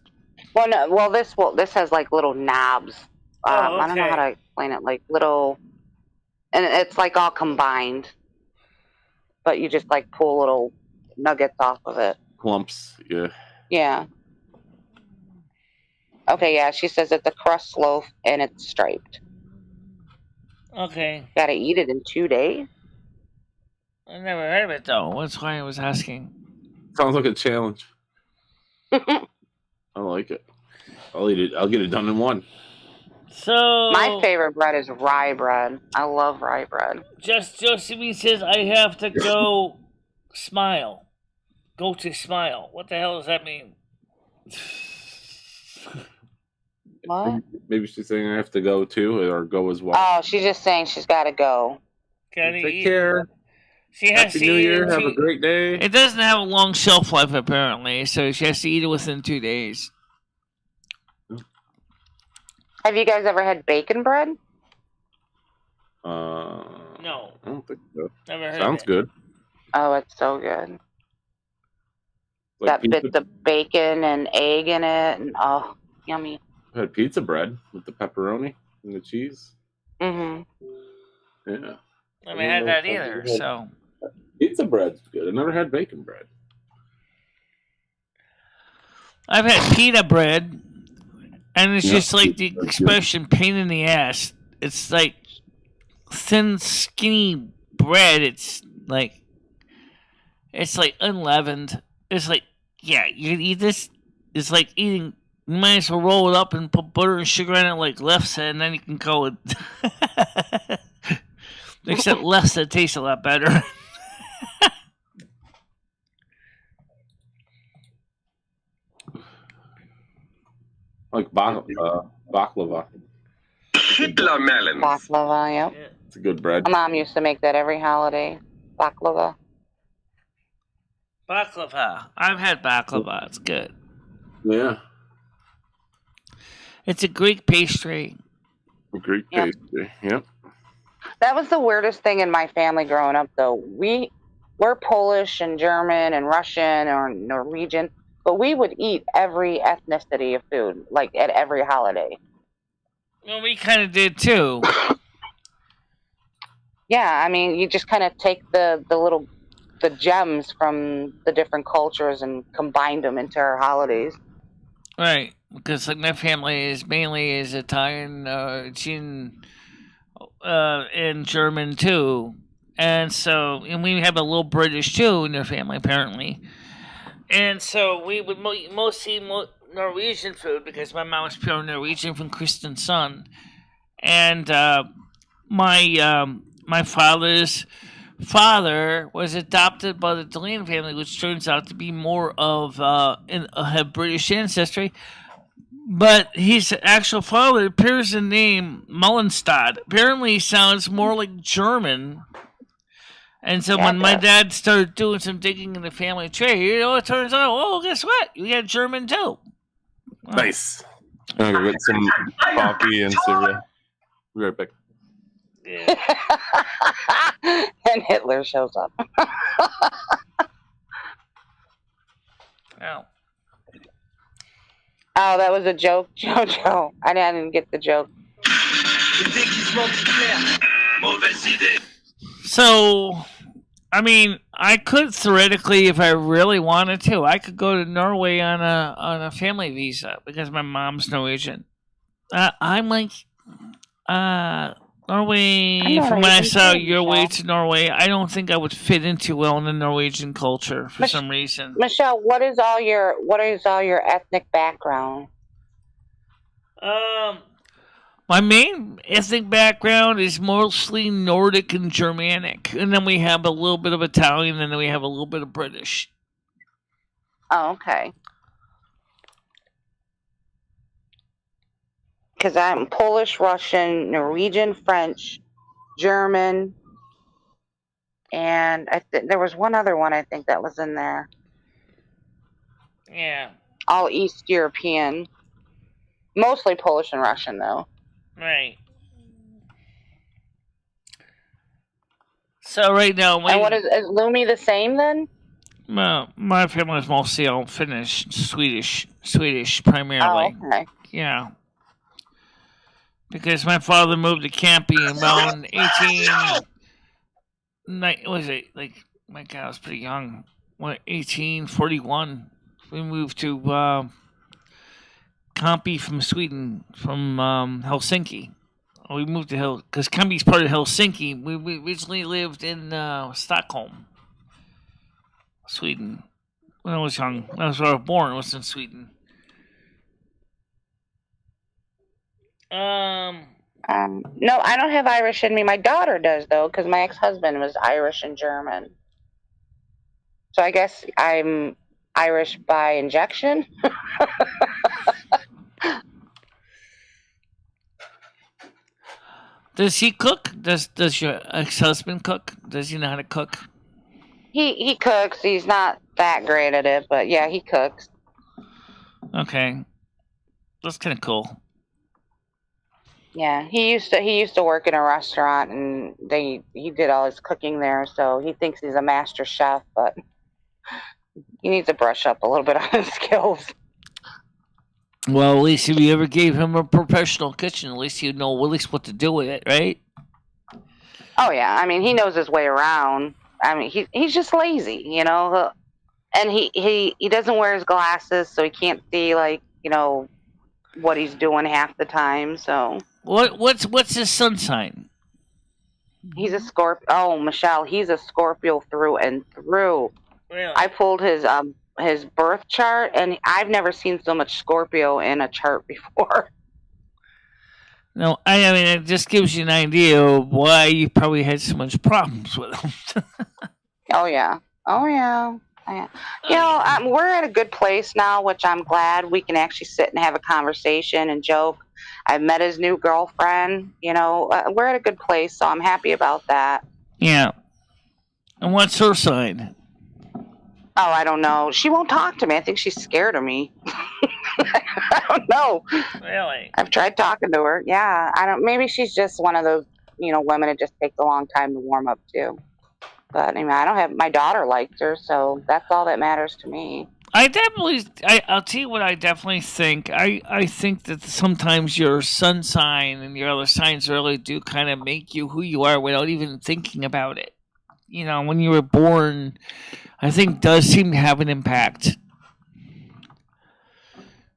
Well, no. Well, this has like little knobs. Okay. I don't know how to explain it. Like little, and it's like all combined. But you just like pull little nuggets off of it. Clumps, yeah. Yeah. Okay, yeah. She says it's a crust loaf and it's striped. Okay. Gotta eat it in 2 days. I never heard of it though. That's why I was asking. Sounds like a challenge. I like it. I'll eat it. I'll get it done in one. So my favorite bread is rye bread. I love rye bread. Josephine says I have to go smile. Go to smile. What the hell does that mean? What? Maybe she's saying I have to go too, or go as well. Oh, she's just saying she's got to go. Take care. She has Happy New Year. Have a great day. It doesn't have a long shelf life, apparently, so she has to eat it within 2 days. Have you guys ever had bacon bread? No. I don't think so. Never heard Sounds good. Oh, it's so good. Like that bits of bacon and egg in it, and oh, yummy. I had pizza bread with the pepperoni and the cheese. Mm-hmm. Yeah. I haven't had that either, so. Pizza bread's good. I never had bacon bread. I've had pita bread, and it's just like the expression pain in the ass. It's like thin, skinny bread. It's like unleavened. It's like, yeah, you can eat this. It's like eating, you might as well roll it up and put butter and sugar in it like Left said, and then you can call it. Except Left said tastes a lot better. Like baklava. Baklava, yep. Yeah. It's a good bread. My mom used to make that every holiday. Baklava. Baklava. I've had baklava. It's good. Yeah. It's a Greek pastry. Greek pastry. Yep. That was the weirdest thing in my family growing up, though. We're Polish and German and Russian or Norwegian, but we would eat every ethnicity of food, like at every holiday. Well, we kind of did too. Yeah, I mean, you just kind of take the gems from the different cultures and combine them into our holidays. Right, because like my family is mainly Italian, and German too, and we have a little British too in their family apparently, and so we would mostly Norwegian food because my mom was pure Norwegian from Kristiansand, and my father's father was adopted by the Dalene family, which turns out to be more of have British ancestry. But his actual father appears in the name Mullenstad. Apparently, he sounds more like German. And so when my dad started doing some digging in the family tree, it turns out, oh, guess what? You got German too. Wow. Nice. I'm gonna get some coffee and cereal. Be right back. Yeah. And Hitler shows up. Wow. Oh, that was a joke, Jojo. I didn't get the joke. So, I mean, I could theoretically, if I really wanted to, I could go to Norway on a family visa because my mom's Norwegian. I'm like, Norway. From when I saw your way to Norway, I don't think I would fit in too well in the Norwegian culture for some reason. Michelle, what is all your ethnic background? My main ethnic background is mostly Nordic and Germanic, and then we have a little bit of Italian, and then we have a little bit of British. Oh, okay. Because I'm Polish, Russian, Norwegian, French, German, and there was one other one I think that was in there. Yeah. All East European. Mostly Polish and Russian, though. Right. So right now... And what is Lumi the same, then? Well, my family is mostly all Finnish, Swedish primarily. Oh, okay. Yeah. Because my father moved to Campy around I was pretty young. 1841. We moved to Kamppi from Sweden, from Helsinki. We moved to because Kampi's part of Helsinki. We originally lived in Stockholm, Sweden. When I was young, when I was born, I was in Sweden. No, I don't have Irish in me. My daughter does, though, because my ex-husband was Irish and German. So I guess I'm Irish by injection. Does he cook? Does your ex-husband cook? Does he know how to cook? He cooks. He's not that great at it, but yeah, he cooks. Okay, that's kind of cool. Yeah, he used to work in a restaurant, and he did all his cooking there, so he thinks he's a master chef, but he needs to brush up a little bit on his skills. Well, at least if you ever gave him a professional kitchen, at least you know at least what to do with it, right? Oh yeah, I mean he knows his way around. I mean he's just lazy, you know, and he doesn't wear his glasses, so he can't see what he's doing half the time. So what's his sun sign? He's a Scorpio. Oh, Michelle, he's a Scorpio through and through. Really? I pulled his birth chart, and I've never seen so much Scorpio in a chart before. No, I mean it just gives you an idea of why you probably had so much problems with him. Oh yeah. We're at a good place now, which I'm glad. We can actually sit and have a conversation and joke. I've met his new girlfriend. We're at a good place, so I'm happy about that. Yeah. And what's her sign? Oh, I don't know. She won't talk to me. I think she's scared of me. I don't know. Really? I've tried talking to her. Yeah, I don't. Maybe she's just one of those, women that just takes a long time to warm up to. But I don't have. My daughter likes her, so that's all that matters to me. I'll tell you what I definitely think. I think that sometimes your sun sign and your other signs really do kind of make you who you are without even thinking about it. When you were born, I think does seem to have an impact.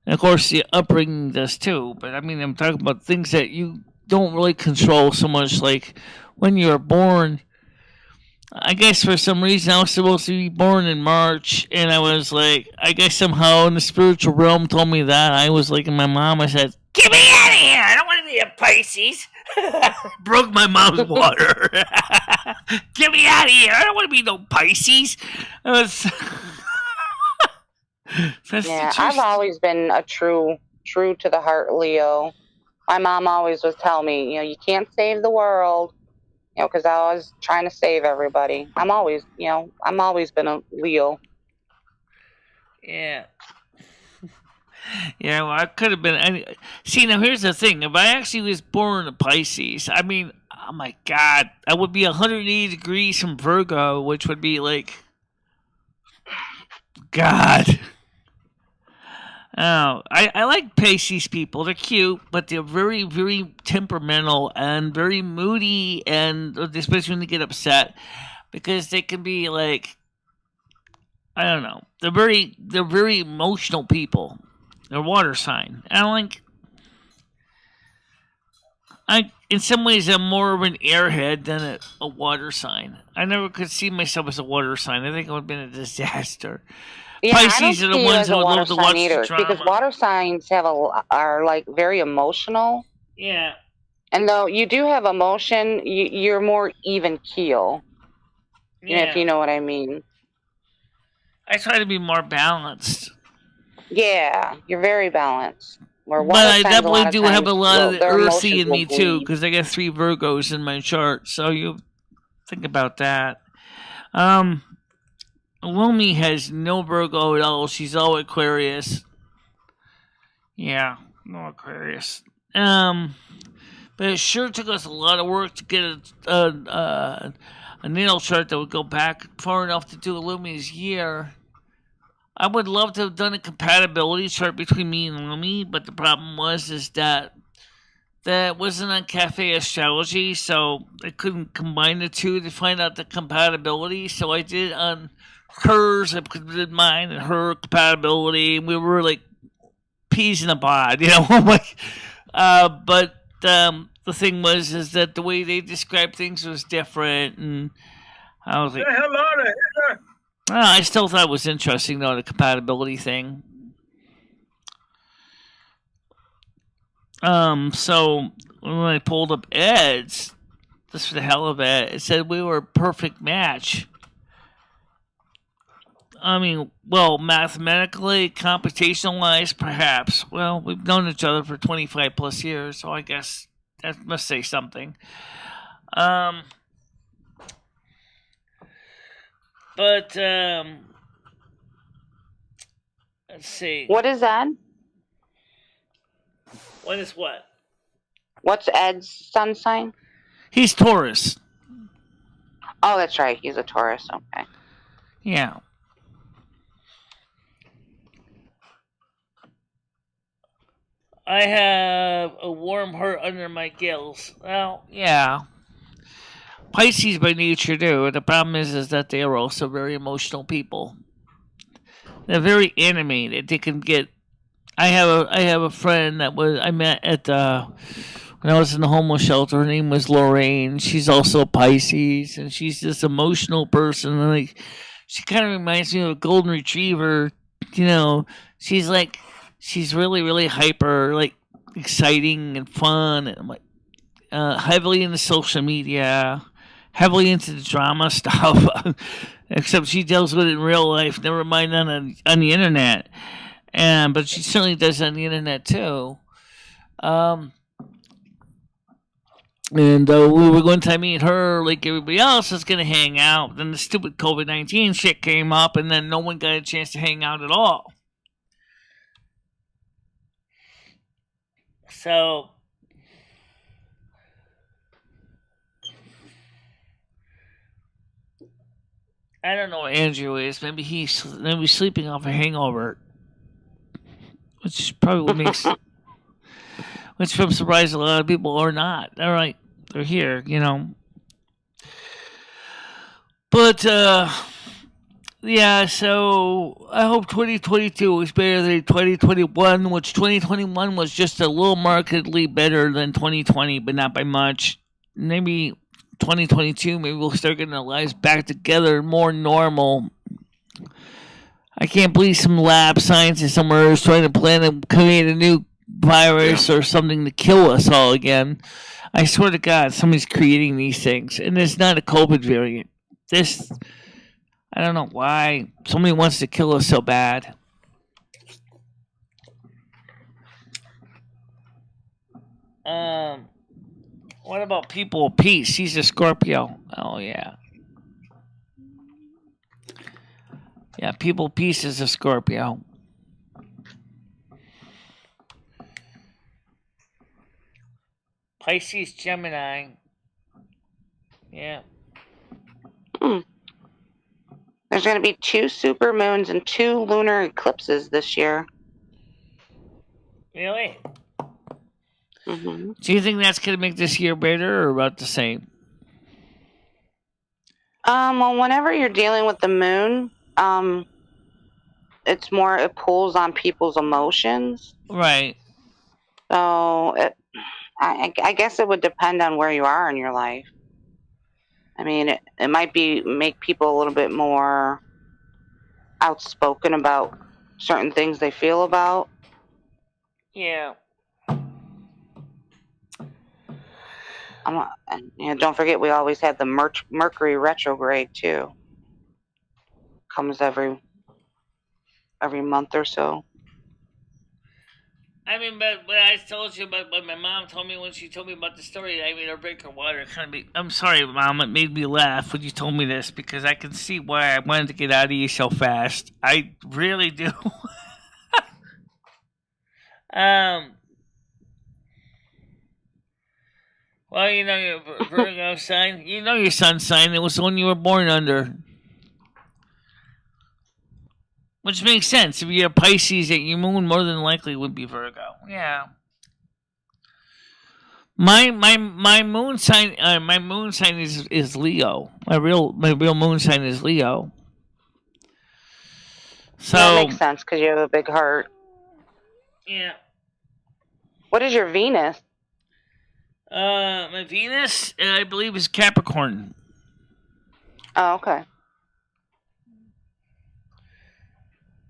And of course, the upbringing does too. But I'm talking about things that you don't really control so much. Like when you were born, I guess for some reason I was supposed to be born in March, and I was like, I guess somehow in the spiritual realm told me that. I was like, and my mom, I said, "Get me out of here! I don't want to be a Pisces." Broke my mom's water. Get me out of here! I don't want to be no Pisces. I've always been a true to the heart Leo. My mom always was tell me, you can't save the world, because I was trying to save everybody. I'm always been a Leo. Yeah. Yeah, well, I could have been. See, now here's the thing. If I actually was born a Pisces, oh my God, I would be 180 degrees from Virgo, which would be like, God. Oh, I like Pisces people. They're cute, but they're very, very temperamental and very moody, and especially when they get upset, because they can be like, I don't know. They're very emotional people. They're water sign. And in some ways, I'm more of an airhead than a water sign. I never could see myself as a water sign. I think it would have been a disaster. Yeah, Pisces are the ones that would love to watch either, the drama. because water signs are like very emotional. Yeah. And though you do have emotion, you're more even keel. Yeah. If you know what I mean. I try to be more balanced. Yeah, you're very balanced. But I definitely do have a lot of the earthy in me too, because I got 3 Virgos in my chart. So you think about that. Lumi has no Virgo at all. She's all Aquarius. Yeah, no Aquarius. But it sure took us a lot of work to get a natal chart that would go back far enough to do Lumi's year. I would love to have done a compatibility chart between me and Lumi, but the problem was that wasn't on Cafe Astrology, so I couldn't combine the two to find out the compatibility. So I did on hers, I did mine and her compatibility, and we were like peas in a pod, but the thing was that the way they described things was different, and I was like, I still thought it was interesting, though, the compatibility thing. So when I pulled up Ed's, just for the hell of it, it said we were a perfect match. Mathematically, computational-wise, perhaps. Well, we've known each other for 25 plus years, so I guess that must say something. But, let's see. What is that? What is what? What's Ed's sun sign? He's Taurus. Oh, that's right. He's a Taurus. Okay. Yeah. I have a warm heart under my gills. Well, yeah. Pisces by nature do. The problem is that they are also very emotional people. They're very animated. They can get. I have a friend that I met at when I was in the homeless shelter. Her name was Lorraine. She's also a Pisces, and she's this emotional person. And she kind of reminds me of a golden retriever. She's really, really hyper, exciting and fun, and heavily into social media, heavily into the drama stuff. except she deals with it in real life. Never mind on the internet. But she certainly does on the internet too. And we were going to meet her like everybody else is going to hang out. Then the stupid COVID-19 shit came up, and then no one got a chance to hang out at all. So, I don't know where Andrew is. Maybe he's sleeping off a hangover, which probably makes, which from surprise a lot of people or not. All right, they're here, you know. But yeah, so I hope 2022 is better than 2021, which 2021 was just a little markedly better than 2020, but not by much. Maybe 2022, maybe we'll start getting our lives back together, more normal. I can't believe some lab scientist somewhere is trying to plan to create a new virus or something to kill us all again. I swear to God, somebody's creating these things, and it's not a COVID variant. This, I don't know why somebody wants to kill us so bad. What about People of Peace? He's a Scorpio. Oh yeah. Yeah, People of Peace is a Scorpio. Pisces, Gemini. Yeah. There's going to be 2 supermoons and 2 lunar eclipses this year. Really? Mm-hmm. Do you think that's going to make this year better or about the same? Well, whenever you're dealing with the moon, it's more, it pulls on people's emotions. Right. So, I guess it would depend on where you are in your life. I mean, it might make people a little bit more outspoken about certain things they feel about. Yeah. And don't forget, we always had the Mercury retrograde too. Comes every month or so. I mean, but I told you about what my mom told me when she told me about the story. I made her drink her water. I'm sorry, Mom. It made me laugh when you told me this because I can see why I wanted to get out of you so fast. I really do. Well, you know your Virgo sign. You know your sun's sign. It was the one you were born under. Which makes sense. If you're Pisces, that your moon more than likely would be Virgo. Yeah. My moon sign is Leo. My real moon sign is Leo. So that makes sense because you have a big heart. Yeah. What is your Venus? My Venus, I believe, is Capricorn. Oh, okay.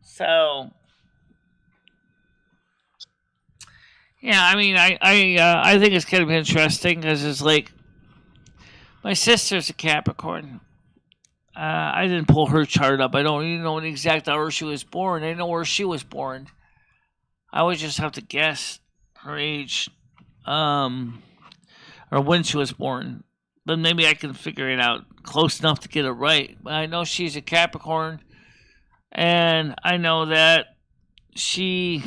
So, yeah, I mean, I think it's kind of interesting because it's like my sister's a Capricorn. I didn't pull her chart up. I don't even know the exact hour she was born. I know where she was born. I would just have to guess her age, or when she was born. But maybe I can figure it out close enough to get it right. But I know she's a Capricorn. And I know that she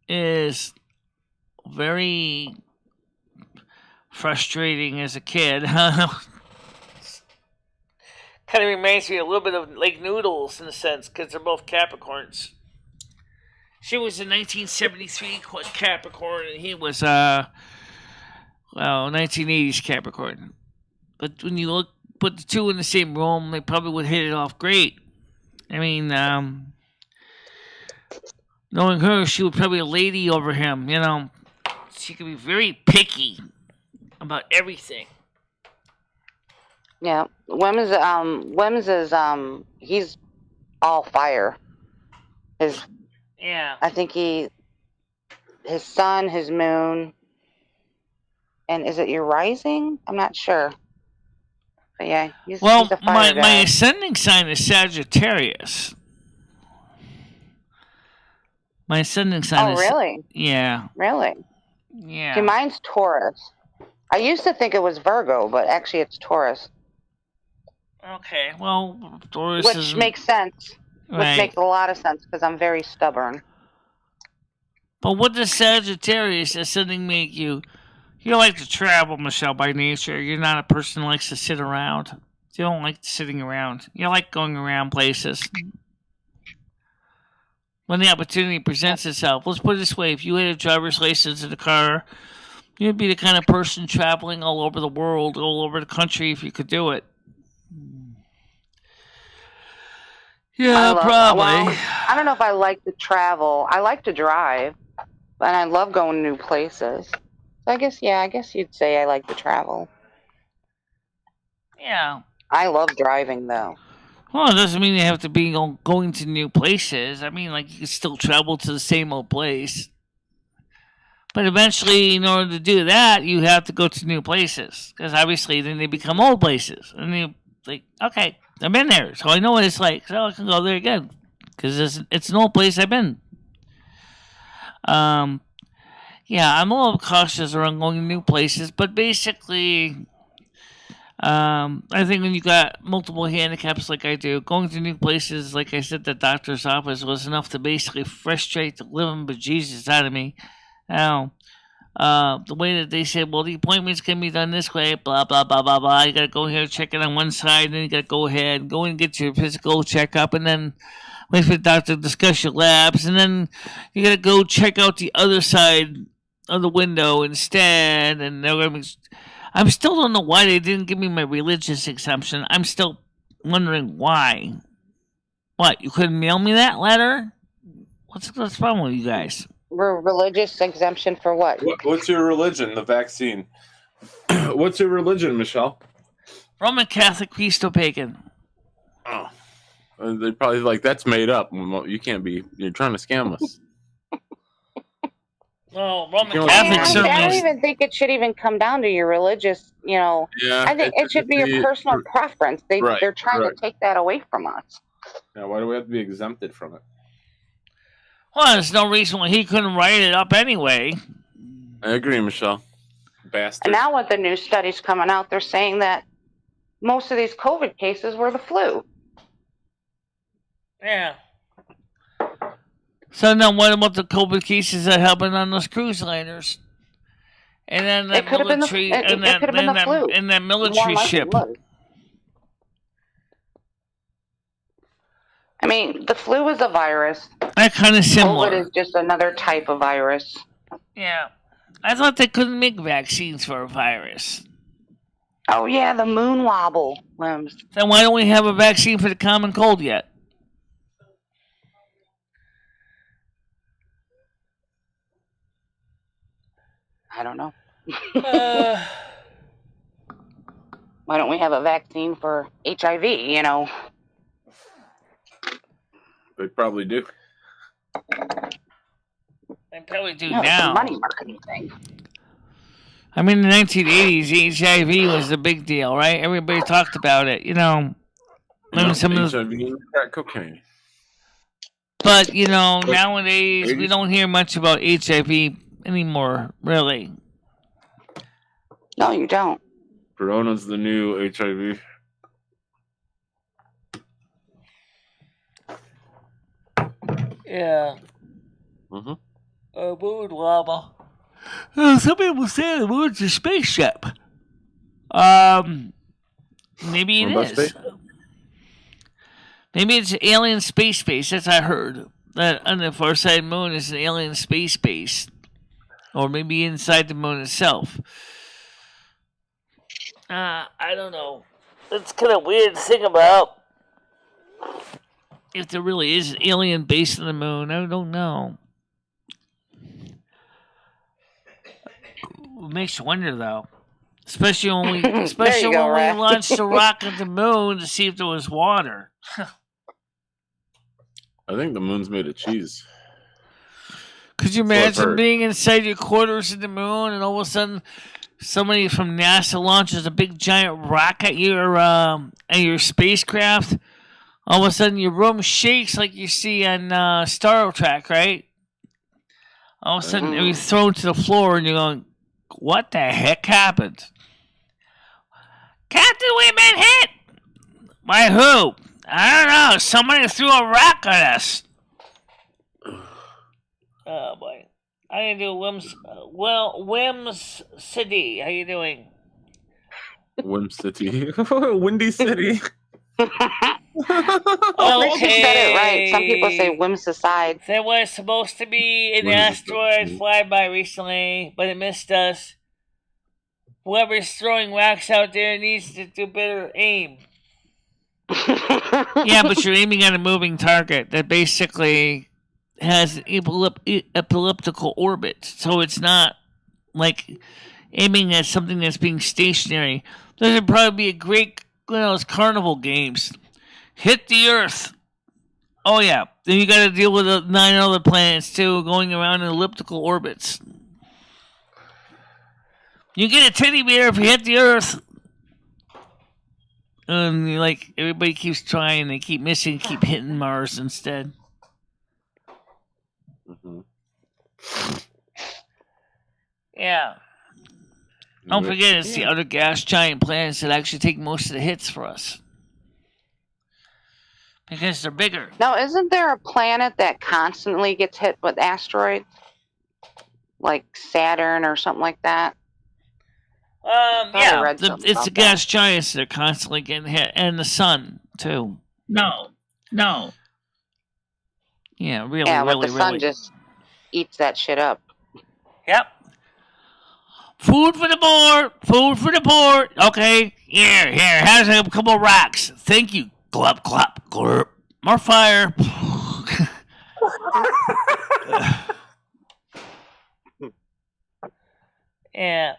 is very frustrating as a kid. Kind of reminds me a little bit of like Noodles in a sense, because they're both Capricorns. She was a 1973 Capricorn, and he was 1980s Capricorn. But when you put the two in the same room, they probably would hit it off great. I mean, knowing her, she was probably a lady over him, you know. She could be very picky about everything. Yeah. Wims is, he's all fire. Yeah. I think his sun, his moon, and is it your rising? I'm not sure. But yeah, he's Well, a fire guy. my ascending sign is Sagittarius. My ascending sign is... Oh, really? Yeah. Really? Yeah. See, mine's Taurus. I used to think it was Virgo, but actually it's Taurus. Okay, well, Taurus Which makes sense. Right. Which makes a lot of sense because I'm very stubborn. But what does Sagittarius ascending make you? You like to travel, Michelle, by nature. You're not a person who likes to sit around. You don't like sitting around. You like going around places. When the opportunity presents itself, let's put it this way. If you had a driver's license in a car, you'd be the kind of person traveling all over the world, all over the country if you could do it. Yeah, probably. Well, I don't know if I like to travel. I like to drive, and I love going to new places. So I guess you'd say I like to travel. Yeah. I love driving, though. Well, it doesn't mean you have to be going to new places. I mean, like, you can still travel to the same old place. But eventually, in order to do that, you have to go to new places. Because obviously, then they become old places. And you like, okay, I've been there, so I know what it's like. So I can go there again. Because it's an old place I've been. Yeah, I'm a little cautious around going to new places. But basically... I think when you got multiple handicaps like I do, going to new places, like I said, the doctor's office was enough to basically frustrate the living bejesus out of me. Now, the way that they said, well, the appointments can be done this way, blah, blah, blah, blah, blah. You got to go here, check it on one side, then you got to go ahead, go and get your physical checkup, and then wait for the doctor to discuss your labs, and then you got to go check out the other side of the window instead, and they're going to be... I still don't know why they didn't give me my religious exemption. I'm still wondering why. What, you couldn't mail me that letter? What's wrong with you guys? Religious exemption for what? What's your religion? The vaccine. What's your religion, Michelle? Roman Catholic, Christo-Pagan. Oh. They probably like, that's made up. You can't be... You're trying to scam us. Well, Roman Catholic certainly. I don't even think it should even come down to your religious, Yeah, I think it should be your personal preference. They're trying to take that away from us. Yeah, why do we have to be exempted from it? Well, there's no reason why he couldn't write it up anyway. I agree, Michelle. Bastard. And now with the new studies coming out, they're saying that most of these COVID cases were the flu. Yeah. So now what about the COVID cases that happened on those cruise liners? And then that military and that military ship. I mean, the flu is a virus. That kind of similar. COVID is just another type of virus. Yeah. I thought they couldn't make vaccines for a virus. Oh yeah, the moon wobble. Then why don't we have a vaccine for the common cold yet? I don't know. Why don't we have a vaccine for HIV, They probably do. They probably do now. It's a money marketing thing. I mean, in the 1980s, HIV was the big deal, right? Everybody talked about it, I mean, some of HIV and crack cocaine. But, nowadays, we don't hear much about HIV anymore, really. No, you don't. Corona's the new HIV. Yeah. Mm-hmm. Moon llama. Some people say the moon's a spaceship. Maybe it is. Maybe it's an alien space base. That's what I heard. That on the far side moon is an alien space base. Or maybe inside the moon itself. I don't know. It's kind of weird to think about. If there really is an alien base on the moon, I don't know. It makes you wonder, though. Especially when we launched a rocket to the moon to see if there was water. I think the moon's made of cheese. Could you imagine being inside your quarters in the moon and all of a sudden somebody from NASA launches a big giant rock at your spacecraft, all of a sudden your room shakes like you see on Star Trek, right? All of a sudden you're thrown to the floor and you're going, what the heck happened? Captain, we've been hit! By who? I don't know. Somebody threw a rock at us. Oh boy. How you doing, Wims City? How you doing? Wim City. Windy City. Well, you said it right. Some people say Whimsicide. There was supposed to be an asteroid fly by recently, but it missed us. Whoever's throwing rocks out there needs to do better aim. Yeah, but you're aiming at a moving target that basically has an elliptical orbit, so it's not like aiming at something that's being stationary. There would probably be a great, those carnival games. Hit the Earth. Oh yeah, then you got to deal with the 9 other planets too, going around in elliptical orbits. You get a teddy bear if you hit the Earth. And like everybody keeps trying, they keep missing, keep hitting Mars instead. Mm-hmm. Yeah. Don't forget, it's the other gas giant planets that actually take most of the hits for us. Because they're bigger. Now, isn't there a planet that constantly gets hit with asteroids? Like Saturn or something like that? Yeah, it's the gas giants that are constantly getting hit, and the sun too. No. Yeah, really. Yeah, but the sun just eats that shit up. Yep. Food for the board. Okay, here. Has a couple of rocks. Thank you. Glop, glop, glurp. More fire. Yeah.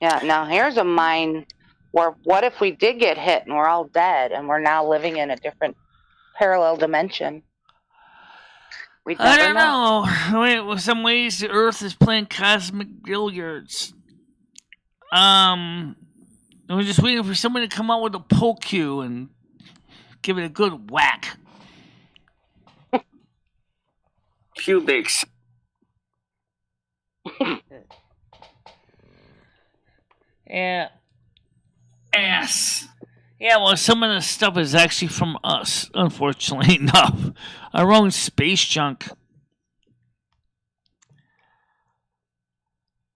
Yeah, now here's a mine where what if we did get hit and we're all dead and we're now living in a different parallel dimension? I don't know. In some ways, the Earth is playing cosmic billiards. We're just waiting for somebody to come out with a pole cue and give it a good whack. Cubics. Yeah. Ass. Yeah, well, some of the stuff is actually from us, unfortunately enough. Our own space junk.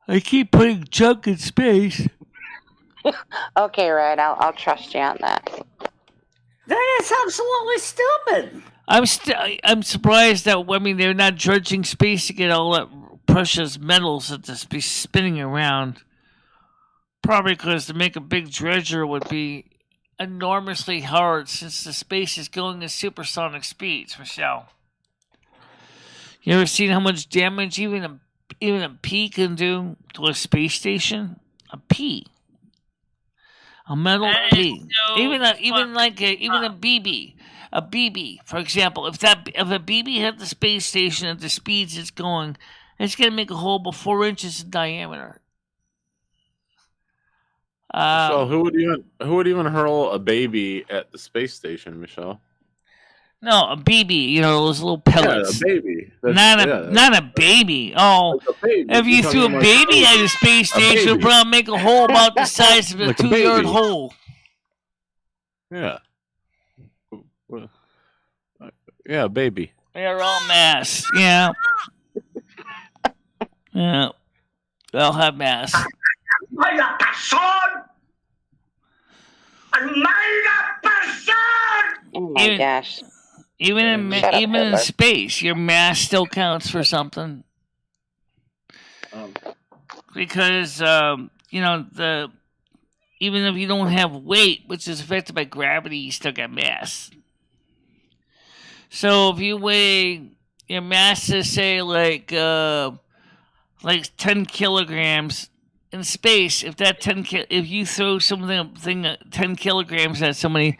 I keep putting junk in space. Okay, Red, I'll trust you on that. That is absolutely stupid. I'm surprised that, they're not dredging space to get all that precious metals that just be spinning around. Probably because to make a big dredger would be enormously hard since the space is going at supersonic speeds, Michelle. You ever seen how much damage even a pea can do to a space station? A pea. A metal pea. Even a BB. A BB, for example. If a BB hit the space station at the speeds it's going, it's going to make a hole about 4 inches in diameter. Michelle, who would even hurl a baby at the space station, Michelle? No, a BB. Those little pellets. Yeah, a baby. Not a baby. Oh, like a baby. If you threw a baby at a space station, it'd probably make a hole about the size of a 2-yard hole. Yeah. Yeah, baby. They're all mass. Yeah. Yeah. They'll have mass. Oh my gosh. Even in space, your mass still counts for something. Because even if you don't have weight, which is affected by gravity, you still got mass. So if you weigh your mass is say like 10 kilograms in space, if you throw 10 kilograms at somebody,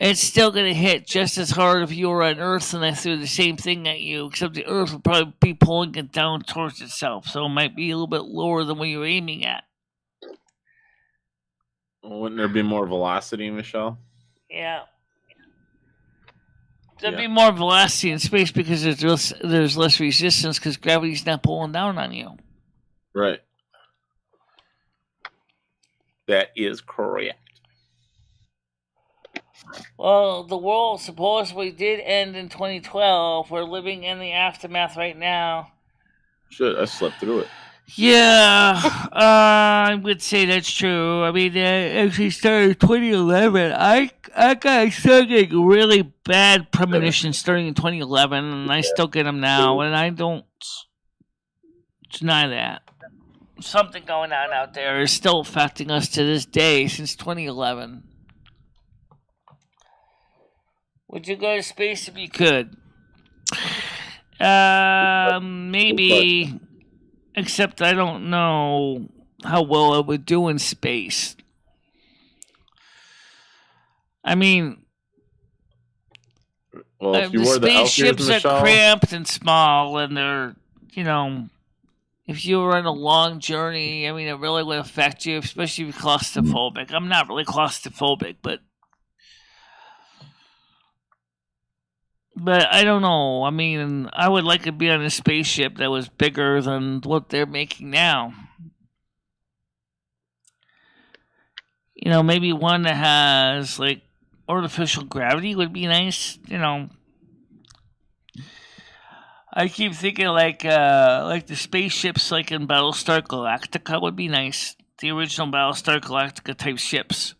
it's still going to hit just as hard if you were on Earth and I threw the same thing at you, except the Earth would probably be pulling it down towards itself, so it might be a little bit lower than what you're aiming at. Wouldn't there be more velocity, Michelle? Yeah. There'd be more velocity in space because there's less resistance because gravity's not pulling down on you. Right. That is correct. Well, the world supposedly did end in 2012. We're living in the aftermath right now. Shit, I slept through it. Yeah, I would say that's true. I mean, it actually started in 2011. I started getting really bad premonitions starting in 2011, and I still get them now, and I don't deny that. Something going on out there is still affecting us to this day since 2011. Would you go to space if you could? Maybe. Except I don't know how well it would do in space. I mean, well, if you the were the spaceships are cramped and small, and they're, if you were on a long journey, I mean, it really would affect you, especially if you're claustrophobic. I'm not really claustrophobic, but I don't know. I mean, I would like to be on a spaceship that was bigger than what they're making now. Maybe one that has, like, artificial gravity would be nice. I keep thinking, like the spaceships, like in Battlestar Galactica, would be nice. The original Battlestar Galactica type ships.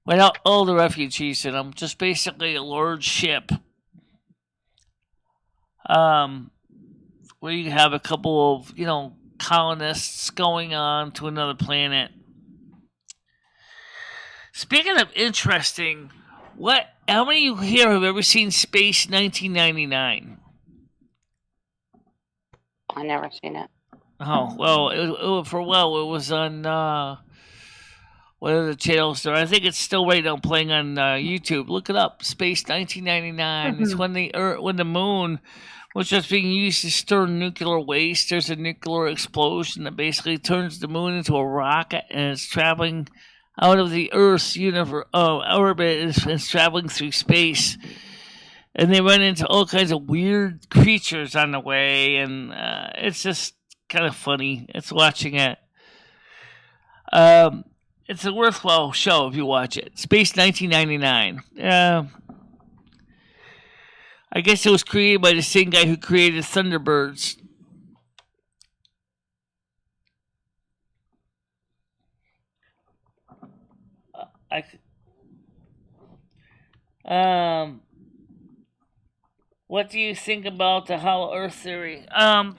Without all the refugees in them. Just basically a large ship. Where you have a couple of, colonists going on to another planet. Speaking of interesting, how many of you here have ever seen Space 1999? I never seen it. Oh, well, for a while it was on, what are the channels there? I think it's still right now playing on YouTube. Look it up, Space 1999. Mm-hmm. It's when the moon was just being used to store nuclear waste. There's a nuclear explosion that basically turns the moon into a rocket, and it's traveling out of the Earth's orbit and it's traveling through space. And they run into all kinds of weird creatures on the way, and it's just kind of funny. It's watching it. It's a worthwhile show if you watch it. Space 1999. I guess it was created by the same guy who created Thunderbirds. What do you think about the hollow Earth theory? I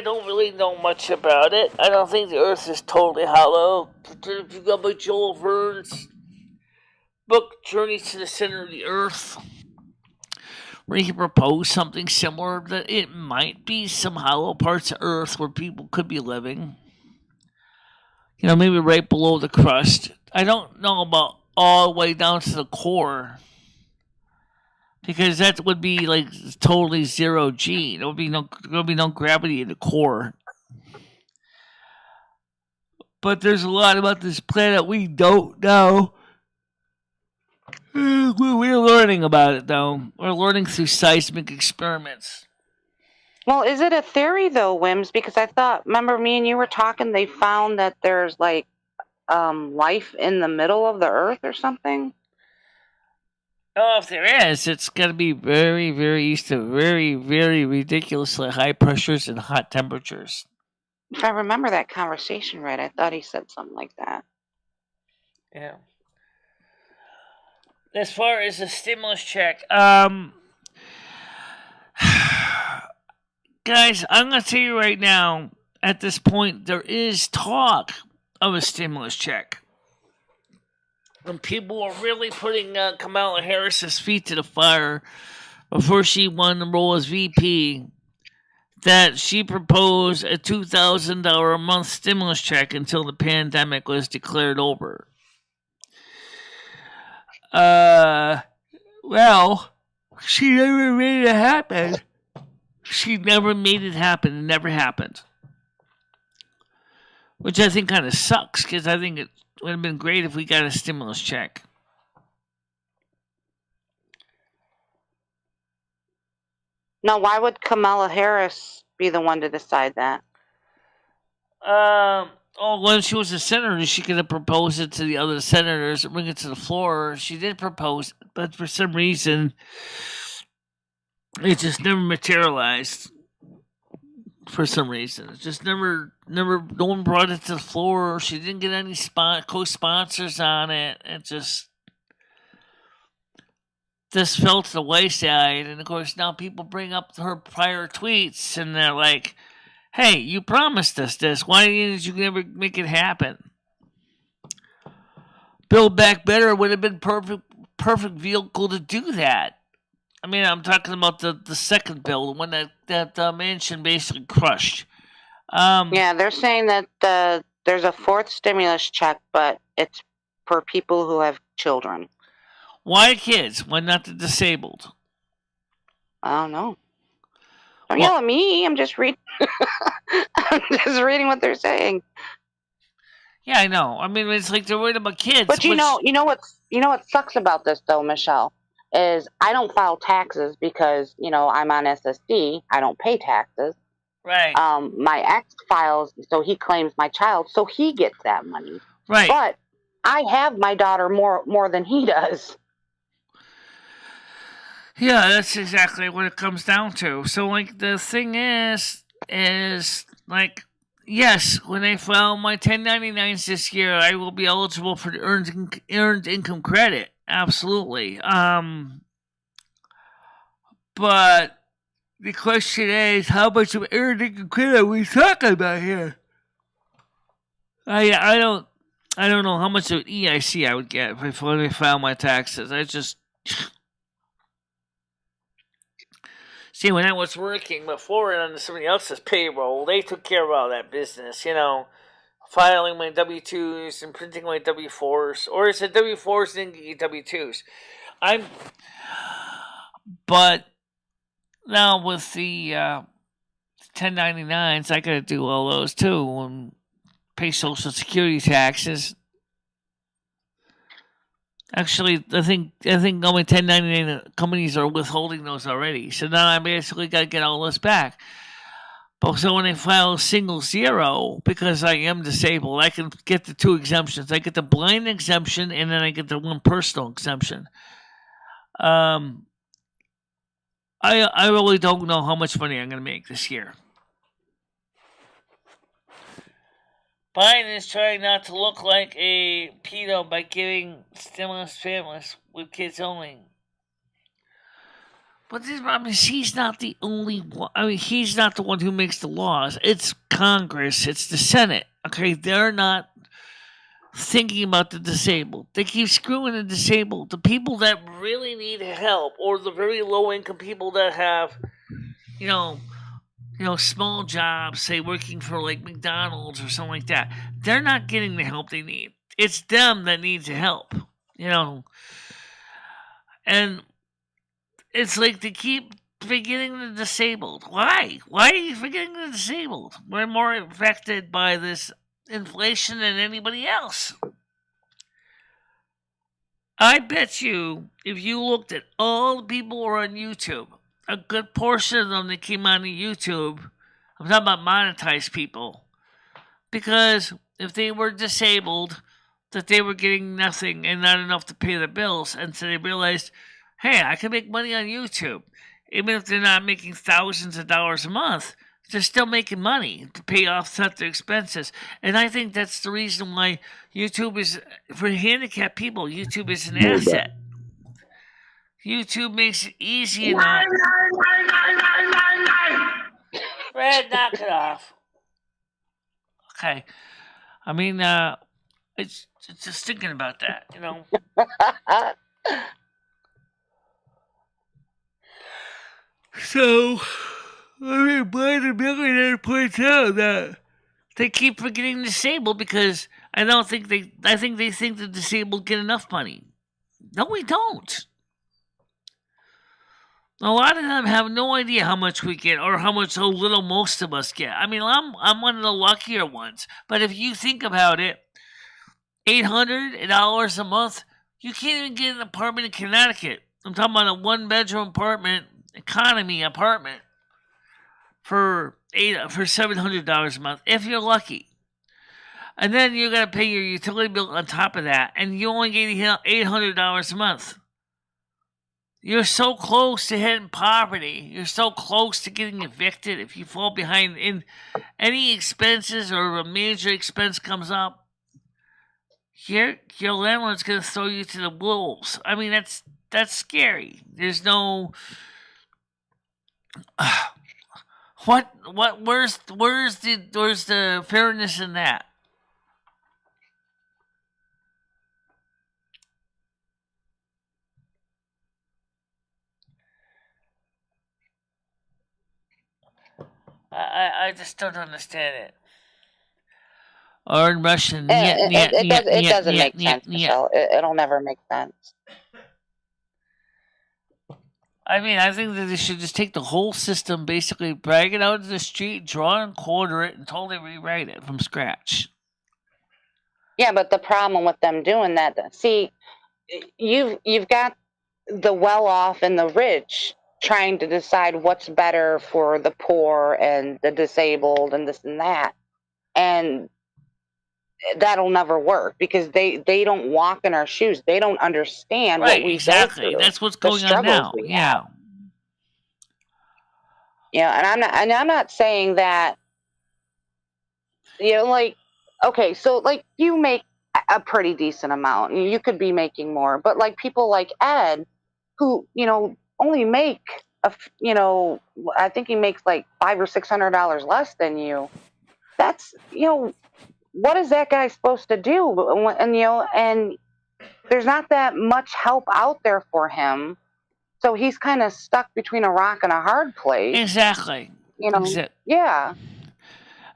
don't really know much about it. I don't think the Earth is totally hollow. If you go by Joel Verne's book, Journey to the Center of the Earth, where he proposed something similar, that it might be some hollow parts of Earth where people could be living. Maybe right below the crust. I don't know about all the way down to the core, because that would be like totally zero G. There would be no gravity in the core. But there's a lot about this planet we don't know. We're learning about it, though. We're learning through seismic experiments. Well, is it a theory, though, Wims? Because I thought, remember me and you were talking, they found that there's, like, life in the middle of the Earth or something? Oh, if there is, it's got to be very, very used to very, very ridiculously high pressures and hot temperatures. If I remember that conversation right, I thought he said something like that. Yeah. As far as the stimulus check, guys, I'm going to tell you right now, at this point, there is talk of a stimulus check. And people are really putting Kamala Harris's feet to the fire before she won the role as VP, that she proposed a $2,000 a month stimulus check until the pandemic was declared over. Well, she never made it happen. She never made it happen. It never happened. Which I think kind of sucks, because I think it would have been great if we got a stimulus check. Now, why would Kamala Harris be the one to decide that? When she was a senator, she could have proposed it to the other senators and bring it to the floor. She did propose, but for some reason, it just never materialized. For some reason, it just never. No one brought it to the floor. She didn't get any co-sponsors on it. It just fell to the wayside. And of course, now people bring up her prior tweets, and they're like, "Hey, you promised us this. Why didn't you never make it happen?" Build Back Better would have been perfect vehicle to do that. I mean, I'm talking about the second bill, the one that Manchin basically crushed. Yeah, they're saying that there's a fourth stimulus check, but it's for people who have children. Why kids? Why not the disabled? I don't know. Don't yell at me. I'm just reading. I'm just reading what they're saying. Yeah, I know. I mean, it's like they're worried about kids. But you know what sucks about this though, Michelle, is I don't file taxes because I'm on SSD. I don't pay taxes. Right. My ex files, so he claims my child, so he gets that money. Right. But I have my daughter more than he does. Yeah, that's exactly what it comes down to. So, like, the thing is like, yes, when I file my 1099s this year, I will be eligible for the earned income credit. Absolutely. But the question is, how much of earned income credit are we talking about here? I don't know how much of EIC I would get if I file my taxes. I just see, when I was working before and on somebody else's payroll, they took care of all that business, filing my W-2s and printing my W-4s, or it's a W-4s and then W-2s. But now with the 1099s, I gotta do all those too and pay Social Security taxes. Actually, I think all my 1099 companies are withholding those already. So now I basically got to get all this back. But so when I file a single zero, because I am disabled, I can get the two exemptions. I get the blind exemption, and then I get the one personal exemption. I really don't know how much money I'm going to make this year. Biden is trying not to look like a pedo by giving stimulus families with kids only. But this problem is he's not the only one. I mean, he's not the one who makes the laws. It's Congress. It's the Senate. Okay, they're not thinking about the disabled. They keep screwing the disabled. The people that really need help, or the very low-income people that have, small jobs, say working for like McDonald's or something like that, they're not getting the help they need. It's them that needs the help, And it's like they keep forgetting the disabled. Why? Why are you forgetting the disabled? We're more affected by this inflation than anybody else. I bet you, if you looked at all the people who are on YouTube, a good portion of them that came on YouTube, I'm talking about monetized people, because if they were disabled, that they were getting nothing and not enough to pay their bills, and so they realized, hey, I can make money on YouTube. Even if they're not making thousands of dollars a month, they're still making money to pay off their expenses. And I think that's the reason why YouTube is, for handicapped people, YouTube is an asset. YouTube makes it easy enough. Fred, knock it off. Okay. I mean, it's just thinking about that, So, Blind and Millionaire points out that they keep forgetting disabled because I think they think the disabled get enough money. No, we don't. A lot of them have no idea how much we get or how little most of us get. I mean, I'm one of the luckier ones. But if you think about it, $800 a month, you can't even get an apartment in Connecticut. I'm talking about a one-bedroom apartment, economy apartment, for $700 a month, if you're lucky. And then you're going to pay your utility bill on top of that, and you only get $800 a month. You're so close to hitting poverty. You're so close to getting evicted if you fall behind in any expenses or a major expense comes up. Your landlord's going to throw you to the wolves. I mean, that's scary. There's no... Where's the fairness in that? I just don't understand it. Or in Russian, it doesn't make sense, Michelle. It'll never make sense. I mean, I think that they should just take the whole system, basically drag it out to the street, draw and quarter it, and totally rewrite it from scratch. Yeah, but the problem with them doing that, see, you've got the well-off and the rich trying to decide what's better for the poor and the disabled and this and that. And that'll never work because they don't walk in our shoes. They don't understand what we go through. That's what's going on now. Yeah. Yeah, and I'm not saying that, like, okay, so like you make a pretty decent amount and you could be making more, but like people like Ed who, only make I think he makes like $500 or $600 less than you. That's, what is that guy supposed to do? And there's not that much help out there for him. So he's kind of stuck between a rock and a hard place. Exactly. Yeah.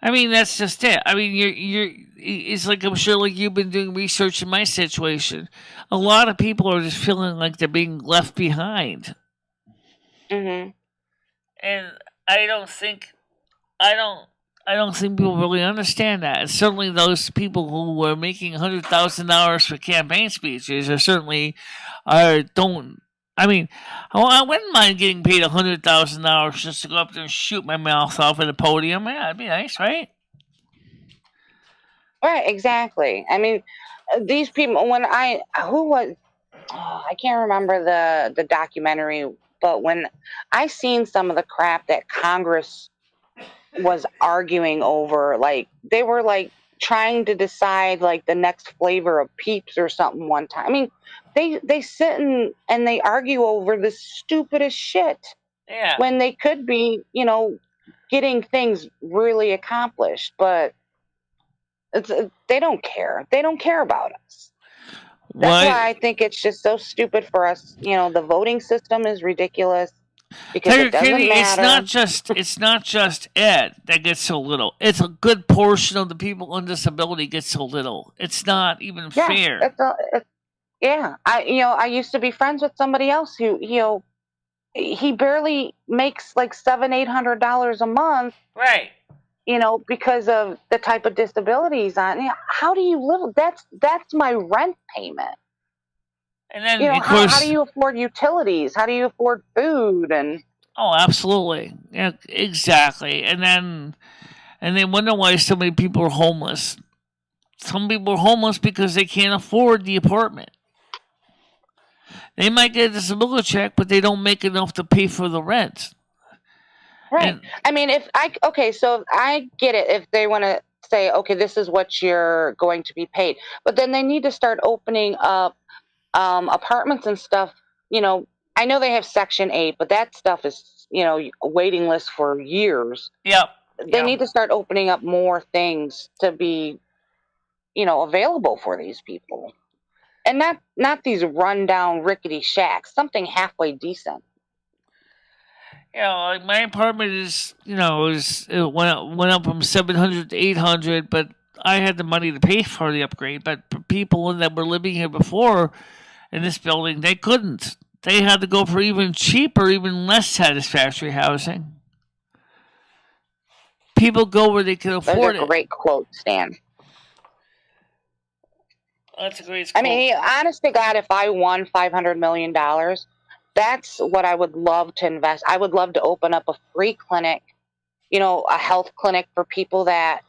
I mean, that's just it. I mean, it's like, I'm sure like you've been doing research in my situation. A lot of people are just feeling like they're being left behind. Mm-hmm. And I don't think people really understand that. And certainly those people who were making $100,000 for campaign speeches don't. I mean, I wouldn't mind getting paid $100,000 just to go up there and shoot my mouth off at a podium. Yeah, that'd be nice, right? Right, exactly. I mean, these people. I can't remember the documentary, but when I seen some of the crap that Congress was arguing over, like they were like trying to decide like the next flavor of Peeps or something one time. I mean, they sit and they argue over the stupidest shit. Yeah. When they could be, getting things really accomplished, but they don't care. They don't care about us. That's why I think it's just so stupid for us. The voting system is ridiculous. Because it doesn't matter. It's not just Ed that gets so little. It's a good portion of the people on disability get so little. It's not even fair. I used to be friends with somebody else who he barely makes like $700-800 a month. Right. Because of the type of disability he's on. How do you live? That's my rent payment. And then, how do you afford utilities? How do you afford food? And oh, absolutely, yeah, exactly. And they wonder why so many people are homeless. Some people are homeless because they can't afford the apartment. They might get a disability check, but they don't make enough to pay for the rent. Right. I mean, so I get it if they want to say, okay, this is what you're going to be paid, but then they need to start opening up apartments and stuff. I know they have Section 8, but that stuff is, a waiting list for years. Yep. They need to start opening up more things to be, available for these people. And not these rundown, rickety shacks, something halfway decent. Like my apartment is, it went up from $700 to $800, but I had the money to pay for the upgrade. But people that were living here before, in this building, they couldn't. They had to go for even cheaper, even less satisfactory housing. People go where they can afford it. Those are great quotes, Stan. That's a great quote. I mean, honest to God, if I won $500 million, that's what I would love to invest. I would love to open up a free clinic, a health clinic for people that,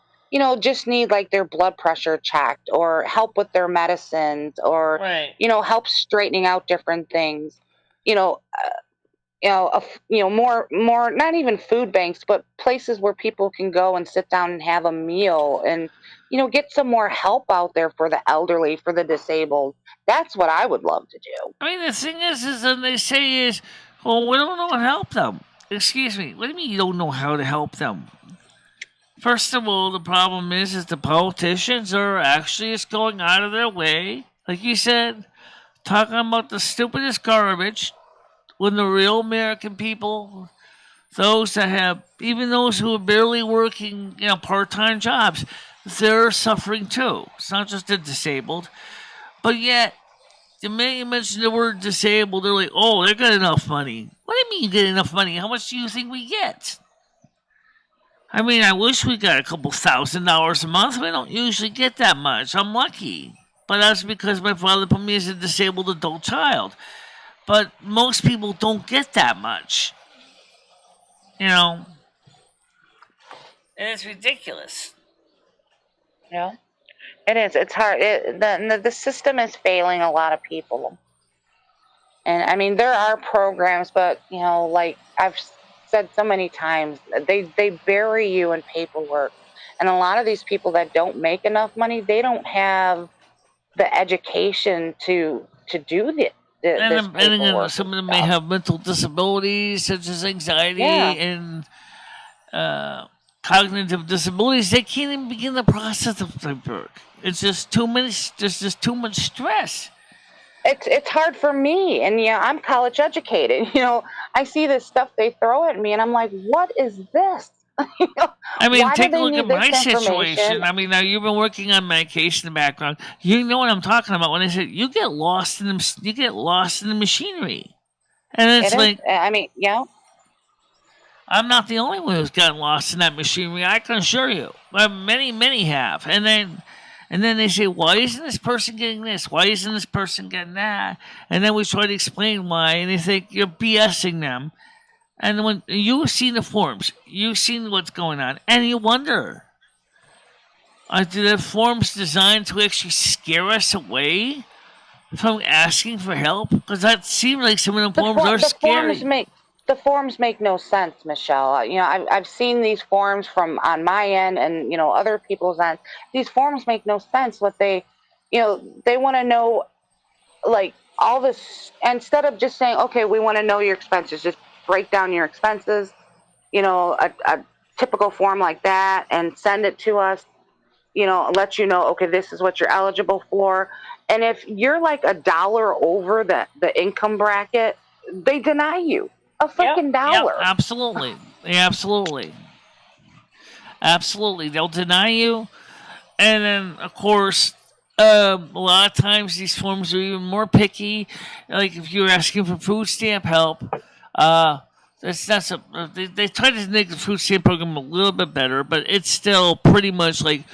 just need like their blood pressure checked or help with their medicines or, help straightening out different things, more, not even food banks, but places where people can go and sit down and have a meal and, get some more help out there for the elderly, for the disabled. That's what I would love to do. I mean, the thing is they say is, well, we don't know how to help them. Excuse me. What do you mean you don't know how to help them? First of all, the problem is the politicians are actually just going out of their way, like you said, talking about the stupidest garbage, when the real American people, those that have, even those who are barely working, part-time jobs, they're suffering too. It's not just the disabled. But yet, the minute you mention the word disabled, they're like, oh, they got enough money. What do you mean you get enough money? How much do you think we get? I mean, I wish we got a couple $1,000 a month. We don't usually get that much. I'm lucky. But that's because my father put me as a disabled adult child. But most people don't get that much. And it's ridiculous. Yeah, it is. It's hard. The system is failing a lot of people. And I mean, there are programs, but like I've said so many times, they bury you in paperwork. And a lot of these people that don't make enough money, they don't have the education to do this. And some of them may have mental disabilities such as anxiety and cognitive disabilities. They can't even begin the process of the work. It's just too many. There's just too much stress. It's hard for me, and I'm college educated. I see this stuff they throw at me, and I'm like, what is this? I mean, take a look at my situation. I mean, now you've been working on my case in the background. You know what I'm talking about when I say you get lost in the machinery, and it's like, I mean, I'm not the only one who's gotten lost in that machinery. I can assure you, many have, and then they say, why isn't this person getting this? Why isn't this person getting that? And then we try to explain why, and they think you're BSing them. And when you've seen the forms, you've seen what's going on, and you wonder, are the forms designed to actually scare us away from asking for help? Because that seems like some of the forms are scary. The forms make no sense, Michelle. I've seen these forms from on my end and other people's end. These forms make no sense. What they want to know, like all this, instead of just saying, okay, we want to know your expenses, just break down your expenses, a typical form like that, and send it to us, let you know, okay, this is what you're eligible for. And if you're like $1 over the income bracket, they deny you a freaking dollar. Yep, absolutely. They'll deny you. And then, of course, a lot of times these forms are even more picky. Like if you're asking for food stamp help, they try to make the food stamp program a little bit better, but it's still pretty much like,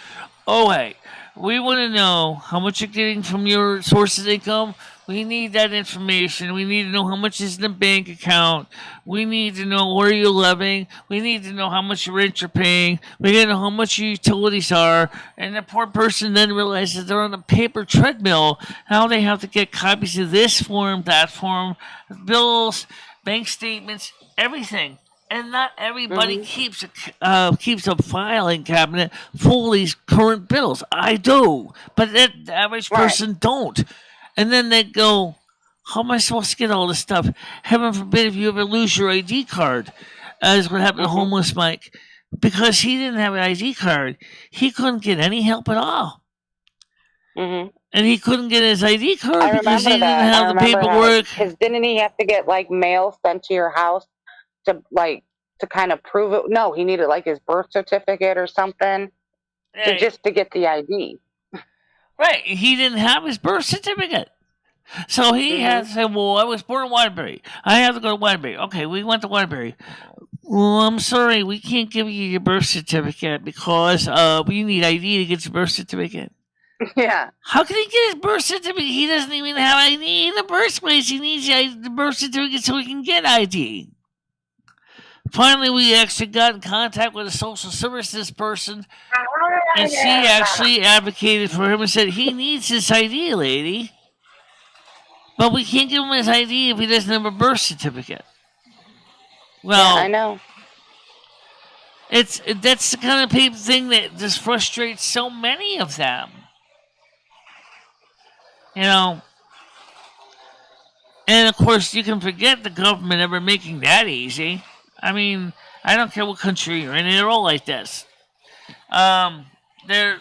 oh, hey, we want to know how much you're getting from your source of income. We need that information. We need to know how much is in the bank account. We need to know where you're living. We need to know how much rent you're paying. We need to know how much your utilities are. And the poor person then realizes they're on a paper treadmill. Now they have to get copies of this form, that form, bills, bank statements, everything. And not everybody keeps a filing cabinet full of these current bills. I do, but the average person don't. And then they go, how am I supposed to get all this stuff? Heaven forbid if you ever lose your ID card, as what happened to homeless Mike. Because he didn't have an ID card, he couldn't get any help at all. Mm-hmm. And he couldn't get his ID card because he didn't have the paperwork. Because didn't he have to get like mail sent to your house to kind of prove it? No, he needed like his birth certificate or something to get the ID. Right, he didn't have his birth certificate. So he had to say, well, I was born in Waterbury. I have to go to Waterbury. Okay, we went to Waterbury. Well, I'm sorry, we can't give you your birth certificate because we need ID to get your birth certificate. Yeah. How can he get his birth certificate? He doesn't even have ID in the first place. He needs the birth certificate so he can get ID. Finally, we actually got in contact with a social services person, and she actually advocated for him and said he needs his ID, lady. But we can't give him his ID if he doesn't have a birth certificate. Well, yeah, I know. That's the kind of thing that just frustrates so many of them. You know, and of course you can forget the government ever making that easy. I mean, I don't care what country you're in; they're all like this. They're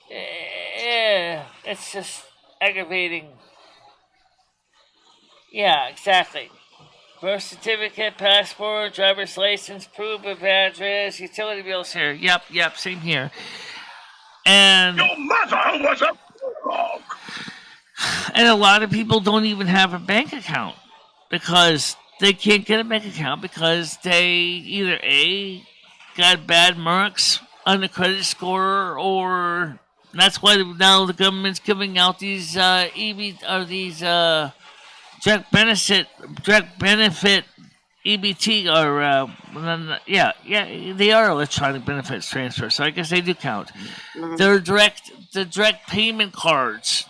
it's just aggravating. Yeah, exactly. Birth certificate, passport, driver's license, proof of address, utility bills here. Yep, same here. And Your mother was a frog. And a lot of people don't even have a bank account because they can't get a bank account because they either A, got bad marks on the credit score, or that's why now the government's giving out these direct benefit EBT or they are electronic benefits transfer, so I guess they do count. They're the direct payment cards,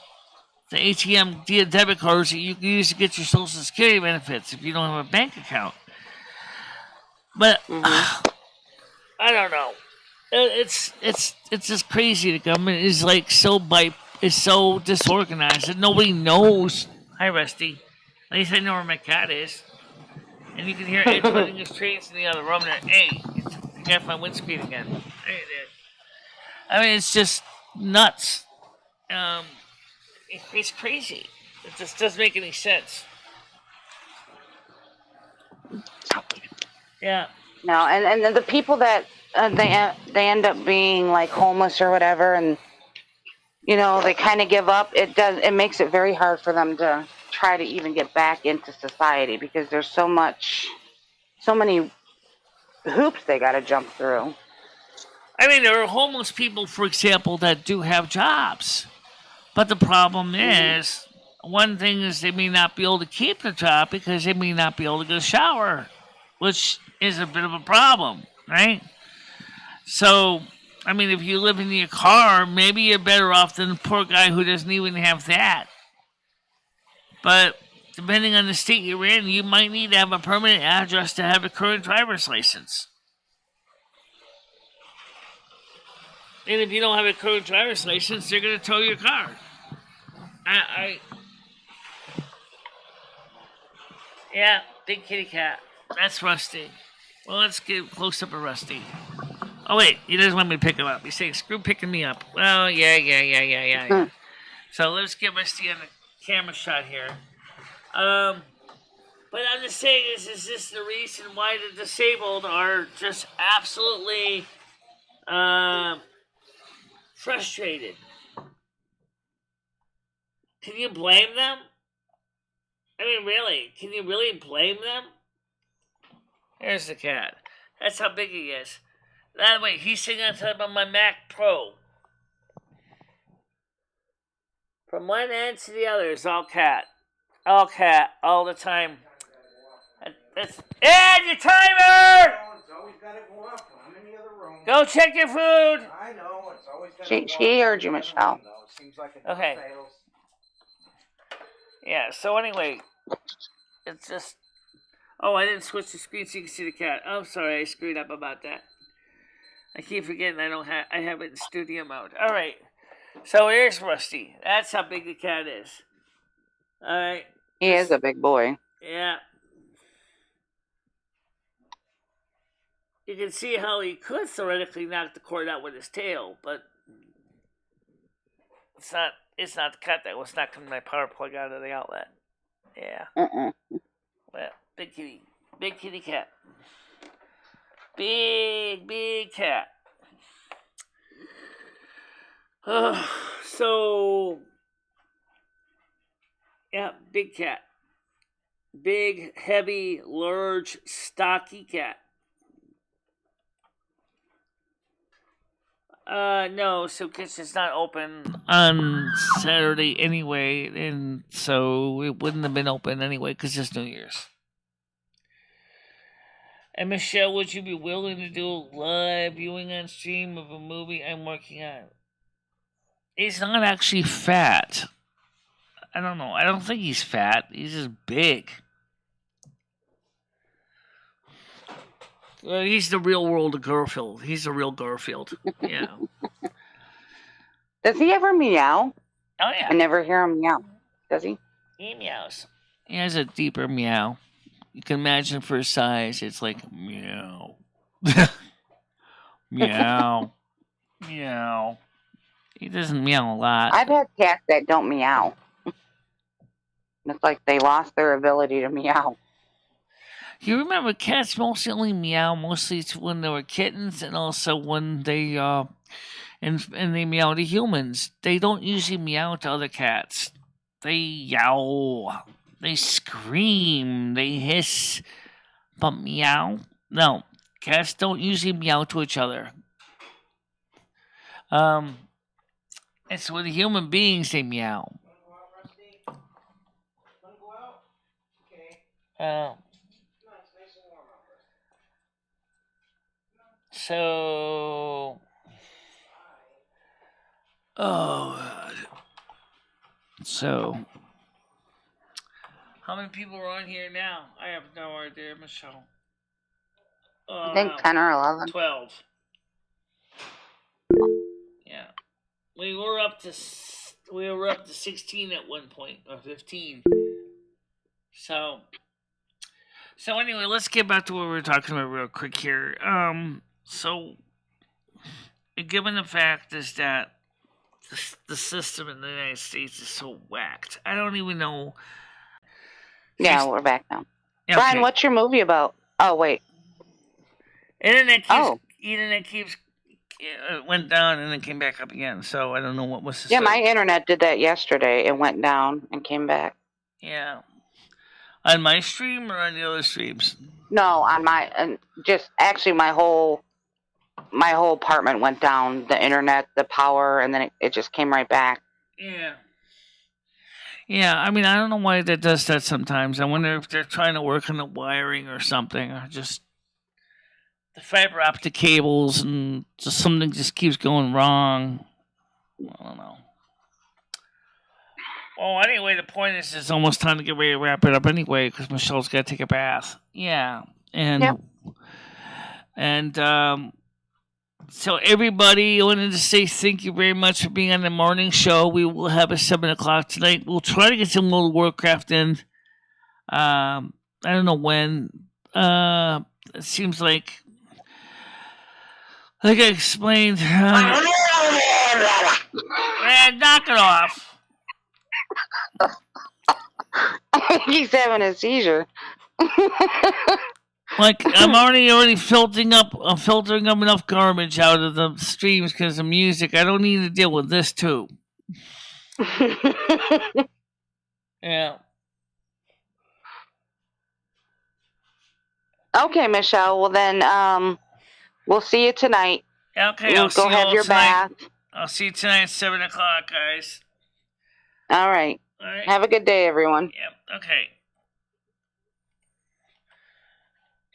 the ATM debit cards that you can use to get your Social Security benefits if you don't have a bank account. But I don't know. It's just crazy. The government is like so disorganized that nobody knows. Hi, Rusty. At least I know where my cat is. And you can hear Edge putting his trains in the other room there. Hey, I got my windscreen again. Hey, there. I mean, it's just nuts. It's crazy. It just doesn't make any sense. Yeah. No, and the people that they end up being like homeless or whatever, and they kind of give up. It makes it very hard for them to try to even get back into society because there's so many hoops they got to jump through. I mean, there are homeless people, for example, that do have jobs. But the problem is, one thing is they may not be able to keep the job because they may not be able to get a shower, which is a bit of a problem, right? So, I mean, if you live in your car, maybe you're better off than the poor guy who doesn't even have that. But depending on the state you're in, you might need to have a permanent address to have a current driver's license. And if you don't have a current driver's license, they're going to tow your car. Yeah, big kitty cat. That's Rusty. Well, let's get close up of Rusty. Oh, wait, he doesn't want me to pick him up. He's saying, screw picking me up. Well, yeah. So let's get Rusty on the camera shot here. But I'm just saying, is this the reason why the disabled are just absolutely frustrated? Can you blame them? I mean, really, can you really blame them? Here's the cat. That's how big he is. That way, he's sitting on top of my Mac Pro. From one end to the other is all cat. All cat, all the time. That's Ed, your timer! It's always got to go up when I'm in the other room. Go check your food. I know, it's always got to go up. She heard you, Michelle. It seems like it Okay. fails. Yeah, so anyway, it's just... Oh, I didn't switch the screen so you can see the cat. Oh, sorry, I screwed up about that. I keep forgetting I have it in studio mode. All right, so here's Rusty. That's how big the cat is. All right. He is a big boy. Yeah. You can see how he could theoretically knock the cord out with his tail, but it's not the cat that was knocking my power plug out of the outlet. Yeah. Well, big kitty cat. Big cat. So Yeah, big cat. Big, heavy, large, stocky cat. No, so kitchen's not open on Saturday anyway, and so it wouldn't have been open anyway because it's New Year's. And Michelle, would you be willing to do a live viewing on stream of a movie I'm working on? He's not actually fat. I don't know. I don't think he's fat. He's just big. He's the real world of Garfield. He's the real Garfield. Yeah. Does he ever meow? Oh, yeah. I never hear him meow. Does he? He meows. He has a deeper meow. You can imagine for his size, it's like meow. Meow. Meow. He doesn't meow a lot. I've had cats that don't meow. It's like they lost their ability to meow. You remember cats mostly only meow mostly when they were kittens and also when they and they meow to humans. They don't usually meow to other cats. They yowl. They scream. They hiss. But meow? No. Cats don't usually meow to each other. It's with human beings they meow. So, God. So, how many people are on here now? I have no idea, Michelle. I think 10 or 11. 12. Yeah, we were up to 16 at one point, or 15. So anyway, let's get back to what we were talking about real quick here. So, given the fact is that the system in the United States is so whacked, I don't even know. Yeah, we're back now. Okay. Brian, what's your movie about? Oh, wait. Internet keeps went down and then came back up again. So I don't know what was. Yeah, my internet did that yesterday. It went down and came back. Yeah. On my stream or on the other streams? No, on my my whole apartment went down. The internet, the power, and then it just came right back. Yeah. Yeah, I mean, I don't know why that does that sometimes. I wonder if they're trying to work on the wiring or something, or just the fiber optic cables, and just something just keeps going wrong. I don't know. Well, anyway, the point is it's almost time to get ready to wrap it up anyway, because Michelle's got to take a bath. Yeah, and so everybody, I wanted to say thank you very much for being on the morning show. We will have a 7 o'clock tonight. We'll try to get some World of Warcraft in. I don't know when. It seems like I explained. Man, knock it off. He's having a seizure. Like, I'm already filtering up enough garbage out of the streams because of music. I don't need to deal with this too. Yeah. Okay, Michelle. Well then, we'll see you tonight. Okay, I'll go have your bath. I'll see you tonight at 7 o'clock, guys. All right. Have a good day, everyone. Yep. Okay.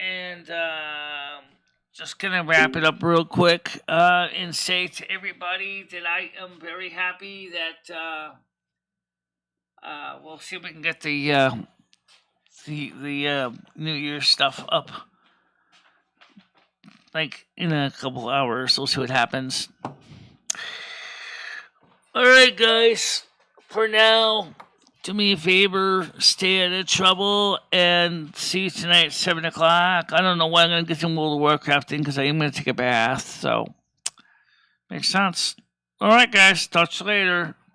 And just gonna wrap it up real quick and say to everybody that I am very happy that we'll see if we can get the New Year's stuff up like in a couple hours. We'll see what happens. All right, guys. For now, do me a favor, stay out of trouble, and see you tonight at 7 o'clock. I don't know why I'm going to get some World of Warcraft in, because I am going to take a bath, so makes sense. All right, guys. Talk to you later.